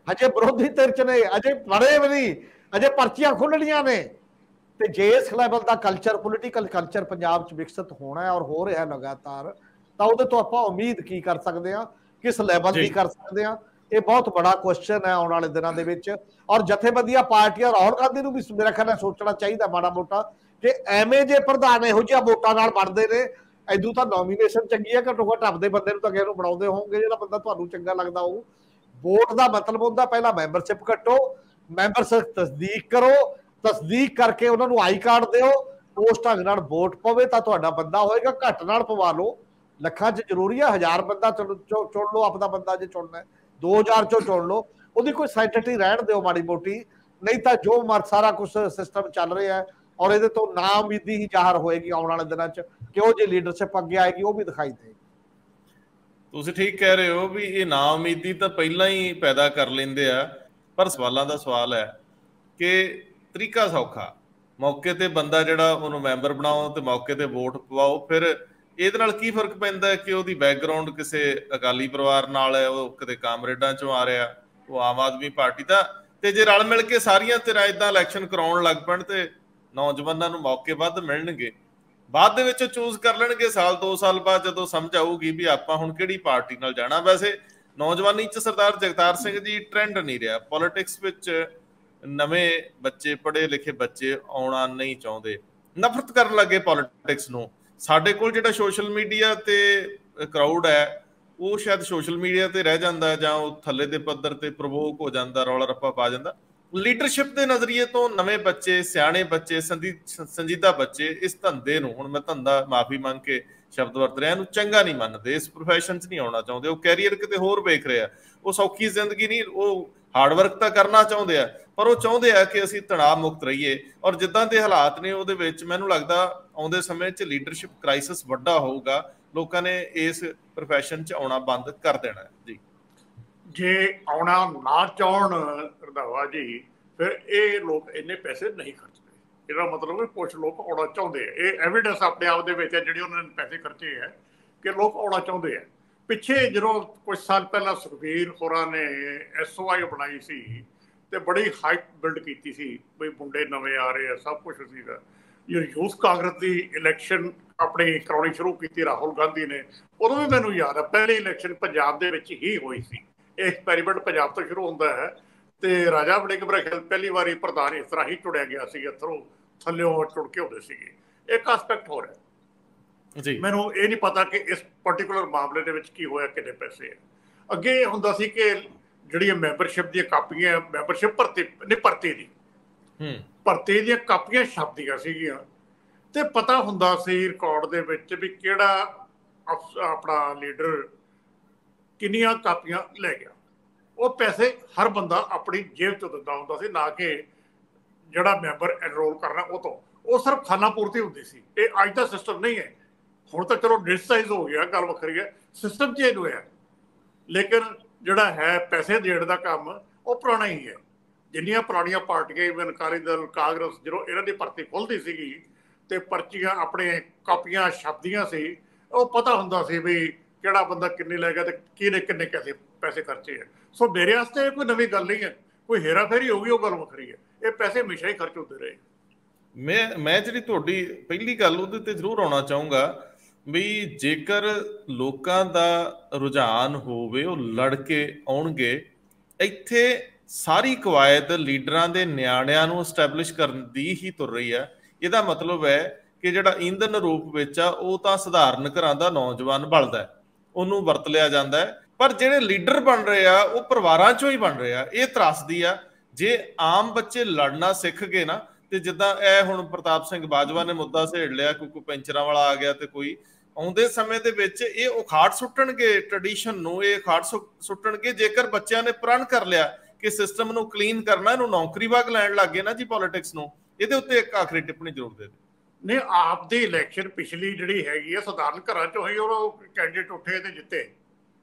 ਅਜੇ ਵਿਰੋਧੀ ਧਿਰ 'ਚ ਨੇ, ਅਜੇ ਪੜੇ ਵੀ ਨਹੀਂ, ਅਜੇ ਪਰਚੀਆਂ ਖੁੱਲਣੀਆਂ ਨੇ। ਤੇ ਜੇ ਇਸ ਲੈਵਲ ਦਾ ਕਲਚਰ, ਪੋਲੀਟੀਕਲ ਕਲਚਰ ਪੰਜਾਬ 'ਚ ਵਿਕਸਿਤ ਹੋਣਾ ਹੈ ਔਰ ਹੋ ਰਿਹਾ ਲਗਾਤਾਰ, ਤਾਂ ਉਹਦੇ ਤੋਂ ਆਪਾਂ ਉਮੀਦ ਕੀ ਕਰ ਸਕਦੇ ਹਾਂ, ਕਿਸ ਲੈਵਲ ਦੀ ਕਰ ਸਕਦੇ ਹਾਂ? ਇਹ ਬਹੁਤ ਬੜਾ ਕੁਐਸਚਨ ਹੈ ਆਉਣ ਵਾਲੇ ਦਿਨਾਂ ਦੇ ਵਿੱਚ। ਔਰ ਜਥੇਬੰਦੀਆਂ ਪਾਰਟੀਆਂ, ਰਾਹੁਲ ਗਾਂਧੀ ਨੂੰ ਵੀ ਮੇਰਾ ਖਿਆਲ ਹੈ ਸੋਚਣਾ ਚਾਹੀਦਾ ਮਾੜਾ ਮੋਟਾ ਕਿ ਐਵੇਂ ਜੇ ਪ੍ਰਧਾਨ ਇਹੋ ਜਿਹਾ ਵੋਟਾਂ ਨਾਲ ਬਣਦੇ ਨੇ, ਐਦੂ ਤਾਂ ਨੋਮੀਨੇਸ਼ਨ ਚੰਗੀ ਹੈ, ਘੱਟੋ ਘੱਟ ਆਪਦੇ ਬੰਦੇ ਨੂੰ ਤਾਂ ਕਿਸੇ ਨੂੰ ਬਣਾਉਂਦੇ ਹੋਣਗੇ ਜਿਹੜਾ ਬੰਦਾ ਤੁਹਾਨੂੰ ਚੰਗਾ ਲੱਗਦਾ ਹੋਊ। ਵੋਟ ਦਾ ਮਤਲਬ ਹੁੰਦਾ ਪਹਿਲਾਂ ਮੈਂਬਰਸ਼ਿਪ ਕੱਟੋ, ਮੈਂਬਰਸ਼ਿਪ ਤਸਦੀਕ ਕਰੋ, ਤਸਦੀਕ ਕਰਕੇ ਉਹਨਾਂ ਨੂੰ ਆਈ ਕਾਰਡ ਦਿਓ, ਉਸ ਢੰਗ ਨਾਲ ਵੋਟ ਪਵੇ ਤਾਂ ਤੁਹਾਡਾ ਬੰਦਾ ਹੋਏਗਾ। ਘੱਟ ਨਾਲ ਪਵਾ ਲਓ, ਲੱਖਾਂ 'ਚ ਜ਼ਰੂਰੀ ਹੈ, 1000 ਬੰਦਾ ਚੁਣ ਲਓ ਆਪਦਾ ਬੰਦਾ, ਜੇ ਚੁਣਨਾ 2000 'ਚੋਂ ਚੁਣ ਲਓ, ਉਹਦੀ ਕੋਈ ਸੈਂਟਿਟੀ ਰਹਿਣ ਦਿਓ ਮਾੜੀ ਮੋਟੀ, ਨਹੀਂ ਤਾਂ ਜੋ ਸਾਰਾ ਕੁਛ ਸਿਸਟਮ ਚੱਲ ਰਿਹਾ ਔਰ ਇਹਦੇ ਤੋਂ ਨਾ ਉਮੀਦੀ ਹੀ ਜ਼ਾਹਰ ਹੋਏਗੀ ਆਉਣ ਵਾਲੇ ਦਿਨਾਂ 'ਚ, ਕਿਉਂ ਜੇ ਲੀਡਰਸ਼ਿਪ ਅੱਗੇ ਆਏਗੀ ਉਹ ਵੀ ਦਿਖਾਈ ਦੇਗੀ। ਤੁਸੀਂ ਠੀਕ ਕਹਿ ਰਹੇ ਹੋ ਵੀ ਇਹ ਨਾ ਉਮੀਦੀ ਤਾਂ ਪਹਿਲਾਂ ਹੀ ਪੈਦਾ ਕਰ ਲੈਂਦੇ ਆ, ਪਰ ਸਵਾਲਾਂ ਦਾ ਸਵਾਲ ਹੈ ਕਿ ਤਰੀਕਾ ਸੌਖਾ, ਮੌਕੇ ਤੇ ਬੰਦਾ ਜਿਹੜਾ ਉਹਨੂੰ ਮੈਂਬਰ ਬਣਾਓ ਤੇ ਮੌਕੇ ਤੇ ਵੋਟ ਪਵਾਓ। ਫਿਰ ਇਹਦੇ ਨਾਲ ਕੀ ਫਰਕ ਪੈਂਦਾ ਕਿ ਉਹਦੀ ਬੈਕਗਰਾਉਂਡ ਕਿਸੇ ਅਕਾਲੀ ਪਰਿਵਾਰ ਨਾਲ ਹੈ, ਉਹ ਕਿਤੇ ਕਾਮਰੇਡਾਂ ਚੋਂ ਆ ਰਿਹਾ, ਉਹ ਆਮ ਆਦਮੀ ਪਾਰਟੀ ਦਾ। ਤੇ ਜੇ ਰਲ ਮਿਲ ਕੇ ਸਾਰੀਆਂ ਧਿਰਾਂ ਇਦਾਂ ਇਲੈਕਸ਼ਨ ਕਰਾਉਣ ਲੱਗ ਪੈਣ ਤੇ ਨੌਜਵਾਨਾਂ ਨੂੰ ਮੌਕੇ ਵੱਧ ਮਿਲਣਗੇ, ਬਾਅਦ ਦੇ ਵਿੱਚ ਚੂਜ਼ ਕਰ ਲੈਣਗੇ ਸਾਲ 2 ਸਾਲ ਬਾਅਦ ਜਦੋਂ ਸਮਝ ਆਊਗੀ ਵੀ ਆਪਾਂ ਹੁਣ ਕਿਹੜੀ ਪਾਰਟੀ ਨਾਲ ਜਾਣਾ। ਵੈਸੇ ਨੌਜਵਾਨੀ 'ਚ ਸਰਦਾਰ ਜਗਤਾਰ ਸਿੰਘ ਜੀ ਟ੍ਰੈਂਡ ਨਹੀਂ ਰਿਹਾ, ਪੋਲਿਟਿਕਸ ਵਿੱਚ ਨਵੇਂ ਬੱਚੇ, ਪੜ੍ਹੇ ਲਿਖੇ ਬੱਚੇ ਆਉਣਾ ਨਹੀਂ ਚਾਹੁੰਦੇ, ਨਫ਼ਰਤ ਕਰਨ ਲੱਗੇ ਪੋਲਿਟਿਕਸ ਨੂੰ। ਸਾਡੇ ਕੋਲ ਜਿਹੜਾ ਸੋਸ਼ਲ ਮੀਡੀਆ ਤੇ ਕਰਾਊਡ ਹੈ ਉਹ ਸ਼ਾਇਦ ਸੋਸ਼ਲ ਮੀਡੀਆ ਤੇ ਰਹਿ ਜਾਂਦਾ ਜਾਂ ਉਹ ਥੱਲੇ ਦੇ ਪੱਧਰ ਤੇ ਪ੍ਰਵੋਕ ਹੋ ਜਾਂਦਾ, ਰੌਲਾ ਰੱਪਾ ਪਾ ਜਾਂਦਾ। ਲੀਡਰਸ਼ਿਪ ਦੇ ਨਜ਼ਰੀਏ ਤੋਂ ਨਵੇਂ ਬੱਚੇ, ਸਿਆਣੇ ਬੱਚੇ, ਸੰਜੀਦਾ ਬੱਚੇ ਇਸ ਧੰਦੇ ਨੂੰ, ਹੁਣ ਮੈਂ ਧੰਦਾ ਮਾਫੀ ਮੰਗ ਕੇ ਸ਼ਬਦ ਵਰਤ ਰਿਹਾ, ਇਹਨੂੰ ਚੰਗਾ ਨਹੀਂ ਮੰਨਦੇ, ਇਸ ਪ੍ਰੋਫੈਸ਼ਨ 'ਚ ਨਹੀਂ ਆਉਣਾ ਚਾਹੁੰਦੇ। ਉਹ ਕੈਰੀਅਰ ਕਿਤੇ ਹੋਰ ਵੇਖ ਰਹੇ ਆ, ਉਹ ਸੌਖੀ ਜ਼ਿੰਦਗੀ ਨਹੀਂ, ਉਹ ਹਾਰਡ ਵਰਕ ਤਾਂ ਕਰਨਾ ਚਾਹੁੰਦੇ ਆ, ਪਰ ਉਹ ਚਾਹੁੰਦੇ ਆ ਕਿ ਅਸੀਂ ਤਣਾਅ ਮੁਕਤ ਰਹੀਏ। ਔਰ ਜਿੱਦਾਂ ਦੇ ਹਾਲਾਤ ਨੇ ਉਹਦੇ ਵਿੱਚ ਮੈਨੂੰ ਲੱਗਦਾ ਆਉਂਦੇ ਸਮੇਂ 'ਚ ਲੀਡਰਸ਼ਿਪ ਕ੍ਰਾਈਸਿਸ ਵੱਡਾ ਹੋਊਗਾ, ਲੋਕਾਂ ਨੇ ਇਸ ਪ੍ਰੋਫੈਸ਼ਨ 'ਚ ਆਉਣਾ ਬੰਦ ਕਰ ਦੇਣਾ ਜੀ। ਜੇ ਆਉਣਾ ਨਾ ਚਾਹਣ ਰੰਧਾਵਾ ਜੀ, ਫਿਰ ਇਹ ਲੋਕ ਇੰਨੇ ਪੈਸੇ ਨਹੀਂ ਖਰਚਦੇ। ਇਹਦਾ ਮਤਲਬ ਕੁਝ ਲੋਕ ਆਉਣਾ ਚਾਹੁੰਦੇ ਆ, ਇਹ ਐਵੀਡੈਂਸ ਆਪਣੇ ਆਪ ਦੇ ਵਿੱਚ ਹੈ ਜਿਹੜੀ ਉਹਨਾਂ ਨੇ ਪੈਸੇ ਖਰਚੇ ਹੈ ਕਿ ਲੋਕ ਆਉਣਾ ਚਾਹੁੰਦੇ ਆ। ਪਿੱਛੇ ਜਦੋਂ ਕੁਝ ਸਾਲ ਪਹਿਲਾਂ ਸੁਖਬੀਰ ਹੋਰਾਂ ਨੇ SOI ਬਣਾਈ ਸੀ ਤੇ ਬੜੀ ਹਾਈਪ ਬਿਲਡ ਕੀਤੀ ਸੀ ਬਈ ਮੁੰਡੇ ਨਵੇਂ ਆ ਰਹੇ ਆ, ਸਭ ਕੁਝ ਸੀਗਾ। ਯੂਥ ਕਾਂਗਰਸ ਦੀ ਇਲੈਕਸ਼ਨ ਆਪਣੀ ਕਰਾਉਣੀ ਸ਼ੁਰੂ ਕੀਤੀ ਰਾਹੁਲ ਗਾਂਧੀ ਨੇ, ਉਦੋਂ ਵੀ ਮੈਨੂੰ ਯਾਦ ਹੈ ਪਹਿਲੀ ਇਲੈਕਸ਼ਨ ਪੰਜਾਬ ਦੇ ਵਿੱਚ ਹੀ ਹੋਈ ਸੀ। ਇਹ ਐਕਸਪੈਰੀਮੈਂਟ ਪੰਜਾਬ ਤੋਂ ਸ਼ੁਰੂ ਹੁੰਦਾ ਹੈ ਤੇ ਰਾਜਾ ਵੜਿੰਗ ਮੇਰਾ ਖਿਆਲ ਪਹਿਲੀ ਵਾਰੀ ਪ੍ਰਧਾਨ ਇਸ ਤਰ੍ਹਾਂ ਹੀ ਚੁਣਿਆ ਗਿਆ ਸੀ, ਇੱਥੋਂ ਥੱਲਿਓਂ ਚੁਣ ਕੇ ਹੁੰਦੇ ਸੀਗੇ। ਇੱਕ ਆਸਪੈਕਟ ਹੋ ਰਿਹਾ ਜੀ, ਮੈਨੂੰ ਇਹ ਨਹੀਂ ਪਤਾ ਕਿ ਇਸ ਪਰਟੀਕੂਲਰ ਮਾਮਲੇ ਦੇ ਵਿੱਚ ਕੀ ਹੋਇਆ, ਕਿੰਨੇ ਪੈਸੇ ਹੈ। ਅੱਗੇ ਹੁੰਦਾ ਸੀ ਕਿ ਜਿਹੜੀਆਂ ਮੈਂਬਰਸ਼ਿਪ ਦੀਆਂ ਕਾਪੀਆਂ, ਮੈਂਬਰਸ਼ਿਪ ਭਰਤੀ ਦੀਆਂ ਕਾਪੀਆਂ ਛਪਦੀਆਂ ਸੀਗੀਆਂ ਤੇ ਪਤਾ ਹੁੰਦਾ ਸੀ ਰਿਕਾਰਡ ਦੇ ਵਿੱਚ ਵੀ ਕਿਹੜਾ ਆਪਣਾ ਲੀਡਰ ਕਿੰਨੀਆਂ ਕਾਪੀਆਂ ਲੈ ਗਿਆ। ਉਹ ਪੈਸੇ ਹਰ ਬੰਦਾ ਆਪਣੀ ਜੇਬ ਤੋਂ ਦਿੰਦਾ ਹੁੰਦਾ ਸੀ, ਨਾ ਕਿ ਜਿਹੜਾ ਮੈਂਬਰ ਐਨਰੋਲ ਕਰਨਾ ਉਹ ਤੋਂ। ਉਹ ਸਿਰਫ ਖਾਨਾ ਪੂਰਤੀ ਹੁੰਦੀ ਸੀ। ਇਹ ਅੱਜ ਦਾ ਸਿਸਟਮ ਨਹੀਂ ਹੈ। ਹੁਣ ਤਾਂ ਚਲੋ ਡਿਜੀਟਾਈਜ਼ ਹੋ ਗਿਆ, ਗੱਲ ਵੱਖਰੀ ਹੈ, ਸਿਸਟਮ ਚੇਂਜ ਹੋਇਆ, ਲੇਕਿਨ ਜਿਹੜਾ ਹੈ ਪੈਸੇ ਦੇਣ ਦਾ ਕੰਮ ਉਹ ਪੁਰਾਣਾ ਹੀ ਹੈ। ਜਿੰਨੀਆਂ ਪੁਰਾਣੀਆਂ ਪਾਰਟੀਆਂ, ਇਵਨ ਅਕਾਲੀ ਦਲ, ਕਾਂਗਰਸ, ਜਦੋਂ ਇਹਨਾਂ ਦੀ ਭਰਤੀ ਖੁੱਲ੍ਹਦੀ ਸੀਗੀ ਤੇ ਪਰਚੀਆਂ ਆਪਣੇ ਕਾਪੀਆਂ ਛਪਦੀਆਂ ਸੀ, ਉਹ ਪਤਾ ਹੁੰਦਾ ਸੀ ਵੀ ਕਿਹੜਾ ਬੰਦਾ ਕਿੰਨੇ ਲੈ ਗਿਆ ਤੇ ਕਿਹਨੇ ਕਿੰਨੇ ਪੈਸੇ ਖਰਚੇ ਹੈ। ਸੋ ਮੇਰੇ ਵਾਸਤੇ ਇਹ ਕੋਈ ਨਵੀਂ ਗੱਲ ਨਹੀਂ ਹੈ, ਕੋਈ ਹੇਰਾਫੇਰੀ ਹੋ ਗਈ ਉਹ ਗੱਲ ਵੱਖਰੀ ਹੈ। ਇਹ ਪੈਸੇ ਹਮੇਸ਼ਾ ਹੀ ਖਰਚ ਹੁੰਦੇ ਰਹੇ। ਮੈਂ ਜਿਹੜੀ ਤੁਹਾਡੀ ਪਹਿਲੀ ਗੱਲ ਉਹਦੇ ਤੇ ਜ਼ਰੂਰ ਆਉਣਾ ਚਾਹੂੰਗਾ ਵੀ ਜੇਕਰ ਲੋਕਾਂ ਦਾ ਰੁਝਾਨ ਹੋਵੇ ਉਹ ਲੜ ਕੇ ਆਉਣਗੇ। ਇੱਥੇ ਸਾਰੀ ਕਵਾਇਦ ਲੀਡਰਾਂ ਦੇ ਨਿਆਣਿਆਂ ਨੂੰ ਐਸਟੈਬਲਿਸ਼ ਕਰਨ ਦੀ ਹੀ ਤੁਰ ਰਹੀ ਹੈ। ਇਹਦਾ ਮਤਲਬ ਹੈ ਕਿ ਜਿਹੜਾ ਈਂਧਨ ਰੂਪ ਵਿੱਚ ਆ ਉਹ ਤਾਂ ਸਧਾਰਨ ਘਰਾਂ ਦਾ ਨੌਜਵਾਨ ਬਲਦਾ, ਉਹਨੂੰ ਵਰਤ ਲਿਆ ਜਾਂਦਾ ਹੈ, ਪਰ ਜਿਹੜੇ ਲੀਡਰ ਬਣ ਰਹੇ ਆ ਉਹ ਪਰਿਵਾਰਾਂ ਚੋਂ ਹੀ ਬਣ ਰਹੇ ਆ। ਇਹ ਤਰਾਸਦੀ ਆ। ਜੇ ਆਮ ਬੱਚੇ ਲੜਨਾ ਸਿੱਖ ਗਏ ਨਾ, ਤੇ ਜਿੱਦਾਂ ਇਹ ਹੁਣ ਪ੍ਰਤਾਪ ਸਿੰਘ ਬਾਜਵਾ ਨੇ ਮੁੱਦਾ ਛੇੜ ਲਿਆ, ਕੋਈ ਪੈਂਚਰਾਂ ਵਾਲਾ ਆ ਗਿਆ ਤੇ ਕੋਈ, ਆਉਂਦੇ ਸਮੇਂ ਦੇ ਵਿੱਚ ਇਹ ਉਖਾੜ ਸੁੱਟਣਗੇ ਟ੍ਰੈਡੀਸ਼ਨ ਨੂੰ, ਇਹ ਉਖਾੜ ਸੁੱਟਣਗੇ ਜੇਕਰ ਬੱਚਿਆਂ ਨੇ ਪ੍ਰਣ ਕਰ ਲਿਆ ਕਿ ਸਿਸਟਮ ਨੂੰ ਕਲੀਨ ਕਰਨਾ, ਇਹਨੂੰ ਨੌਕਰੀ ਵਾਂਗ ਲੈਣ ਲੱਗ ਗਏ ਨਾ ਜੀ ਪੋਲਿਟਿਕਸ ਨੂੰ। ਇਹਦੇ ਉੱਤੇ ਇੱਕ ਆਖਰੀ ਟਿੱਪਣੀ ਜ਼ਰੂਰ ਦੇ ਦਿਓ। ਨਹੀਂ, ਆਪ ਦੀ ਇਲੈਕਸ਼ਨ ਪਿਛਲੀ ਜਿਹੜੀ ਹੈਗੀ ਆ ਸਧਾਰਨ ਘਰਾਂ ਚੋਂ ਹੀ ਉਹ ਕੈਂਡੀਡੇਟ ਉੱਠੇ ਤੇ ਜਿੱਤੇ।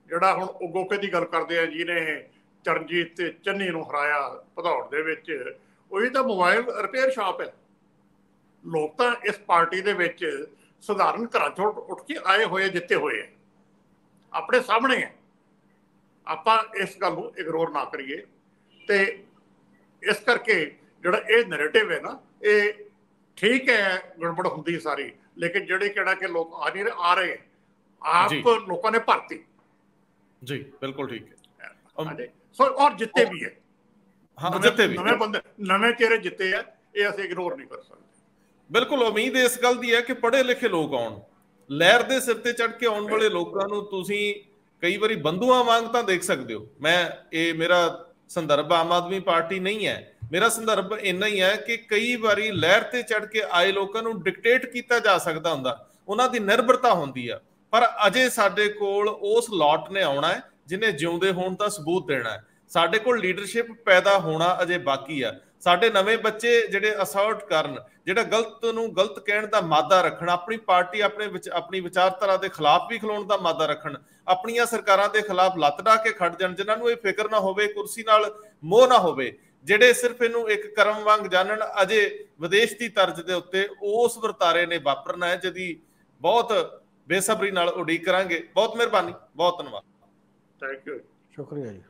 ਜਿਹੜਾ ਹੁਣ ਉਗੋਕੇ ਦੀ ਗੱਲ ਕਰਦੇ ਆ, ਜਿਹਨੇ ਚਰਨਜੀਤ ਤੇ ਚੰਨੀ ਨੂੰ ਹਰਾਇਆ ਭਦੌੜ ਦੇ ਵਿੱਚ, ਉਹੀ ਤਾਂ ਮੋਬਾਈਲ ਰਿਪੇਅਰ ਸ਼ਾਪ ਹੈ। ਲੋਕ ਤਾਂ ਇਸ ਪਾਰਟੀ ਦੇ ਵਿੱਚ ਸਧਾਰਨ ਘਰਾਂ ਚੋਂ ਉੱਠ ਕੇ ਆਏ ਹੋਏ, ਜਿੱਤੇ ਹੋਏ ਆ, ਆਪਣੇ ਸਾਹਮਣੇ ਹੈ। ਆਪਾਂ ਇਸ ਗੱਲ ਨੂੰ ਇਗਨੋਰ ਨਾ ਕਰੀਏ। ਤੇ ਇਸ ਕਰਕੇ ਜਿਹੜਾ ਇਹ ਨੈਰੇਟਿਵ ਹੈ ਨਾ, ਇਹ ਠੀਕ ਹੈ, ਗੜਬੜ ਹੁੰਦੀ ਸਾਰੀ, ਲੇਕਿਨ ਜਿਹੜੇ ਕਿਹੜਾ ਕਿ ਲੋਕ ਆ ਨਹੀਂ ਆ ਰਹੇ, ਆਪ ਲੋਕਾਂ ਨੇ ਭਰਤੀ ਜੀ। ਬਿਲਕੁਲ ਠੀਕ ਹੈ। ਸੋ ਔਰ ਜਿੱਤੇ ਵੀ ਹੈ, ਹਾਂ ਜਿੱਤੇ ਵੀ ਨਵੇਂ ਬੰਦੇ, ਨਵੇਂ ਚਿਹਰੇ ਜਿੱਤੇ ਆ, ਇਹ ਅਸੀਂ ਇਗਨੋਰ ਨਹੀਂ ਕਰ ਸਕਦੇ। ਬਿਲਕੁਲ ਉਮੀਦ ਇਸ ਗੱਲ ਦੀ ਹੈ ਕਿ ਪੜ੍ਹੇ ਲਿਖੇ ਲੋਕ ਆਉਣ, ਲਹਿਰ ਦੇ ਸਿਰ ਤੇ ਚੜ੍ਹ ਕੇ ਆਉਣ ਵਾਲੇ ਲੋਕਾਂ ਨੂੰ ਤੁਸੀਂ ਕਈ ਵਾਰੀ ਬੰਧੂਆਂ ਵਾਂਗ ਤਾਂ ਦੇਖ ਸਕਦੇ ਹੋ। ਇਹ ਮੇਰਾ ਸੰਦਰਭ ਆਮ ਆਦਮੀ ਪਾਰਟੀ ਨਹੀਂ ਹੈ, ਮੇਰਾ ਸੰਦਰਭ ਇੰਨਾ ਹੀ ਹੈ ਕਿ ਕਈ ਵਾਰੀ ਲਹਿਰ ਤੇ ਚੜ੍ਹ ਕੇ ਆਏ ਲੋਕਾਂ ਨੂੰ ਡਿਕਟੇਟ ਕੀਤਾ ਜਾ ਸਕਦਾ ਹੁੰਦਾ, ਉਹਨਾਂ ਦੀ ਨਿਰਭਰਤਾ ਹੁੰਦੀ ਆ। ਪਰ ਅਜੇ ਸਾਡੇ ਕੋਲ ਉਸ ਲੋਟ ਨੇ ਆਉਣਾ ਹੈ ਜਿਹਨੇ ਜਿਉਂਦੇ ਹੋਣ ਦਾ ਸਬੂਤ ਦੇਣਾ ਹੈ। ਸਾਡੇ ਕੋਲ ਲੀਡਰਸ਼ਿਪ ਪੈਦਾ ਹੋਣਾ ਅਜੇ ਬਾਕੀ ਆ। ਸਾਡੇ ਨਵੇਂ ਬੱਚੇ ਜਿਹੜੇ ਅਸਰਟ ਕਰਨ, ਜਿਹੜਾ ਗਲਤ ਨੂੰ ਗਲਤ ਕਹਿਣ ਦਾ ਮਾਦਾ ਰੱਖਣ, ਆਪਣੀ ਪਾਰਟੀ ਆਪਣੀ ਵਿਚਾਰਧਾਰਾ ਦੇ ਖਿਲਾਫ ਵੀ ਖਲੋਣ ਦਾ ਮਾਦਾ ਰੱਖਣ, ਆਪਣੀਆਂ ਸਰਕਾਰਾਂ ਦੇ ਖਿਲਾਫ ਲੱਤ ਡਾ ਕੇ ਖੜ ਜਾਣ, ਜਿਨ੍ਹਾਂ ਨੂੰ ਇਹ ਫਿਕਰ ਨਾ ਹੋਵੇ, ਕੁਰਸੀ ਨਾਲ ਮੋਹ ਨਾ ਹੋਵੇ, ਜਿਹੜੇ ਸਿਰਫ ਇਹਨੂੰ ਇੱਕ ਕਰਮ ਵਾਂਗ ਜਾਣਨ, ਅਜੇ ਵਿਦੇਸ਼ ਦੀ ਤਰਜ਼ ਦੇ ਉੱਤੇ ਉਸ ਵਰਤਾਰੇ ਨੇ ਵਾਪਰਨਾ ਹੈ ਜਿਹਦੀ ਬਹੁਤ ਬੇਸਬਰੀ ਨਾਲ ਉਡੀਕ ਕਰਾਂਗੇ। ਬਹੁਤ ਮਿਹਰਬਾਨੀ, ਬਹੁਤ ਧੰਨਵਾਦ। ਥੈਂਕ ਯੂ, ਸ਼ੁਕਰੀਆ ਜੀ।